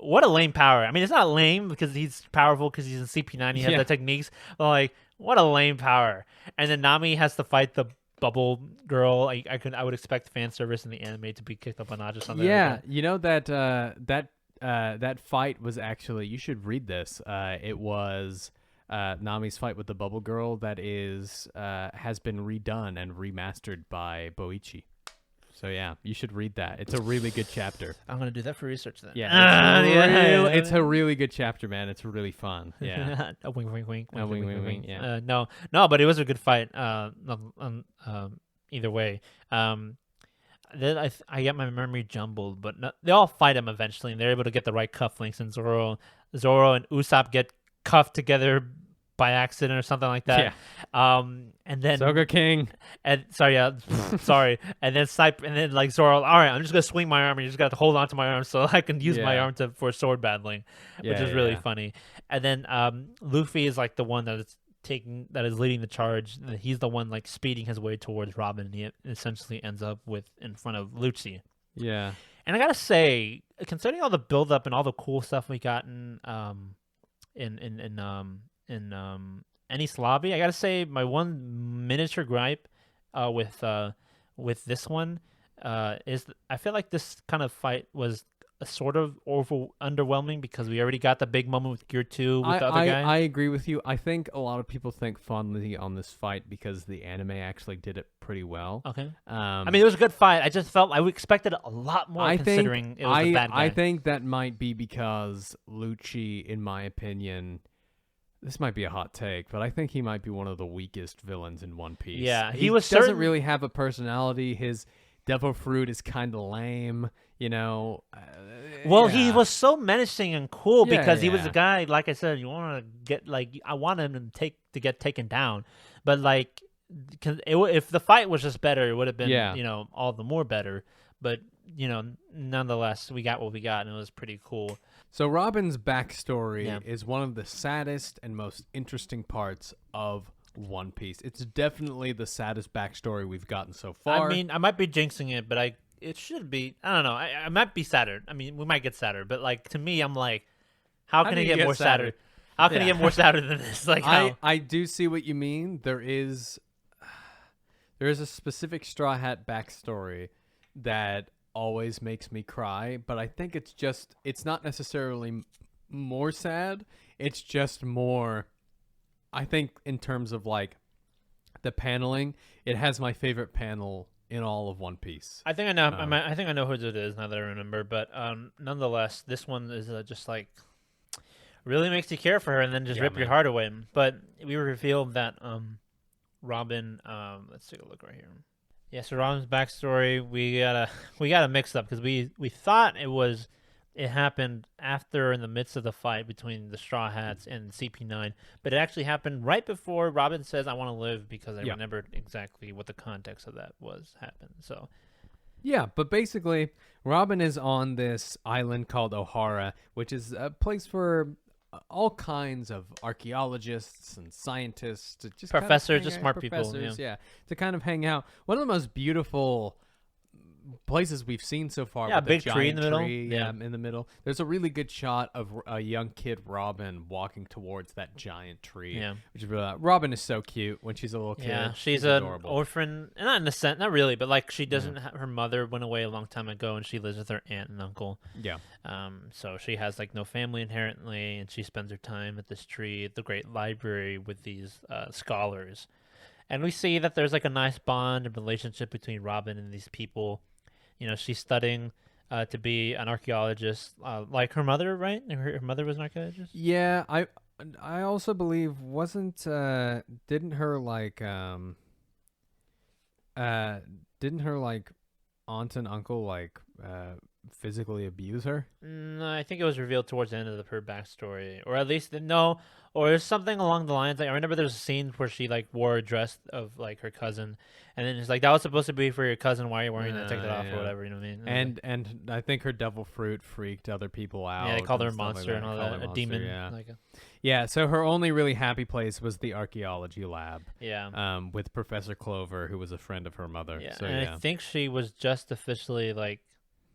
what a lame power. I mean, it's not lame because he's powerful because he's in CP9. He has the techniques. But like, what a lame power. And then Nami has to fight the bubble girl. I would expect fan service in the anime to be kicked up a notch or something. Yeah, like that. you know that fight was actually, you should read this. It was Nami's fight with the bubble girl that has been redone and remastered by Boichi. So yeah, you should read that. It's a really good chapter. I'm gonna do that for research then. Yeah, it's a really good chapter, man. It's really fun. Yeah. A wink, wink, wink. A wink, wink, wink. Yeah. No, but it was a good fight. Either way. Then I get my memory jumbled, but they all fight him eventually, and they're able to get the right cufflinks. And Zoro and Usopp get cuffed together by accident or something like that. Yeah. And then Saga King. And sorry. And then Sniper, and then like Zoro, all right, I'm just gonna swing my arm, and you just got to hold on to my arm so I can use my arm for sword battling, which is really funny. And then Luffy is like the one that is leading the charge. He's the one like speeding his way towards Robin, and he essentially ends up in front of Lucci. Yeah. And I gotta say, considering all the build up and all the cool stuff we got in Post-Enies Lobby. I gotta say, my one miniature gripe with this one is I feel like this kind of fight was a sort of underwhelming because we already got the big moment with Gear 2 with the other guy. I agree with you. I think a lot of people think fondly on this fight because the anime actually did it pretty well. Okay. I mean, it was a good fight. I just felt I expected a lot more considering it was the bad guy. I think that might be because Lucci, in my opinion, this might be a hot take, but I think he might be one of the weakest villains in One Piece. Yeah, he doesn't really have a personality. His devil fruit is kind of lame, you know. Well, he was so menacing and cool because he was yeah. a guy. Like I said, you want to get I want him to get taken down, but like, if the fight was just better, it would have been all the more better. But nonetheless, we got what we got, and it was pretty cool. So Robin's backstory is one of the saddest and most interesting parts of One Piece. It's definitely the saddest backstory we've gotten so far. I mean, I might be jinxing it, but it should be. I don't know. I might be sadder. I mean, we might get sadder, but like to me, I'm like, how can it get more sadder? How can it get more sadder than this? Like, I do see what you mean. There is a specific Straw Hat backstory that always makes me cry, but I think it's not necessarily more sad. It's just more. I think in terms of like the paneling, it has my favorite panel in all of One Piece. I think I know. I think I know who it is now that I remember. But nonetheless, this one is just like really makes you care for her, and then just rip your heart away. But we revealed that Robin. Let's take a look right here. Yeah, so Robin's backstory, we got a mix up because we thought it happened after in the midst of the fight between the Straw Hats and CP9, but it actually happened right before Robin says, "I want to live," because I remembered exactly what the context of that happened. So, yeah, but basically, Robin is on this island called O'Hara, which is a place for all kinds of archaeologists and scientists, to just professors, just smart people, to kind of hang out. One of the most beautiful places we've seen so far. Yeah, with big the tree in the middle. In the middle. There's a really good shot of a young kid Robin walking towards that giant tree. Yeah, which is really, Robin is so cute when she's a little kid. Yeah, she's an adorable. orphan, not in a sense, not really, but like she doesn't. Her mother went away a long time ago, and she lives with her aunt and uncle. Yeah. So she has like no family inherently, and she spends her time at this tree, at the great library with these scholars, and we see that there's like a nice bond and relationship between Robin and these people. She's studying to be an archaeologist, like her mother, right? Her mother was an archaeologist. Yeah, I also believe didn't her aunt and uncle physically abuse her? No, I think it was revealed towards the end of her backstory, or at least no, or there's something along the lines. Like I remember there's a scene where she like wore a dress of like her cousin, and then it's like that was supposed to be for your cousin. Why are you wearing that? Take that off or whatever. You know what I mean? And I think her devil fruit freaked other people out. Yeah, they called her a monster and all that, a demon. Yeah. So her only really happy place was the archaeology lab. Yeah. With Professor Clover, who was a friend of her mother. Yeah. So, and I think she was just officially like.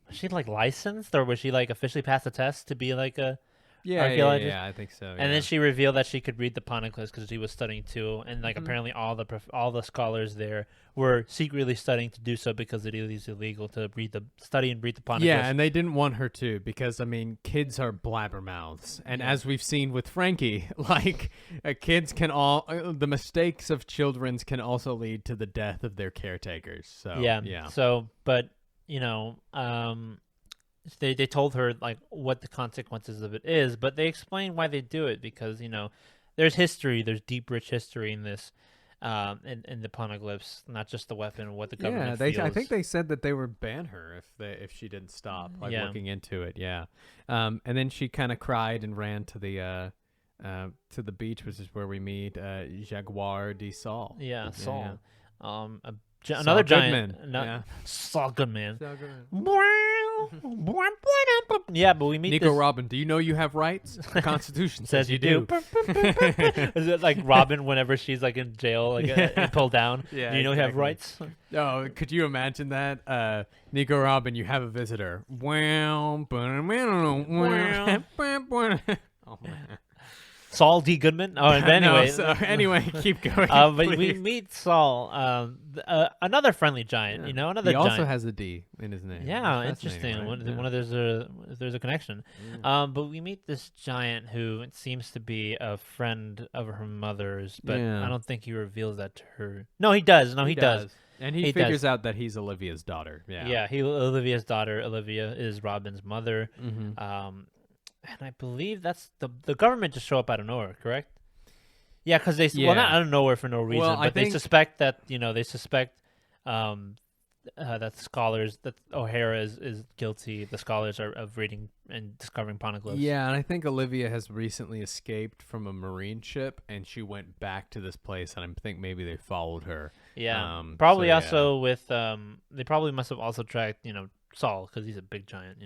Was she like licensed, or was she like officially passed the test to be like a archaeologist? Yeah, I think so. And then she revealed that she could read the poneglyphs because she was studying too, and like apparently all the scholars there were secretly studying to do so because it is illegal to study and read the poneglyphs. Yeah, and they didn't want her to because I mean kids are blabbermouths, and as we've seen with Frankie, like kids can the mistakes of children can also lead to the death of their caretakers. So yeah. So but. They told her like what the consequences of it is, but they explain why they do it because there's history, there's deep, rich history in this, in the poneglyphs, not just the weapon, what the government feels. I think they said that they would ban her if she didn't stop looking into it. Yeah, and then she kind of cried and ran to the beach, which is where we meet Jaguar de Sol. Yeah, Sol. Yeah. Another giant. Saul Goodman. Yeah, but we meet Nico Robin. Do you know you have rights? The Constitution says you do. Is it like Robin whenever she's like in jail, like pulled down? Yeah, do you know you have rights? Oh, could you imagine that? Nico Robin, you have a visitor. Oh man. Saul D. Goodman. Oh, but No, anyway, anyway, keep going. but we please. meet Saul, another friendly giant. You know, another He also giant. has a D in his name. Yeah, That's fascinating, interesting. right? One of there's a connection. But we meet this giant who it seems to be a friend of her mother's, but Yeah. I don't think he reveals that to her. No, he does. No, he does. And he He figures does. out that he's Olivia's daughter. Yeah. Yeah, Olivia's daughter. Olivia is Robin's mother. Mm-hmm. And I believe that's the government just show up out of nowhere, correct? Yeah, because they well, not Yeah. out of nowhere for no reason, Well, I but they think- suspect that that scholars that O'Hara is guilty. The scholars are of reading and discovering poneglyphs. Yeah, and I think Olivia has recently escaped from a marine ship, and she went back to this place, and I think maybe they followed her. Yeah, so, probably yeah. also with they probably must have also tracked Saul because he's a big giant,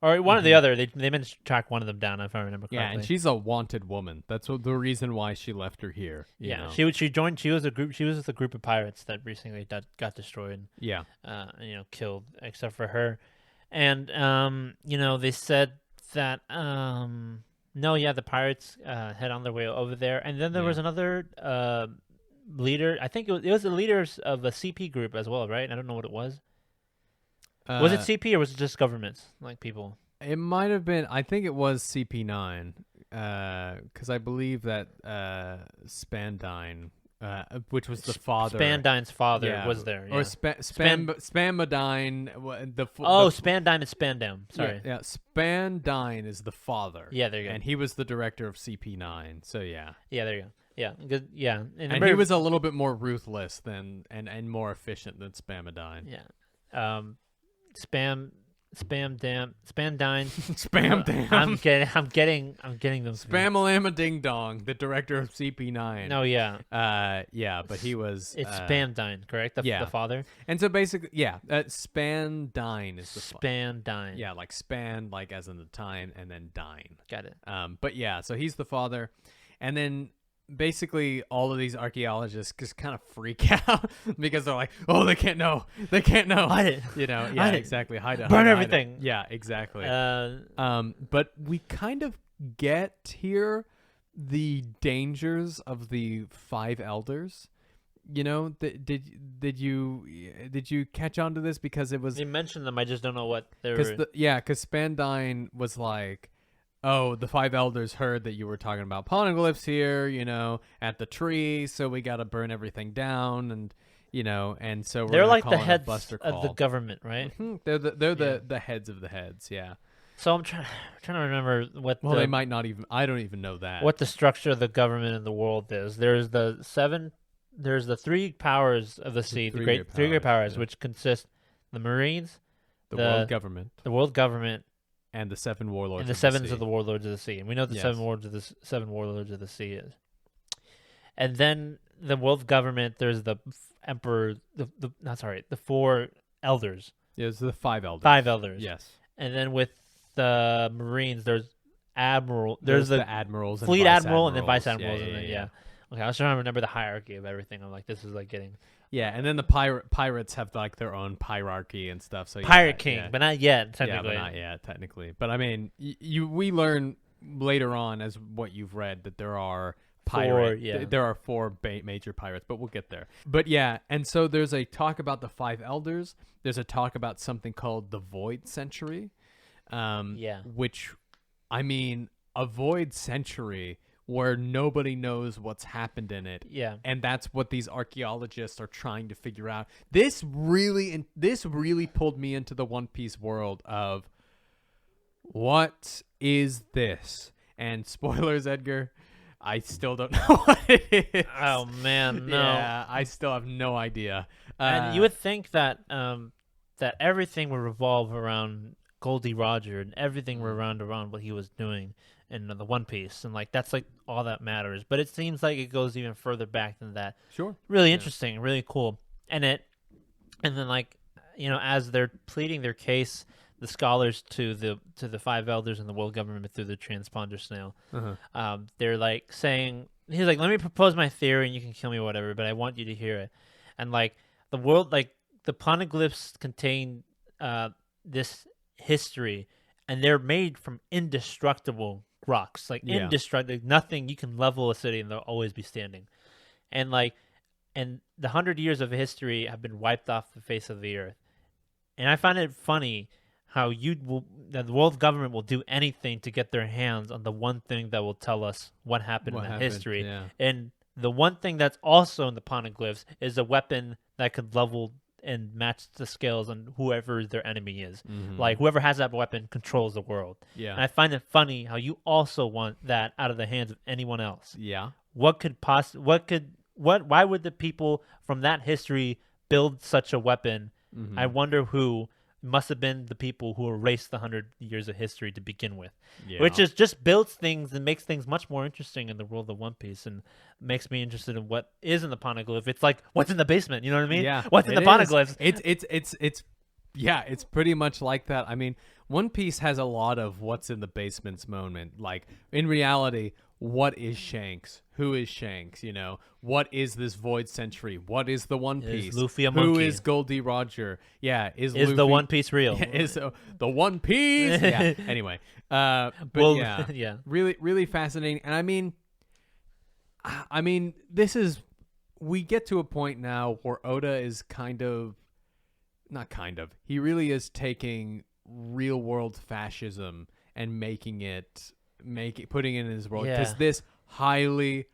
or one or the other. They managed to track one of them down if I remember correctly. Yeah, and she's a wanted woman. That's the reason why she left her here. you know? she joined. She was with a group of pirates that recently got destroyed. Yeah. Killed except for her, and they said that the pirates head on their way over there, and then there was another leader. I think it was the leaders of a CP group as well, right? I don't know what it was. Was it CP or was it just governments, like people? It might have been. I think it was CP9, because I believe that Spandine, which was the father. Spandine's father was there. Yeah. Or Spamadine. Spandine and Spandam. Sorry. Yeah, Spandine is the father. Yeah, there you go. And he was the director of CP9. So yeah. Yeah, there you go. Yeah, good. Yeah, And he was a little bit more ruthless than and more efficient than Spamadine. Yeah. Spandine. Spamdam. I'm getting them. Spamalama Ding Dong, the director of CP9. No, yeah. But he was. It's Spandine, correct? The father. And so basically, Spandine is the Spandine. Yeah, like span, like as in the time, and then dine. Got it. But yeah, so he's the father, and then basically all of these archaeologists just kind of freak out because they're like, oh, they can't know, Hide it. Yeah, Hide it. exactly, hide it, Burn hide it, everything. hide it. Yeah, exactly. But we kind of get here the dangers of the five elders. Did you catch on to this? Because it was they mentioned them. I just don't know what they're. Because Spandine was like, oh, the five elders heard that you were talking about poneglyphs here, at the tree, so we got to burn everything down, and and so they're like call the in a heads buster of the call. government, right? Mhm. They're the heads of the heads, yeah. So I'm trying to remember what. Well, they might not even. I don't even know that. What the structure of the government in the world is. There's the three powers of the sea, three great powers, yeah. which consist the Marines, the world government, and the seven warlords, and the of sevens the sea. of the warlords of the sea. And we know the Yes. seven warlords of the sea is. And then the world government, there's the emperor, the four elders. Yeah, it's the five elders. Five elders. Yes. And then with the Marines, there's admiral. There's the admirals, and fleet vice admiral, and then vice admirals. admirals, and then yeah. Okay, I was trying to remember the hierarchy of everything. I'm like, this is like getting Yeah, and then the pirates have like their own hierarchy and stuff. So Pirate King, yeah. but not yet Yeah, technically. but not yet, technically. But I mean, we learn later on as what you've read that there are there are four major pirates, but we'll get there. But yeah, and so there's a talk about the five elders. There's a talk about something called the Void Century. Which, I mean, a Void Century where nobody knows what's happened in it. Yeah. And that's what these archaeologists are trying to figure out. This really pulled me into the One Piece world of what is this? And spoilers, Edgar, I still don't know what it is. Oh man, no. Yeah, I still have no idea. And you would think that that everything would revolve around Goldie Roger and everything would around what he was doing in the One Piece, and like that's like all that matters. But it seems like it goes even further back than that. Sure. Really interesting, really cool. And then like as they're pleading their case, the scholars to the five elders and the world government through the transponder snail, they're like saying, he's like, let me propose my theory and you can kill me, whatever, but I want you to hear it. And like the world, like the poneglyphs contain this history, and they're made from indestructible rocks, like Yeah. indestructible. Nothing, you can level a city and they'll always be standing. And like, and the 100 years of history have been wiped off the face of the earth. And I find it funny how that the world government will do anything to get their hands on the one thing that will tell us what happened in that history. Yeah. And the one thing that's also in the poneglyphs is a weapon that could level and match the scales on whoever their enemy is. Like whoever has that weapon controls the world. Yeah. And I find it funny how you also want that out of the hands of anyone else. Yeah. Why would the people from that history build such a weapon? I wonder who. Must have been the people who erased the 100 years of history to begin with, which is just builds things and makes things much more interesting in the world of One Piece, and makes me interested in what is in the poneglyph. It's like, what's in the basement? You know what I mean? Yeah. What's in the poneglyphs? It's pretty much like that. I mean, One Piece has a lot of what's in the basements moment. Like, in reality, what is Shanks? Who is Shanks? You know, what is this Void Century? What is the One Piece? Is Luffy a Who monkey? is Goldie Roger? Yeah, is Is Luffy, the One Piece real? Is the One Piece? Yeah. Anyway, but Well, yeah, yeah. really, really fascinating. And I mean, we get to a point now where Oda is he really is taking real world fascism and putting it in his world, because Yeah. this highly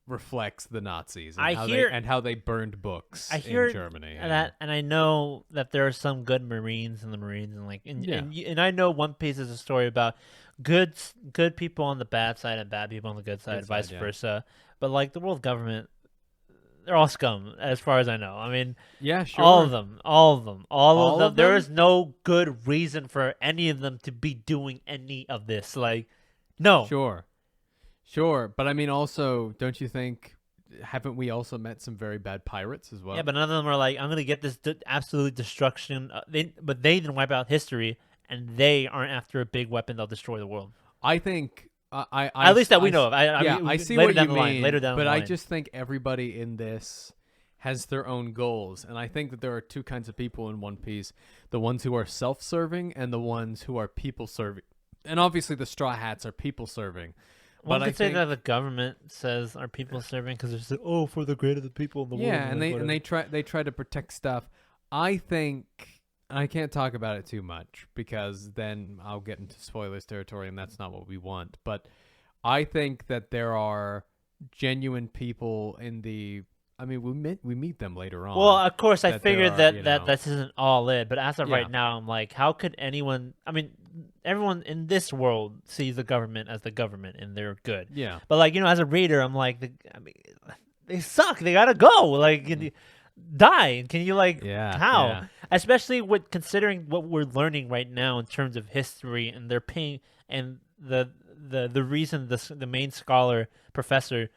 reflects the Nazis and how they burned books I hear in Germany. that, and I know that there are some good Marines in the Marines, and I know One Piece is a story about good people on the bad side and bad people on the good side, vice versa. But like the world government, they're all scum, as far as I know. I mean, yeah, sure. all of them. There them? is no good reason for any of them to be doing any of this. Like, no. Sure. But I mean, also, don't you think, haven't we also met some very bad pirates as well? Yeah, but none of them are like, I'm going to get this absolute destruction. But they didn't wipe out history, and they aren't after a big weapon that'll destroy the world. I think... at least that we know of. I see later what down you the line, mean, later down but the I line. just think everybody in this has their own goals, and I think that there are two kinds of people in One Piece: the ones who are self-serving and the ones who are people-serving. And obviously, the Straw Hats are people-serving. One But could I say think, that the government says are people serving because they're just like, for the great of the people in the world. yeah, and they try to protect stuff. I think. I can't talk about it too much because then I'll get into spoilers territory, and that's not what we want. But I think that there are genuine people in the. I mean, we meet them later on. Well, of course, I that figured there are, that this isn't all it, but as of Yeah. right now, I'm like, how could anyone? I mean, everyone in this world sees the government as the government, and they're good. Yeah. But like, as a reader, I'm like, they suck. They gotta go. Like, can you die? Can you how? Yeah. Especially with considering what we're learning right now in terms of history, and they're paying, and the reason the main scholar professor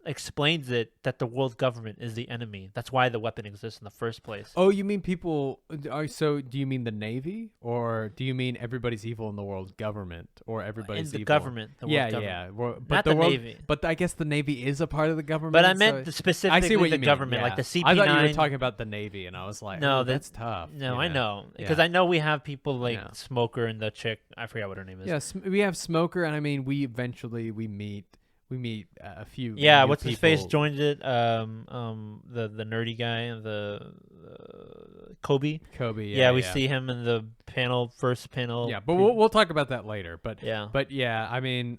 explains it that the world government is the enemy. That's why the weapon exists in the first place. Oh, you mean people? So, do you mean the Navy, or do you mean everybody's evil in the world government, or everybody's in the evil? government? The world Yeah, government. yeah. But Not the the world, Navy. But I guess the Navy is a part of the government. But I meant so specifically I see what the you mean, government, yeah. like the CP9. I thought you were talking about the Navy, and I was like, No, oh, that's tough. No, you I know because Yeah. I know we have people like Yeah. Smoker and the chick. I forgot what her name is. Yes, we have Smoker, and I mean, we meet a few. Yeah, new what's his face people. joined it? The nerdy guy, the Kobe. Kobe. Yeah, we see him in the first panel. Yeah, but we'll talk about that later. But Yeah. but yeah, I mean,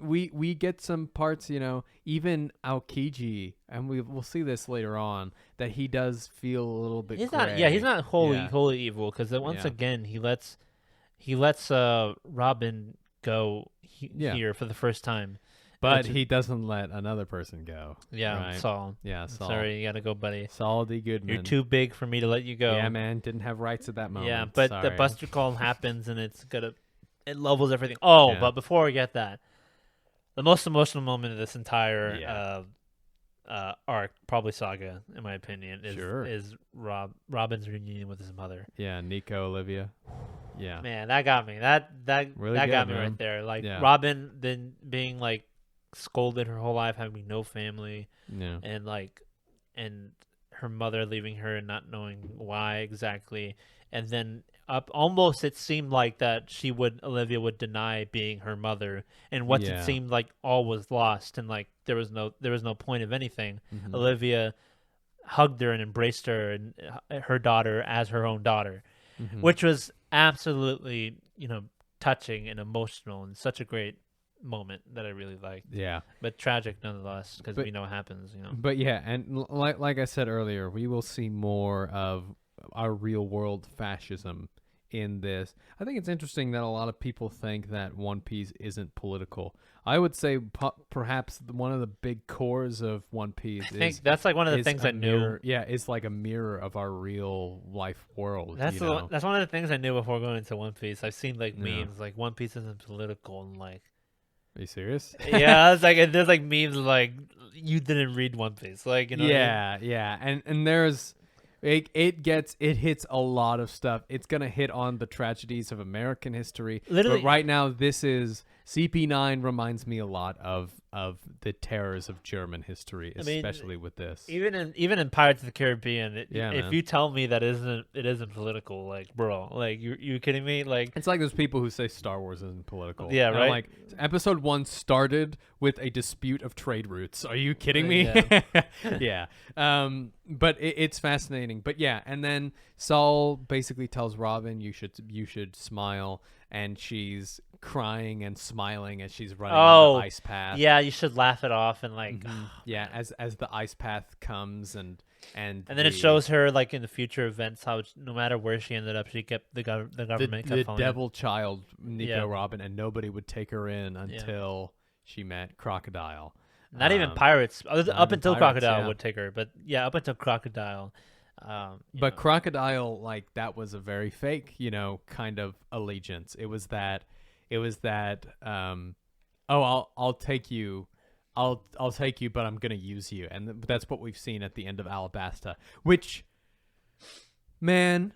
we get some parts, even Aokiji, and we'll see this later on, that he does feel a little bit. He's gray. not. Yeah, he's not wholly Yeah. evil because once Yeah. again he lets Robin go Yeah. here for the first time. But Which- he doesn't let another person go. Yeah, right? Saul. Yeah, Saul. Sorry, you gotta go, buddy. Saul D. Goodman. You're too big for me to let you go. Yeah, man, didn't have rights at that moment. Yeah, but the Sorry. Buster Call happens and it levels everything. Oh, Yeah. but before we get that, the most emotional moment of this entire arc, probably Saga, in my opinion, is Robin's reunion with his mother. Yeah, Nico, Olivia. Yeah. Man, that got me. That Really that good, got me man. right there. Like Yeah. Robin then being like scolded her whole life, having no family, Yeah. and her mother leaving her and not knowing why exactly, and then up. Almost it seemed like that Olivia would deny being her mother, and once it seemed like all was lost and like there was no point of anything, Olivia hugged her and embraced her and her daughter as her own daughter, which was absolutely, touching and emotional and such a great moment that I really liked. Yeah. But tragic nonetheless, because we know what happens, But yeah, and like I said earlier, we will see more of our real world fascism in this. I think it's interesting that a lot of people think that One Piece isn't political. I would say perhaps one of the big cores of One Piece I think that's like one of the things I knew. Yeah, it's like a mirror of our real life world. That's that's one of the things I knew before going into One Piece. I've seen like memes like One Piece isn't political and like. Are you serious? Yeah, it's like there's like memes like you didn't read One Piece, like Yeah, yeah, and there's. It hits a lot of stuff. It's gonna hit on the tragedies of American history. Literally, but right now this is CP9 reminds me a lot of the terrors of German history, especially with this. Even in Pirates of the Caribbean, if you tell me that it isn't political, like bro, like you kidding me? Like it's like those people who say Star Wars isn't political. Yeah, right. Like episode 1 started with a dispute of trade routes. Are you kidding me? Yeah. Yeah. But it's fascinating. But yeah, and then Saul basically tells Robin you should smile, and she's crying and smiling as she's running on the ice path. Yeah, you should laugh it off and like yeah, as the ice path comes and then it shows her like in the future events how no matter where she ended up, she kept the government kept the devil child Nico Robin, and nobody would take her in until she met Crocodile. Not even pirates. Up until pirates, Crocodile would take her, but yeah, up until Crocodile. But Crocodile, like that was a very fake, kind of allegiance. It was that. I'll take you, I'll take you, but I'm gonna use you, and that's what we've seen at the end of Alabasta. Which, man,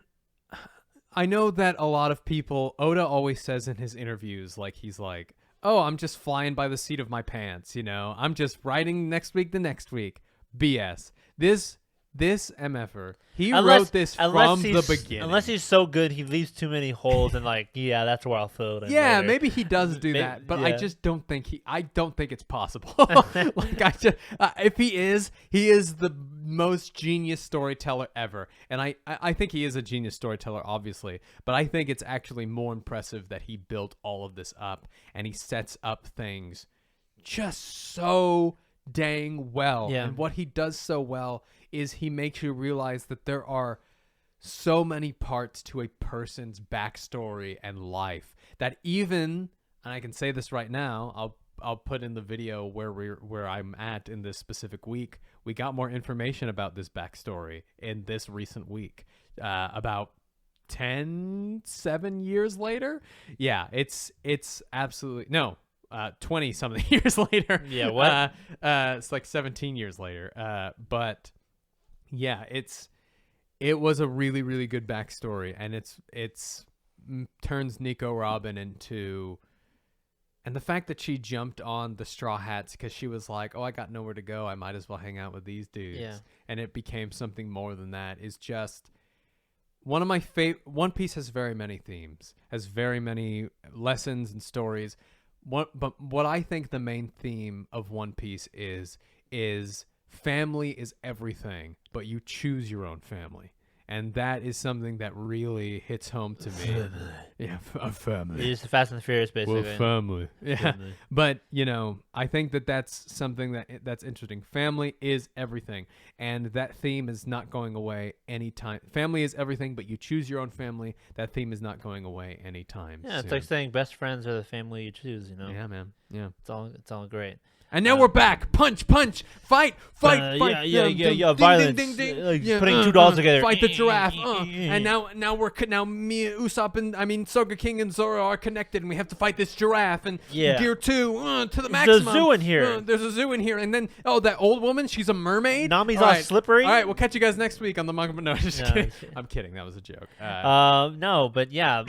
I know that a lot of people. Oda always says in his interviews, like he's like, "Oh, I'm just flying by the seat of my pants, I'm just writing next week the next week." BS. This MFer, he wrote this from the beginning. Unless he's so good, he leaves too many holes and like, yeah, that's where I'll fill it in. Yeah, later. maybe he does do that, but I just don't think I don't think it's possible. Like if he is the most genius storyteller ever, and I think he is a genius storyteller, obviously, but I think it's actually more impressive that he built all of this up and he sets up things just so dang well. Yeah. And what he does so well is he makes you realize that there are so many parts to a person's backstory and life that even, and I can say this right now, I'll put in the video where I'm at in this specific week. We got more information about this backstory in this recent week, about 7 years later. Yeah, it's absolutely no. 20 something years later. Yeah, what? It's like 17 years later. But yeah, it was a really, really good backstory, and it's turns Nico Robin into, and the fact that she jumped on the Straw Hats because she was like, "Oh, I got nowhere to go. I might as well hang out with these dudes." Yeah. And it became something more than that. Is just one of my favorite. One Piece has very many themes, has very many lessons and stories. But what I think the main theme of One Piece is family is everything, but you choose your own family. And that is something that really hits home to me. Family. Yeah, a family. It's Fast and the Furious, basically. Well, family. Yeah. Family. But, I think that's something that's interesting. Family is everything. And that theme is not going away anytime. Family is everything, but you choose your own family. That theme is not going away anytime Yeah, it's soon. like saying best friends are the family you choose, Yeah, man. Yeah. It's all great. And now we're back. Punch, fight. Yeah. Violence. Ding, ding, ding. Like putting two dolls together. Fight the giraffe. And now me, Usopp, and Soga King and Zoro are connected, and we have to fight this giraffe. And Gear 2 to the maximum. There's a zoo in here. There's a zoo in here. And then that old woman, she's a mermaid. Nami's all slippery. All right, we'll catch you guys next week on the Manga. No, just kidding. I'm kidding. That was a joke. No, but yeah,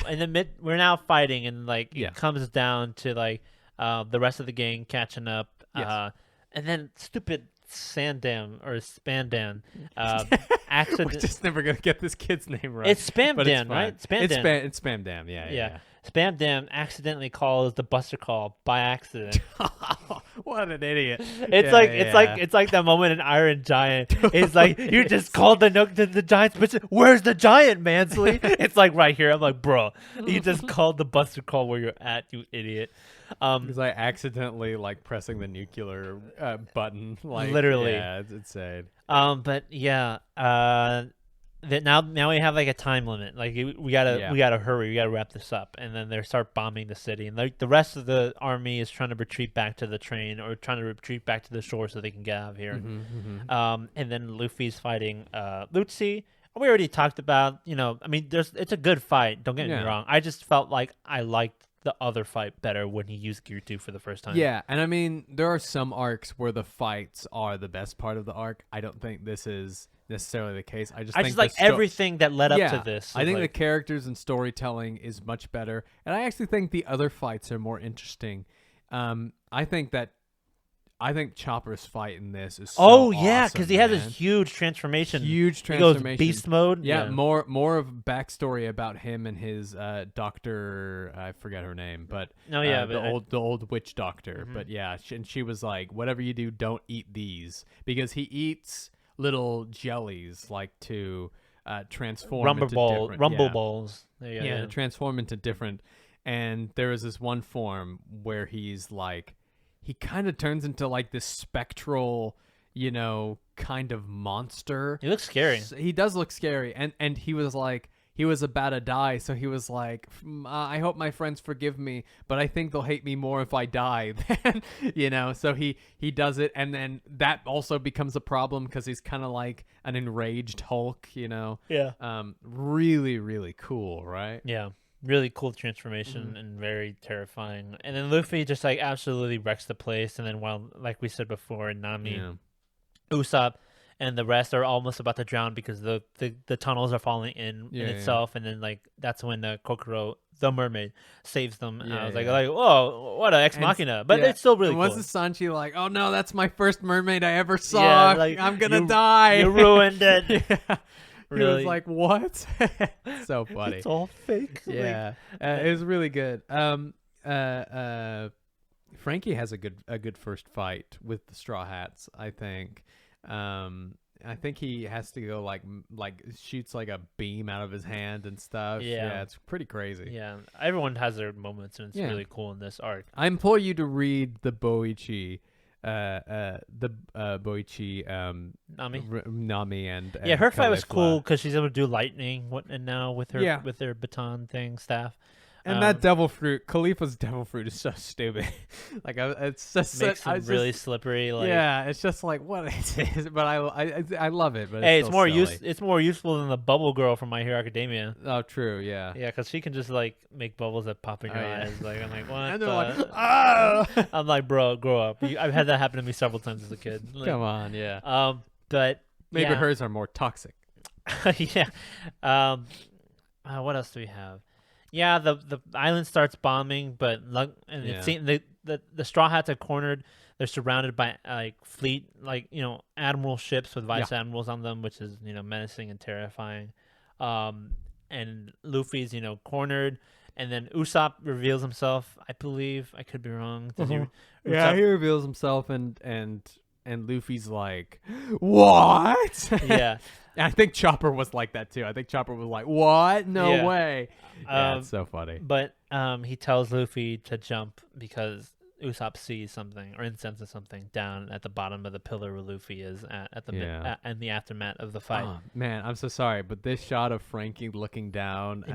we're now fighting, and like it comes down to like the rest of the gang catching up. Yes. And then stupid Sandam or Spandan We're accident. just never gonna get this kid's name right. It's but it's Spamdan, fine. right? It's Spamdan. It's Spam Dam. Yeah. Yeah. Spamdan accidentally calls the Buster Call by accident. What an idiot! It's like that moment in Iron Giant. It's like you just called the Giants, but where's the Giant, Mansley? It's like right here. I'm like, bro, you just called the Buster Call where you're at, you idiot. Because I accidentally like pressing the nuclear button. Like Literally. Yeah, it's insane. But yeah. That now we have like a time limit. Like we gotta hurry. We gotta wrap this up, and then they start bombing the city, and like the rest of the army is trying to retreat back to the train or trying to retreat back to the shore so they can get out of here. And then Luffy's fighting Lucy. We already talked about, I mean, it's a good fight. Don't get me wrong. I just felt like I liked the other fight better when he used Gear 2 for the first time. Yeah, and I mean, there are some arcs where the fights are the best part of the arc. I don't think this is necessarily the case. I just think everything that led up to this. I think the characters and storytelling is much better, and I actually think the other fights are more interesting. I think Chopper's fight in this is because awesome, he has this huge transformation. He goes beast mode. Yeah, more of backstory about him and his doctor. I forget her name, but the old witch doctor. But yeah, and she was like, "Whatever you do, don't eat these," because he eats little jellies like to transform rumble into balls. Transform into different. And there is this one form where he's like, he kind of turns into like this spectral, kind of monster. He looks scary. He does look scary, and he was like, he was about to die, so he was like, I hope my friends forgive me, but I think they'll hate me more if I die. So he does it, and then that also becomes a problem because he's kind of like an enraged Hulk. Really, really cool, right? Yeah. Really cool transformation and very terrifying. And then Luffy just like absolutely wrecks the place. And then while, like we said before, Nami, Usopp, and the rest are almost about to drown because the tunnels are falling in itself. And then like that's when Kokoro, the mermaid, saves them. And I was like, whoa, what an ex machina! But it's still really cool. Wasn't Sanchi like, oh no, that's my first mermaid I ever saw. Yeah, like, I'm gonna die. You ruined it. He was like, what? So funny. It's all fake. Yeah. It was really good. Frankie has a good first fight with the Straw Hats, I think. I think he has to go like shoots like a beam out of his hand and stuff. Yeah, it's pretty crazy. Yeah, everyone has their moments, and it's really cool in this arc. I implore you to read the Boichi Boichi Nami and her fight was Caulifla. cool because she's able to do lightning and now with her baton staff. And that devil fruit, Khalifa's devil fruit is so stupid. Like it's just makes them really slippery. Like, yeah, it's just like what it is. But I love it. But hey, it's more it's more useful than the bubble girl from My Hero Academia. Oh, true. Yeah. Yeah, because she can just like make bubbles that pop in your eyes. Like I'm like, what? And they're like, oh. I'm like, bro, grow up. I've had that happen to me several times as a kid. Like, come on, yeah. But maybe hers are more toxic. Yeah. What else do we have? Yeah, the island starts bombing, but it seems the Straw Hats are cornered. They're surrounded by fleet, admiral ships with vice admirals on them, which is menacing and terrifying. And Luffy's cornered, and then Usopp reveals himself. I believe, I could be wrong. He reveals himself, and Luffy's like, what? Yeah. I think Chopper was like that too. I think Chopper was like, what? No way. Yeah, it's so funny. But he tells Luffy to jump because Usopp sees something or senses something down at the bottom of the pillar where Luffy is in the aftermath of the fight. Oh, man, I'm so sorry, but this shot of Frankie looking down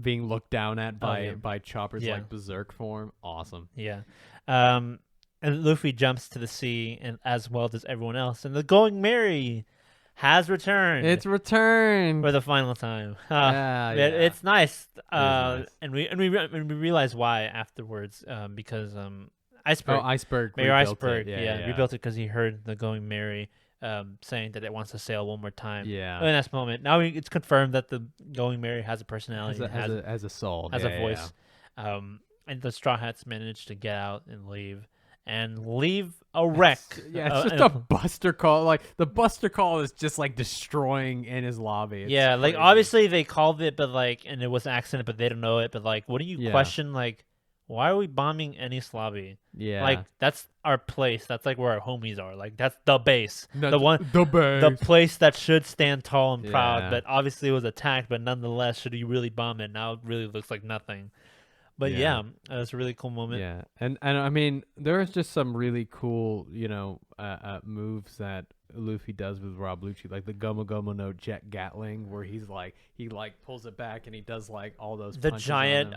being looked down at by Chopper's like berserk form, awesome. Yeah. And Luffy jumps to the sea, and as well as everyone else, and the Going Merry has returned. It's returned for the final time. It's nice. Nice. And we realize why afterwards. Because Iceberg. Mayor Iceberg, rebuilt it because he heard the Going Merry saying that it wants to sail one more time. Yeah. In that moment, now it's confirmed that the Going Merry has a personality, has a soul, has a voice. And the Straw Hats managed to get out and leave. and leave a wreck. Yeah, it's just a Buster Call. Like the Buster Call is just like destroying Enies Lobby. It's yeah, like crazy. obviously they called it, but like, and it was an accident, but they don't know it. But like, what do you question? Like, why are we bombing Enies Lobby? Yeah, like that's our place. That's like where our homies are. Like that's the base, No, the one, the base. the place that should stand tall and proud. Yeah. But obviously it was attacked. But nonetheless, should you really bomb it? Now it really looks like nothing. But yeah, it was a really cool moment. Yeah, and I mean, there's just some really cool, moves that Luffy does with Rob Lucci, like the Gomu Gomu no Jet Gatling, where he pulls it back and he does like all those punches on him.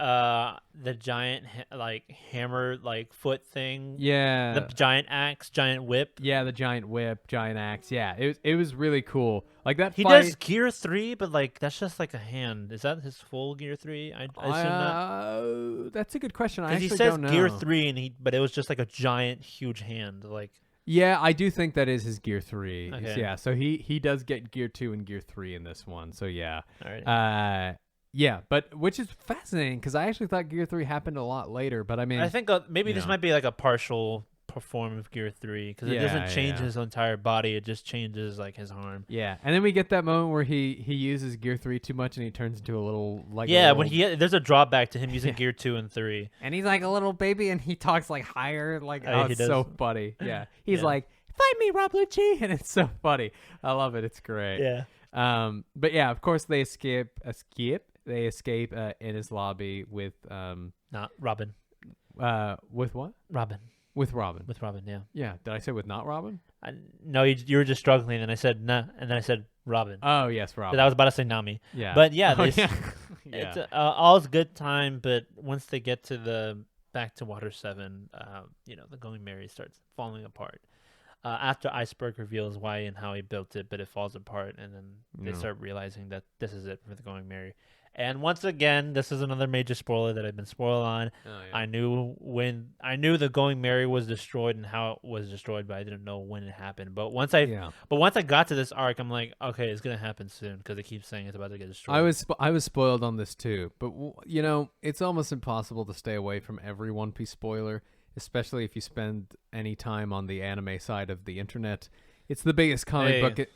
The giant like hammer like foot thing. Yeah, the giant axe, giant whip. Yeah, the giant whip, giant axe. Yeah, it was really cool. Like that. He fight, does Gear 3, but like that's just like a hand. Is that his full Gear 3? I assume not. That's a good question. I Because actually he says don't know. Gear 3, but it was just like a giant, huge hand. Like. Yeah, I do think that is his Gear 3. Okay. Yeah, so he does get Gear 2 and Gear 3 in this one. So yeah. All right. Yeah, but which is fascinating because I actually thought Gear 3 happened a lot later. But I mean, I think maybe this might be like a partial form of Gear 3 because it doesn't change his entire body. It just changes like his arm. Yeah, and then we get that moment where he uses Gear 3 too much and he turns into a little like when there's a drawback to him using Gear 2 and 3, and he's like a little baby and he talks like higher, like it's does. so funny. Yeah, he's like, "Fight me, Rob Lucci," and it's so funny. I love it. It's great. Yeah. But yeah, of course they escape. They escape Enies Lobby with not Robin. With what? Robin. With Robin. With Robin, yeah. Yeah. Did I say with not Robin? No, you were just struggling, and I said nah, and then I said Robin. Oh yes, Robin. But I was about to say Nami. Yeah. But yeah, Oh, this yeah. it's all's good time. But once they get to back to Water 7, the Going Merry starts falling apart. After Iceberg reveals why and how he built it, but it falls apart, and then they start realizing that this is it for the Going Merry. And once again, this is another major spoiler that I've been spoiled on. Oh, yeah. I knew the Going Merry was destroyed and how it was destroyed, but I didn't know when it happened. But once I got to this arc, I'm like, okay, it's gonna happen soon because it keeps saying it's about to get destroyed. I was spoiled on this too, but it's almost impossible to stay away from every One Piece spoiler, especially if you spend any time on the anime side of the internet. It's the biggest comic book.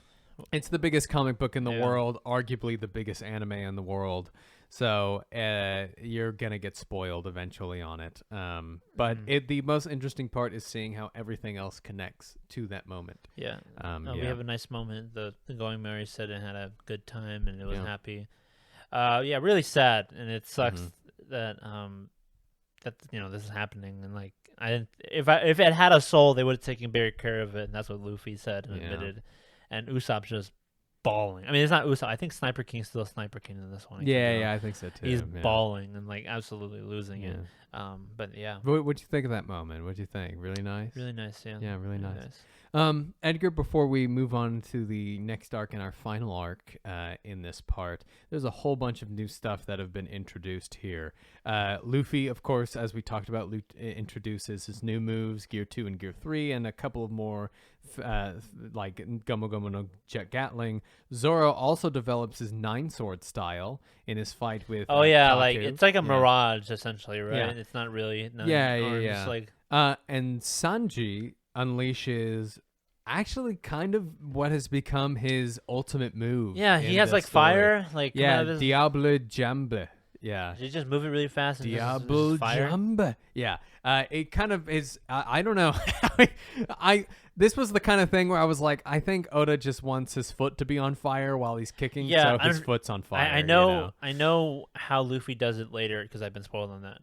It's the biggest comic book in the world, arguably the biggest anime in the world. So you're gonna get spoiled eventually on it. But the most interesting part is seeing how everything else connects to that moment. Yeah. We have a nice moment. The Going Merry said it had a good time and it was happy. Really sad, and it sucks that this is happening. And like if it had a soul, they would have taken better care of it. And that's what Luffy said and admitted. And Usopp's just bawling. I mean, it's not Usopp. I think Sniper King's still Sniper King in this one. Yeah, I think so too. He's bawling and like absolutely losing it. But yeah. What'd you think of that moment? What'd you think? Really nice? Really nice, yeah. Yeah, really nice. Edgar, before we move on to the next arc and our final arc in this part, there's a whole bunch of new stuff that have been introduced here. Luffy, of course, as we talked about, introduces his new moves, Gear 2 and Gear 3, and a couple of more like Gomu Gomu no Jet Gatling. Zoro also develops his 9-sword style in his fight with like Kaku. it's like a mirage essentially, right? Yeah. It's not really arms, like and Sanji unleashes actually kind of what has become his ultimate move. Yeah, he has like story. Fire, like Diable Jambe. Yeah. Did you just move it really fast? And Diable Jambe. Yeah. It kind of is. I don't know. This was the kind of thing where I was like, I think Oda just wants his foot to be on fire while he's kicking. Yeah, so his foot's on fire. I know. I know how Luffy does it later because I've been spoiled on that.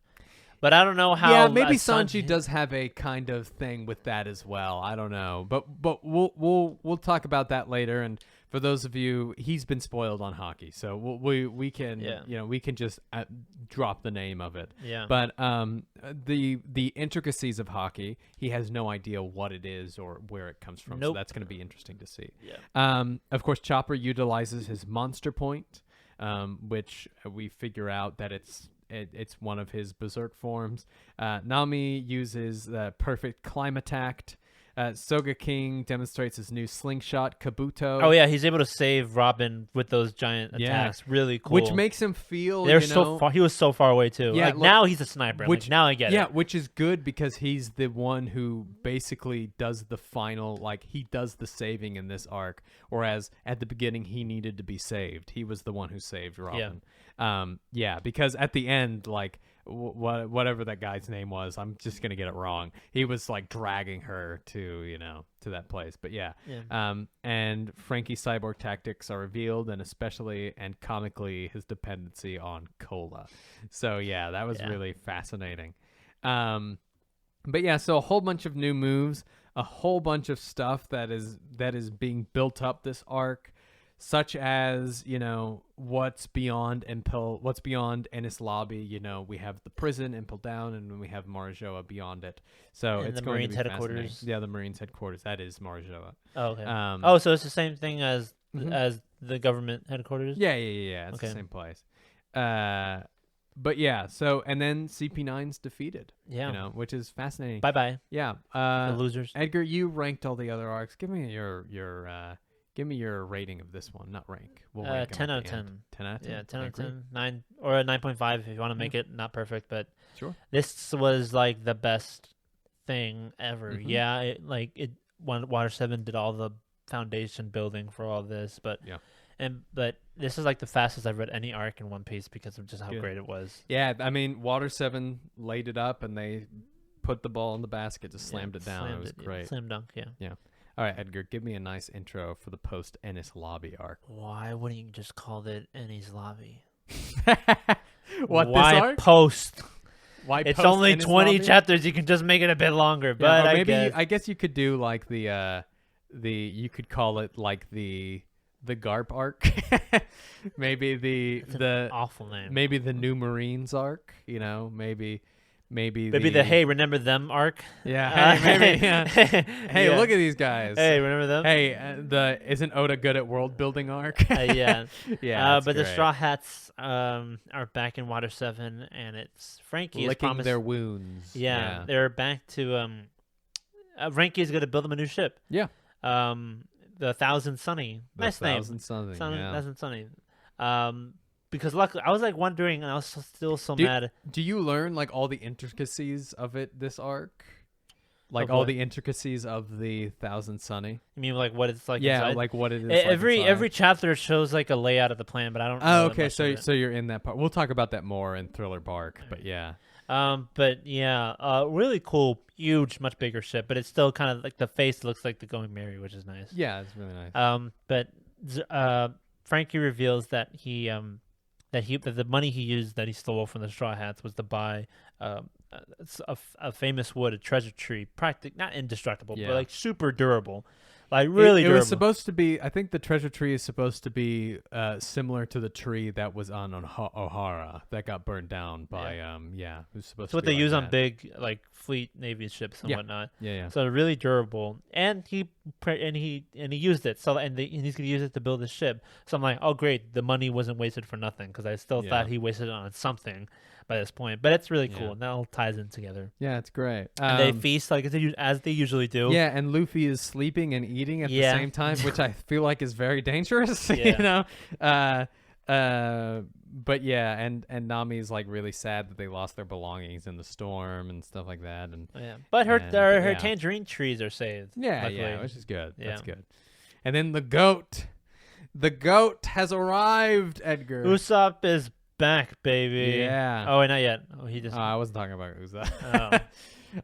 But I don't know how. Yeah, maybe Sanji does have a kind of thing with that as well. I don't know, but we'll talk about that later. And for those of you, he's been spoiled on hockey, so we can we can just drop the name of it. Yeah. But the intricacies of hockey, he has no idea what it is or where it comes from. Nope. So that's going to be interesting to see. Yeah. Of course, Chopper utilizes his monster point, which we figure out that it's one of his berserk forms. Nami uses the perfect climb attack. Soga King demonstrates his new slingshot, Kabuto. Oh yeah, he's able to save Robin with those giant Yeah. attacks. Really cool. Which makes him feel, They're you so know, far. He was so far away too. Yeah, Like look- now he's a sniper. which- Like, now I get it. yeah, which is good because he's the one who basically does the final, like he does the saving in this arc. Whereas at the beginning he needed to be saved. He was the one who saved Robin. Yeah, because at the end, like whatever that guy's name was, I'm just gonna get it wrong. He was like dragging her to to that place. But yeah. And Frankie's cyborg tactics are revealed, and especially and comically his dependency on cola. So yeah, that was really fascinating. But yeah, so a whole bunch of new moves, a whole bunch of stuff that is being built up this arc, such as, what's beyond Enies Lobby. We have the prison, Impel Down, and then we have Marajoa beyond it. So And it's the going Marines to be headquarters. fascinating. Yeah, the Marines headquarters. That is Marajoa. Oh, okay. So it's the same thing as the government headquarters. Yeah. It's the Okay. same place. But yeah, so and then CP9's defeated. Yeah. Which is fascinating. Bye bye. Yeah. The losers. Edgar, you ranked all the other arcs. Give me your rating of this one, not rank. We'll rank 'em 10 at out of the 10. end. 10 out of 10. Yeah, 10 I out of agree. 10. 9 or a 9.5 if you want to make it not perfect, but Sure. this was like the best thing ever. Mhm. Yeah, Water 7 did all the foundation building for all this, but but this is like the fastest I've read any arc in One Piece because of just how Good. great it was. Yeah, I mean, Water 7 laid it up and they put the ball in the basket, just slammed it down. It was great. Slam dunk, yeah. All right, Edgar, give me a nice intro for the Post-Enies Lobby arc. Why wouldn't you just call it Enies Lobby? What, Why this arc? post? Why It's Post only Enies 20 Lobby? chapters. You can just make it a bit longer, Yeah, but or I maybe guess. I guess you could do like the you could call it like the Garp arc. Maybe It's an awful name. maybe the New Marines arc, maybe Maybe the Hey, Remember Them arc. Yeah, hey, maybe. Yeah. Hey, Yeah. look at these guys. Hey, remember them? Hey, the isn't Oda good at world building arc? Yeah. Yeah, but the great. Straw Hats are back in Water 7, and it's Frankie is licking promised. their wounds. Yeah, they're back to Frankie is going to build them a new ship. Yeah. The Thousand Sunny. Nice name. Something. Thousand Sunny. Because luckily, I was like wondering, and I was still so Do- mad. Do you learn like all the intricacies of it this arc? Like Of all what? the intricacies of the Thousand Sunny? I mean, like what it's like. Yeah, inside? like what it is. Every chapter shows like a layout of the plan, but I don't. Oh, know okay. much of it. So you're in that part. We'll talk about that more in Thriller Bark. But yeah. But yeah, really cool, huge, much bigger ship, but it's still kind of like the face looks like the Going Merry, which is nice. Yeah, it's really nice. But Frankie reveals that that the money he used that he stole from the Straw Hats was to buy a famous wood, a treasure tree, not indestructible, Yeah. but like super durable, like really it durable. was supposed to be. I think the treasure tree is supposed to be similar to the tree that was on O'Hara that got burned down by It was supposed It's to what be they like use on that. big like fleet navy ships and Yeah. whatnot. Yeah. So really durable, and he used it. So and he's gonna use it to build his ship. So I'm like, oh great, the money wasn't wasted for nothing because I still Yeah. thought he wasted it on something by this point. But it's really cool, Yeah. and that all ties in together. Yeah, it's great. And they feast like as they usually do. Yeah, and Luffy is sleeping and eating at Yeah. the same time, which I feel like is very dangerous. Yeah. But yeah, and Nami's like really sad that they lost their belongings in the storm and stuff like that. And Yeah. But her And, her yeah. tangerine trees are saved. yeah, luckily. which is good. That's Yeah. good. And then the goat has arrived. Edgar. Usopp is back, baby. Yeah. Oh, wait, not yet. Oh, he just. I wasn't talking about Usopp. Oh.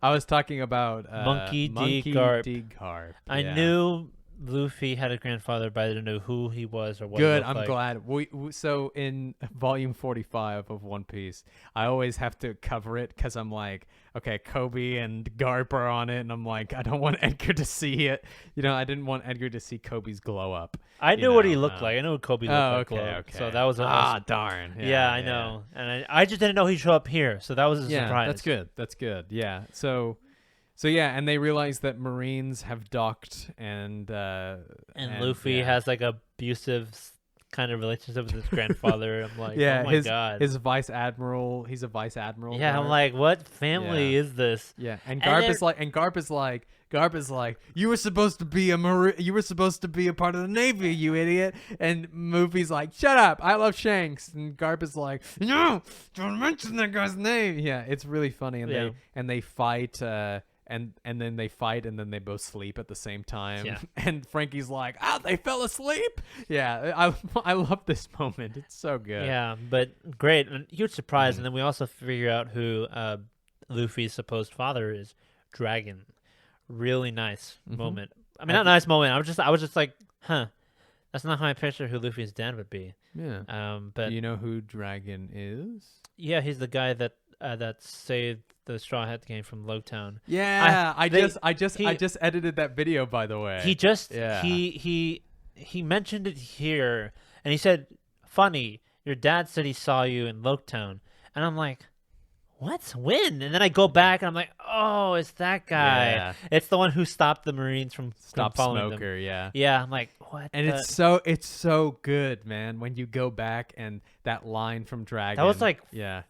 I was talking about Monkey D. D. Garp. Garp. I Yeah. knew Luffy had a grandfather, but I didn't know who he was or what. Good. He I'm looked like. glad. So in volume 45 of One Piece, I always have to cover it because I'm like, okay, Kobe and Garp are on it, and I'm like, I don't want Edgar to see it. I didn't want Edgar to see Kobe's glow up. I you knew what he know, looked like. I knew what Kobe looked Oh, like. okay, glow. okay. So that was darn. Yeah, I know. And I just didn't know he'd show up here. So that was a Yeah, surprise. that's good. That's good. Yeah. So yeah, and they realize that Marines have docked, and And Luffy yeah. has like abusive kind of relationship with his grandfather. I'm like, Yeah, oh my god. his vice admiral. He's a vice admiral. Yeah, I'm Garp. like, what family is this? Yeah, and And Garp then- is like, you were supposed to be you were supposed to be a part of the Navy, you idiot. And Luffy's like, shut up, I love Shanks. And Garp is like, no, don't mention that guy's name. Yeah, it's really funny, and Yeah. they fight. And then they fight, and then they both sleep at the same time. Yeah. And Frankie's like, they fell asleep. Yeah, I love this moment. It's so good. Yeah, but great. And huge surprise. And then we also figure out who Luffy's supposed father is, Dragon. Really nice moment. I mean, not nice moment. I was just like, huh. That's not how I picture who Luffy's dad would be. Yeah. But Do you know who Dragon is? yeah, he's the guy that saved the Straw Hat Gang from Logtown. Yeah, I he- just edited that video, by the way. He just Yeah. he mentioned it here, and he said, "Funny, your dad said he saw you in Logtown," and I'm like, "What? When?" And then I go back, and I'm like, "Oh, it's that guy. Yeah. It's the one who stopped the Marines from Stop following Smoker, them." yeah. Yeah, I'm like, "What?" And the-" it's so good, man. When you go back and that line from Dragon. That was like yeah,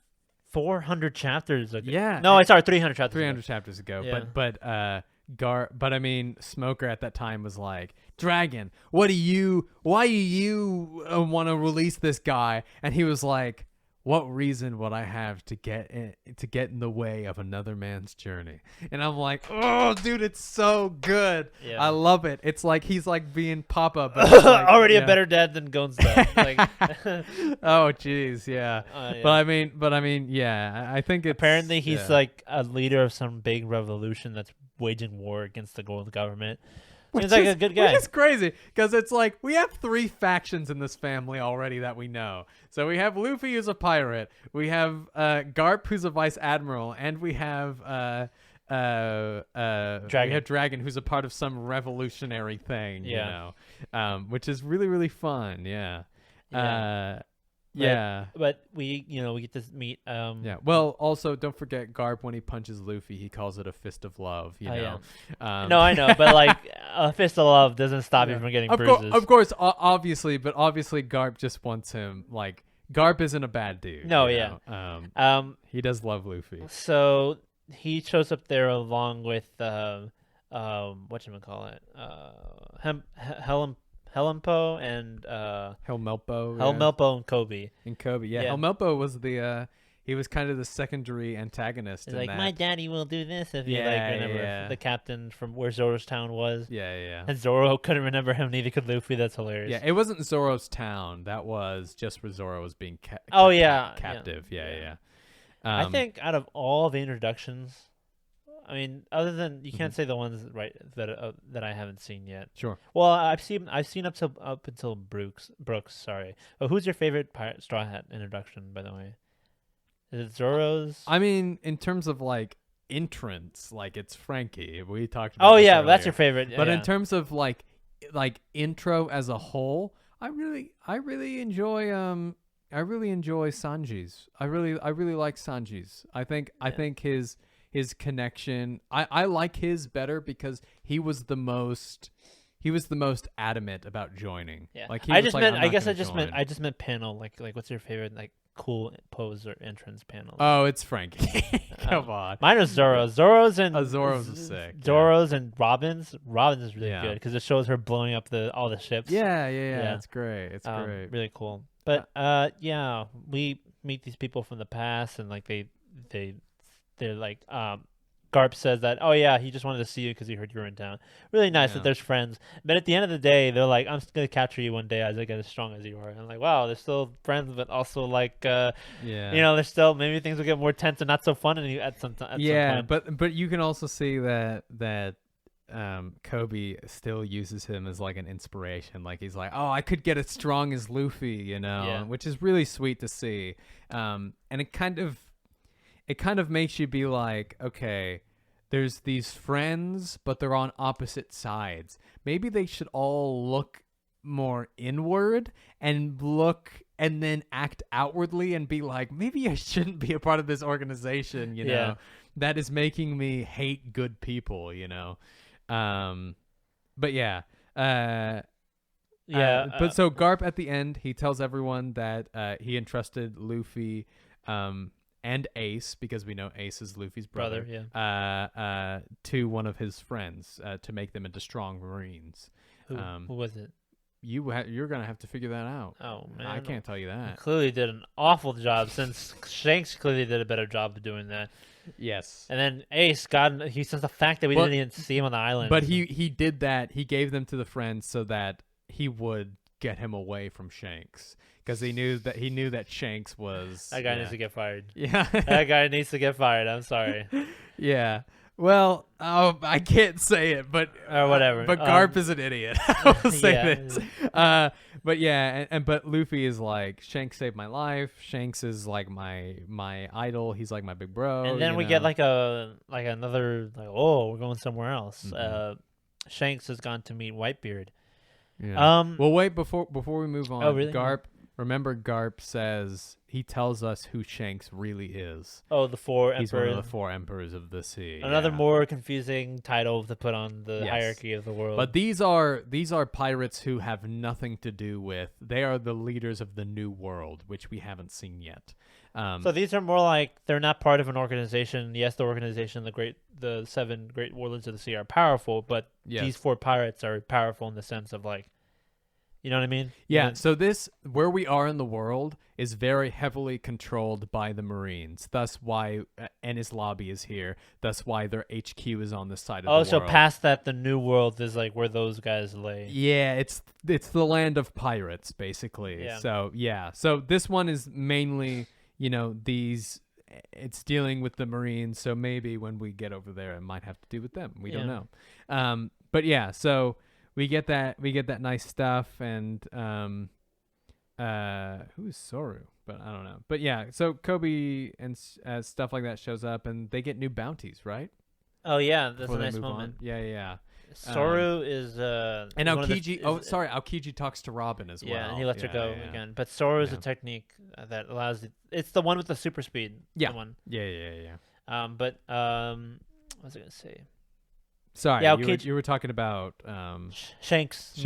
400 chapters ago. Yeah. No, I sorry, 300 chapters. 300 chapters ago. Yeah. But I mean, Smoker at that time was like, Dragon, why do you want to release this guy? And he was like, what reason would I have to get in the way of another man's journey? And I'm like, oh, dude, it's so good. Yeah. I love it. It's like he's like being Papa, but it's like, Already yeah. a better dad than Gon's dad. Like, Oh, jeez, yeah. yeah. But I mean, yeah. I think it's, apparently he's yeah. like a leader of some big revolution that's waging war against the gold government. Which Seems like is- a good guy. Which is crazy because it's like we have 3 factions in this family already that we know. So we have Luffy, who's a pirate. We have Garp, who's a vice admiral, and we have Dragon. We have Dragon, who's a part of some revolutionary thing. Yeah. You know, which is really really fun. Yeah. Yeah. Yeah. But we get to meet. Yeah. Well, also don't forget Garp when he punches Luffy, he calls it a fist of love. You Oh, know. yeah. No, I know, but like a fist of love doesn't stop you from getting bruises. Of course, obviously, but obviously Garp just wants him. Like Garp isn't a bad dude. No, you yeah. know? He does love Luffy. So he shows up there along with whatchamacallit, Helmpo and Helmelpo. Helmelpo and Kobe. And Kobe. Yeah. Yeah. Helmelpo was he was kind of the secondary antagonist He's in like, that. my daddy will do this if you Yeah, like remember yeah. the captain from where Zoro's town was. Yeah. And Zoro couldn't remember him, neither could Luffy. That's hilarious. Yeah, it wasn't Zoro's town. That was just where Zoro was being Oh, yeah, captive. yeah. Yeah. I think out of all the introductions, I mean, other than you Mm-hmm. can't say the ones that I haven't seen yet. Sure. Well, I've seen up until Brooks. Sorry. But who's your favorite Straw Hat introduction, by the way? Is it Zoro's? I mean, in terms of like entrance, like it's Frankie. We talked about Oh this yeah, that's earlier. your favorite. But yeah. in terms of like intro as a whole, I really enjoy Sanji's. I really like Sanji's. I think his connection. I like his better because he was the most adamant about joining. Yeah. Like he I was just like, meant. "I'm I not guess I gonna just join." meant panel. Like what's your favorite like cool pose or entrance panel? Oh, it's Frankie. Come on. Mine was Zoro's. Zoro's and Zoro's is sick. Yeah. Zoro's and Robin's. Robin's is really Yeah. good because it shows her blowing up all the ships. Yeah. Yeah. It's great. It's great. Really cool. But yeah, we meet these people from the past, and like they're like Garp says that, oh yeah, he just wanted to see you because he heard you were in town. Really nice Yeah. that there's friends. But at the end of the day, they're like, I'm just gonna capture you one day as I get as strong as you are. And I'm like, wow, they're still friends, but also like, Yeah. they're still maybe things will get more tense and not so fun at some Yeah, point. but you can also see that Kobe still uses him as like an inspiration. Like he's like, oh, I could get as strong as Luffy, you know, Yeah. which is really sweet to see. And it kind of makes you be like, okay, there's these friends, but they're on opposite sides. Maybe they should all look more inward and then act outwardly and be like, maybe I shouldn't be a part of this organization, you know, Yeah. that is making me hate good people, you know. But yeah. But so Garp at the end, he tells everyone that he entrusted Luffy and Ace, because we know Ace is Luffy's brother, to one of his friends to make them into strong Marines. Who was it? You're gonna have to figure that out. Oh man, I can't tell you that. He clearly did an awful job, since Shanks clearly did a better job of doing that. Yes. And then Ace, since the fact that we didn't even see him on the island. But he did that. He gave them to the friends so that he would get him away from Shanks, because he knew that Shanks was that guy needs to get fired. Yeah. That guy needs to get fired. I'm sorry. Yeah. Well, I can't say it, but or whatever. But Garp is an idiot. I will say this. But yeah, but Luffy is like, Shanks saved my life. Shanks is like my idol. He's like my big bro. And then we get another we're going somewhere else. Mm-hmm. Shanks has gone to meet Whitebeard. Yeah. Well, wait, before we move on. Oh, really? Garp says, he tells us who Shanks really is. Oh, the four He's emperors. one of the 4 emperors of the sea. Another more confusing title to put on the hierarchy of the world. But these are pirates who have nothing to do with. They are the leaders of the new world, which we haven't seen yet. So these are more like, they're not part of an organization. Yes, the organization, the 7 great warlords of the sea are powerful, but these 4 pirates are powerful in the sense of like, you know what I mean? Yeah. So where we are in the world is very heavily controlled by the Marines. Thus why Enies Lobby is here. Thus why their HQ is on this side of the world. Oh, so past that, the new world is like where those guys lay. Yeah, it's the land of pirates, basically. Yeah. So yeah. So this one is mainly, it's dealing with the Marines. So maybe when we get over there, it might have to do with them. We don't know. But yeah. So we get that nice stuff, and who is Soru? But I don't know. But yeah, so Kobe and stuff like that shows up, and they get new bounties, right? Oh yeah, that's Before a they nice move moment. on. Yeah. Soru is and Aokiji. Aokiji talks to Robin as well. Yeah, and he lets her go again. But Soru is a technique that allows it's the one with the super speed. Yeah. The one. Yeah. What was I gonna say? Sorry, yeah, you were talking about Shanks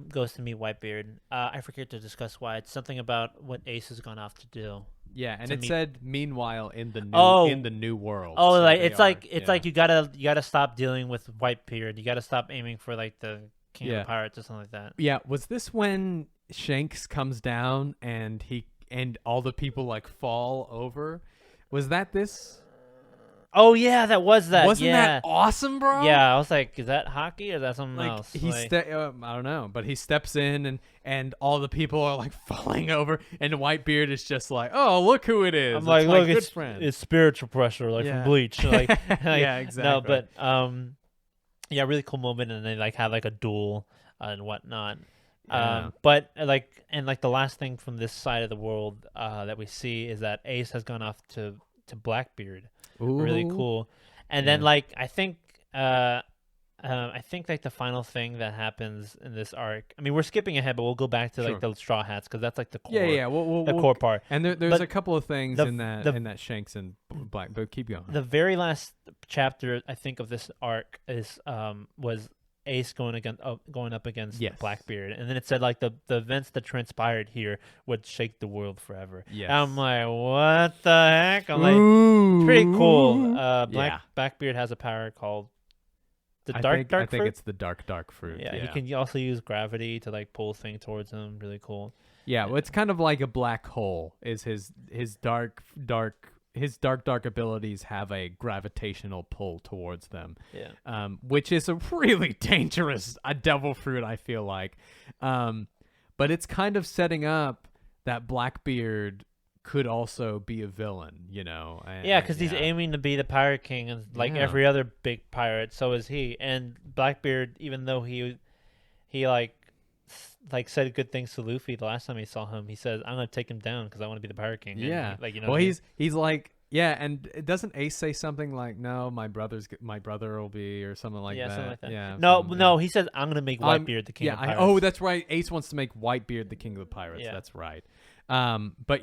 goes to meet Whitebeard. I forget to discuss why. It's something about what Ace has gone off to do. Yeah, and it said meanwhile in the new world. Oh, so like it's like you gotta stop dealing with Whitebeard. You gotta stop aiming for like the King of the Pirates or something like that. Yeah, was this when Shanks comes down and all the people like fall over? Was that this? Oh yeah, that was that. Wasn't that awesome, bro? Yeah, I was like, is that hockey or is that something else? I don't know, but he steps in and all the people are like falling over, and Whitebeard is just like, oh, look who it is. I'm like, look, friend. It's spiritual pressure, like from Bleach. Like, yeah, exactly. No, but yeah, really cool moment, and they like have like a duel and whatnot. Yeah. But the last thing from this side of the world that we see is that Ace has gone off to Blackbeard. Ooh. Really cool. And then I think like the final thing that happens in this arc. I mean, we're skipping ahead, but we'll go back to like the Straw Hats, because that's like the core. Yeah. We'll core part. And there's a couple of things in that Shanks and Black. But keep going. The very last chapter, I think, of this arc was Ace going up against Blackbeard, and then it said like the events that transpired here would shake the world forever. Yes. I'm like, what the heck? I'm like, it's pretty cool. Blackbeard has a power called the dark fruit. I think it's the dark fruit. Yeah, he can also use gravity to like pull things towards him. Really cool. Yeah, well, it's kind of like a black hole. Is his dark abilities have a gravitational pull towards them. Yeah. Which is a really dangerous devil fruit, I feel like. But it's kind of setting up that Blackbeard could also be a villain, Yeah, because he's aiming to be the Pirate King, and like every other big pirate, so is he. And Blackbeard, even though he said good things to Luffy the last time he saw him, he says, I'm gonna take him down because I want to be the Pirate King. Yeah, and, well, he's like, yeah, and doesn't Ace say something like, no, my brother will be, or something like that? Something like that. Yeah, no, he says, I'm gonna make Whitebeard the king of pirates. That's right, Ace wants to make Whitebeard the king of the pirates. Yeah. That's right. But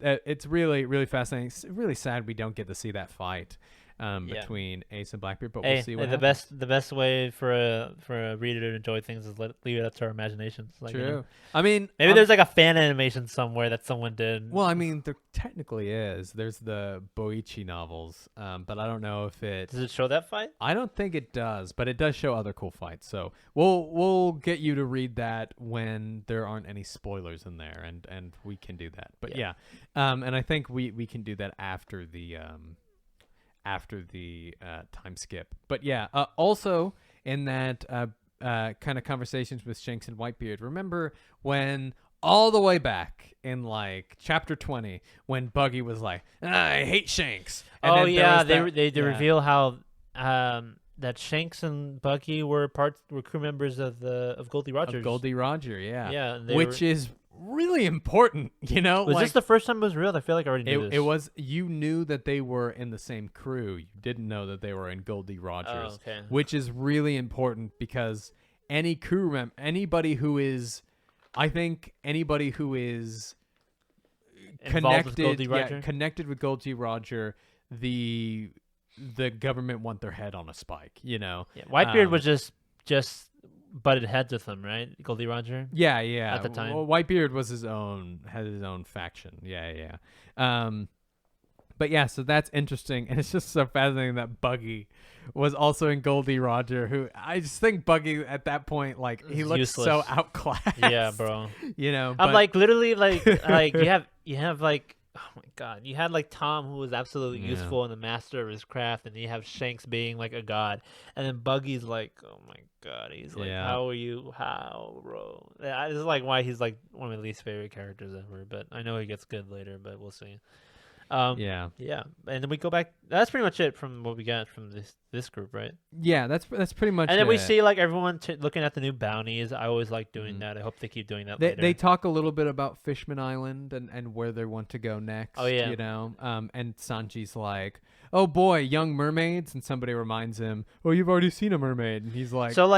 it's really, really fascinating. It's really sad we don't get to see that fight. between Ace and Blackbeard, but Hey, we'll see what the happens. best way for a reader to enjoy things is leave it up to our imaginations. Like, True. you know, I mean, maybe there's like a fan animation somewhere that someone did. well, I mean, there technically is. There's the Boichi novels, but I don't know if it. Does it show that fight? I don't think it does, but it does show other cool fights. So we'll get you to read that when there aren't any spoilers in there, and we can do that. But yeah, and I think we can do that after the time skip. But yeah, also in that kind of conversations with Shanks and Whitebeard, remember when all the way back in like chapter 20 when Buggy was like, I hate Shanks. And Oh then yeah, there was they reveal how that Shanks and Buggy were crew members of Goldie Rogers. of Goldie Roger, yeah. Yeah, Which is really important, you know? Was like, this the first time it was real? I feel like I already knew this. it was, you knew that they were in the same crew. You didn't know that they were in Goldie Rogers, okay. which is really important because any crew member, anybody who is Involved with Goldie Roger? connected with Goldie Roger, the government want their head on a spike, you know? Yeah, Whitebeard was just butted heads with him, right? Goldie Roger. Yeah. At the time. Well, Whitebeard was had his own faction. Yeah. But yeah, so that's interesting, and it's just so fascinating that Buggy was also in Goldie Roger, who I just think Buggy at that point, like, he looks useless. so outclassed. Yeah, bro. You know, I'm but- like literally like you have like, oh my god, you had like Tom, who was absolutely useful and the master of his craft, and you have Shanks being like a god, and then Buggy's like, oh my god, he's like, how are you, bro? This is like why he's like one of my least favorite characters ever, but I know he gets good later, but we'll see. Yeah, and then we go back. That's pretty much it from what we got from this group, right? Yeah, that's pretty much. And then we it. see like everyone looking at the new bounties. I always like doing that. I hope they keep doing that. Later. They talk a little bit about Fishman Island and where they want to go next. Oh yeah, you know. And Sanji's like, oh boy, young mermaids, and somebody reminds him, oh, you've already seen a mermaid, and he's like, so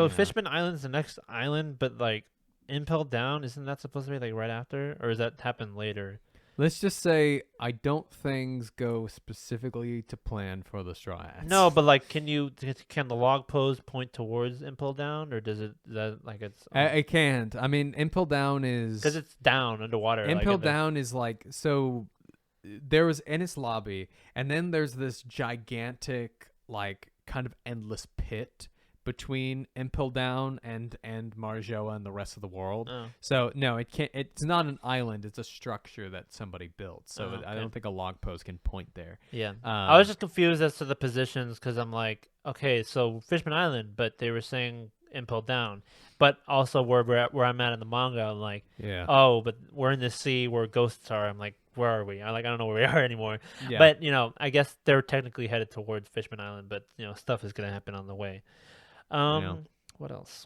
Fishman Island's the next island, but like Impel Down, isn't that supposed to be like right after, or does that happen later? Let's just say I don't things go specifically to plan for the Straw Hats. No, but like, can the log pose point towards Impel Down, or does it? Is that like it's? It can't. I mean, Impel Down is because it's down underwater. Impel Down is like, so there was Enies Lobby, and then there's this gigantic, like, kind of endless pit between Impel Down and Marjoa and the rest of the world. Oh. So no, it can't. It's not an island. It's a structure that somebody built. So Okay. I don't think a log post can point there. Yeah, I was just confused as to the positions because I'm like, okay, so Fishman Island, but they were saying Impel Down, but also where I'm at in the manga, I'm like, oh, but we're in the sea where ghosts are. I'm like, where are we? I don't know where we are anymore. Yeah. But you know, I guess they're technically headed towards Fishman Island, but you know, stuff is gonna happen on the way. What else?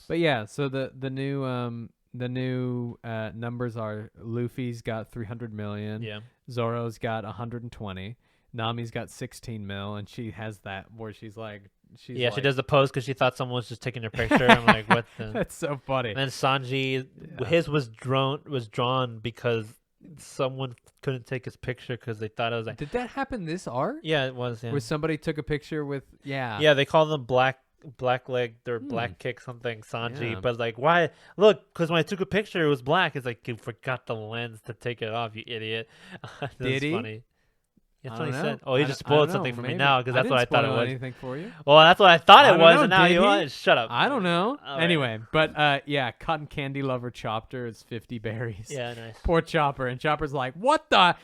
But yeah, so the new numbers are Luffy's got 300 million. Yeah. Zoro's got 120. Nami's got 16 mil, and she has that where she's like, she does the pose because she thought someone was just taking her picture. I'm like, what the? That's so funny. And then Sanji, his was drawn because someone couldn't take his picture because they thought it was like. Did that happen this arc? Yeah, it was. Yeah. Where somebody took a picture with Yeah, they call them black leg or black kick something Sanji, but like, why? Look, because when I took a picture, it was black. It's like, you forgot the lens to take it off, you idiot. Did he? Funny. That's what he know. said. Oh, he just spoiled something for me now because that's what I thought it was. Anything for you? Well, that's what I thought it was, know, and now did you he? want. Shut up. I don't know. All anyway, but yeah, cotton candy lover Chopper is 50 berries. Yeah, nice. Poor Chopper, and Chopper's like, what the?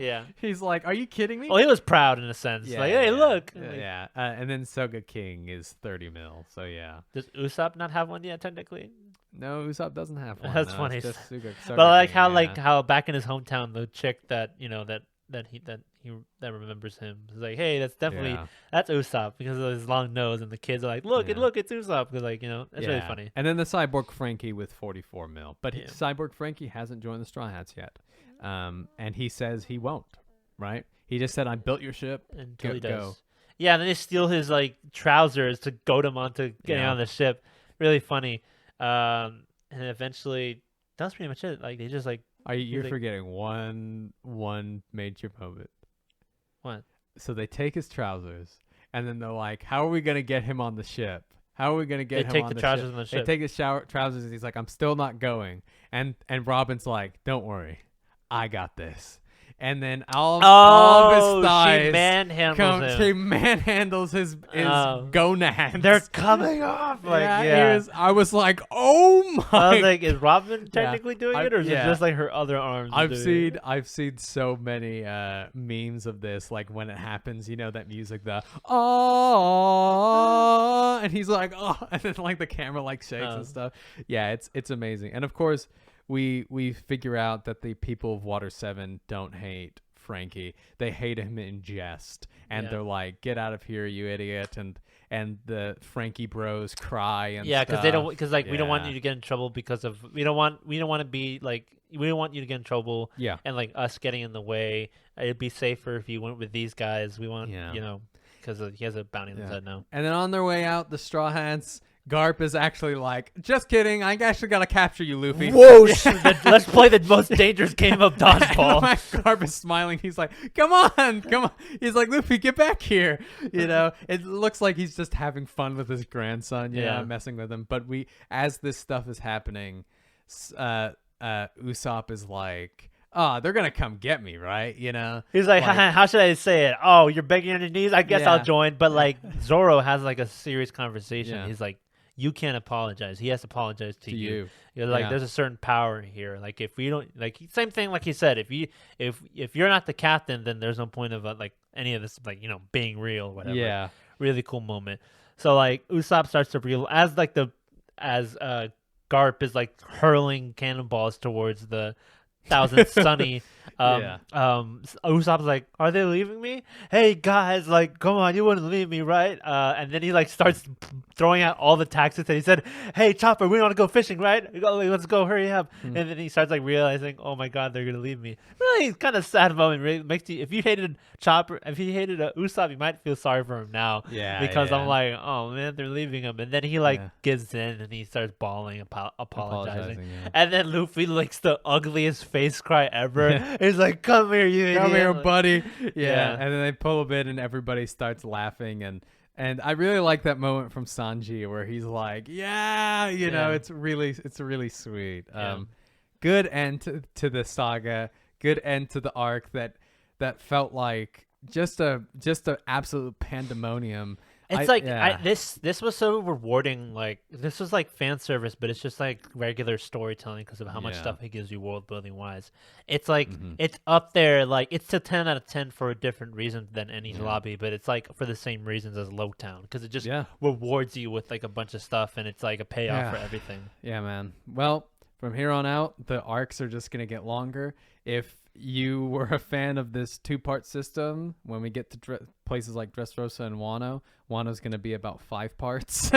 Yeah. He's like, are you kidding me? Well, he was proud in a sense. Yeah, like, hey, yeah, look. Yeah. And then Soga King is 30 mil. So yeah. Does Usopp not have one yet? Technically. No, Usopp doesn't have one. That's no, funny. It's just Soga But like King, how back in his hometown, the chick that that remembers him is like, hey, that's definitely that's Usopp because of his long nose, and the kids are like, look, it's Usopp because like, you know, that's really funny. And then the Cyborg Frankie with 44 mil, but Cyborg Frankie hasn't joined the Straw Hats yet, and he says he won't. Right? He just said, I built your ship. Until he does. Go. Yeah, and then they steal his like trousers to goad him onto getting on the ship. Really funny. And eventually, that's pretty much it. Like they just like You're like- forgetting one major moment. What? So they take his trousers, and then they're like, "How are we gonna get him on the ship? How are we gonna get him take on the the trousers ship?" on the They ship. take his trousers, and he's like, "I'm still not going." And Robin's like, "Don't worry, I got this." And then all of his thighs she manhandles she him. manhandles his Oh. gonads. They're coming off. Like, yeah. I was like, "Oh my!" I was like, is Robin technically doing it, or is it yeah. just like her other arms? I've seen so many memes of this, like when it happens, you know, that music, the and he's like, "Oh," and then like the camera like shakes and stuff. Yeah, it's amazing. And of course, we figure out that the people of Water 7 don't hate Frankie. They hate him in jest, and they're like, "Get out of here, you idiot!" And the Frankie bros cry and Yeah, because they don't, because like we don't want you to get in trouble because of we don't want to be like, we don't want you to get in trouble. Yeah. And like us getting in the way, it'd be safer if you went with these guys. We want, you know, because he has a bounty on his head now. And then on their way out, the Straw Hats, Garp is actually like, "Just kidding, I actually gotta capture you, Luffy." Whoa! Let's play the most dangerous game of dodgeball. Garp is smiling. He's like, come on. He's like, "Luffy, get back here." You know, it looks like he's just having fun with his grandson, you know, messing with him. But as this stuff is happening, Usopp is like, "Oh, they're gonna come get me, right?" You know, He's like, how should I say it? Oh, you're begging on your knees? I guess I'll join. But like, Zoro has like a serious conversation. Yeah. He's like, you can't apologize. He has to apologize to you. You're like, Yeah. there's a certain power here. Like, if we don't, like, same thing. Like he said, if you're not the captain, then there's no point of like any of this, like, you know, being real, or whatever. Yeah. Really cool moment. So like, Usopp starts to real as Garp is like hurling cannonballs towards the Thousand Sunny. Usopp's like, "Are they leaving me? Hey guys, like, come on, you wouldn't leave me, right?" And then he like starts throwing out all the taxes that he said. "Hey Chopper, we want to go fishing, right? Let's go, hurry up!" And then he starts like realizing, "Oh my God, they're gonna leave me." Really, kind of sad moment. Really makes you, if you hated Chopper, if you hated Usopp, you might feel sorry for him now. Yeah, because yeah. I'm like, oh man, they're leaving him. And then he like gives in and he starts bawling, apologizing. And then Luffy licks the ugliest face cry ever. He's like, "Come here, you Come idiot." here, buddy. Yeah. And then they pull a bit and everybody starts laughing. And I really like that moment from Sanji where he's like, "Yeah," you know, it's really sweet. Good end to the saga. Good end to the arc that felt like just a absolute pandemonium. It's this was so rewarding. Like, this was like fan service, but it's just like regular storytelling because of how much stuff it gives you world building wise. It's like it's up there. Like, it's a 10 out of 10 for a different reason than Enies Lobby, but it's like for the same reasons as Lowtown because it just rewards you with like a bunch of stuff and it's like a payoff for everything. Yeah, man. Well, from here on out, the arcs are just gonna get longer. If you were a fan of this 2-part system, when we get to places like Dressrosa and Wano's going to be about 5 parts.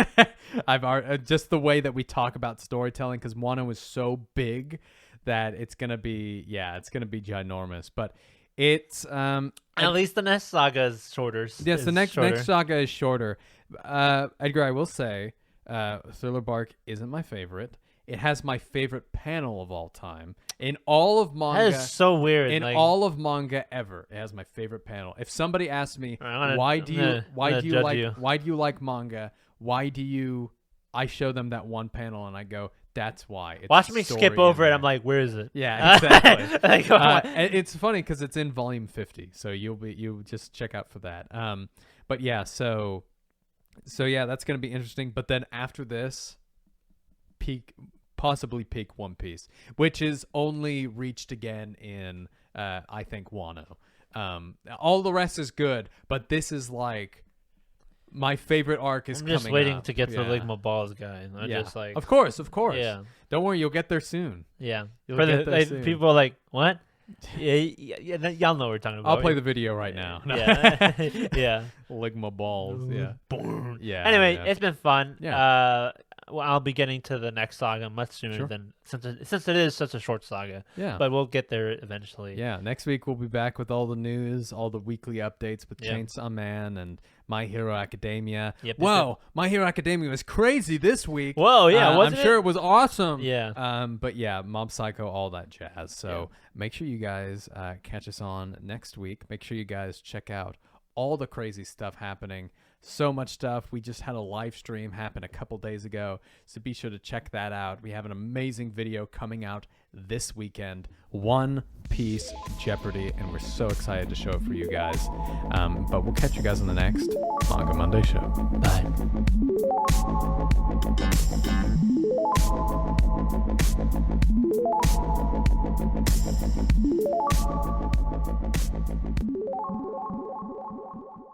Just the way that we talk about storytelling, because Wano is so big that it's going to be ginormous. But it's at least the next saga is shorter. Yes, the next saga is shorter. Edgar, I will say, Thriller Bark isn't my favorite. It has my favorite panel of all time. In all of manga. That is so weird. In all of manga ever, it has my favorite panel. If somebody asks me, why do you like manga? I show them that one panel and I go, "That's why." Watch me skip over it. I'm like, "Where is it?" Yeah, exactly. It's funny because it's in volume 50, so you just check out for that. But yeah, so yeah, that's gonna be interesting. But then after this, possibly peak One Piece, which is only reached again in I think Wano. All the rest is good, but this is like my favorite arc is coming. I'm just waiting up. to get to the Ligma Balls guy. I'm just like, of course. Yeah. Don't worry, you'll get there soon. Yeah. You'll get there soon. People are like, "What?" Yeah, y'all know what we're talking about. I'll play the video right now. Yeah. Yeah. Ligma Balls. Yeah. Yeah. Anyway, it's been fun. Yeah. I'll be getting to the next saga much sooner than since it is such a short saga. Yeah. But we'll get there eventually. Yeah, next week we'll be back with all the news, all the weekly updates with Yep. Chainsaw Man and My Hero Academia. Yep, Whoa, My Hero Academia was crazy this week. Whoa, yeah, wasn't I'm sure it? it was awesome. Yeah. But yeah, Mob Psycho, all that jazz. So make sure you guys catch us on next week. Make sure you guys check out all the crazy stuff happening. So much stuff. We just had a live stream happen a couple days ago, so be sure to check that out. We have an amazing video coming out this weekend, One Piece Jeopardy, and we're so excited to show it for you guys. But we'll catch you guys on the next Manga Monday show. Bye.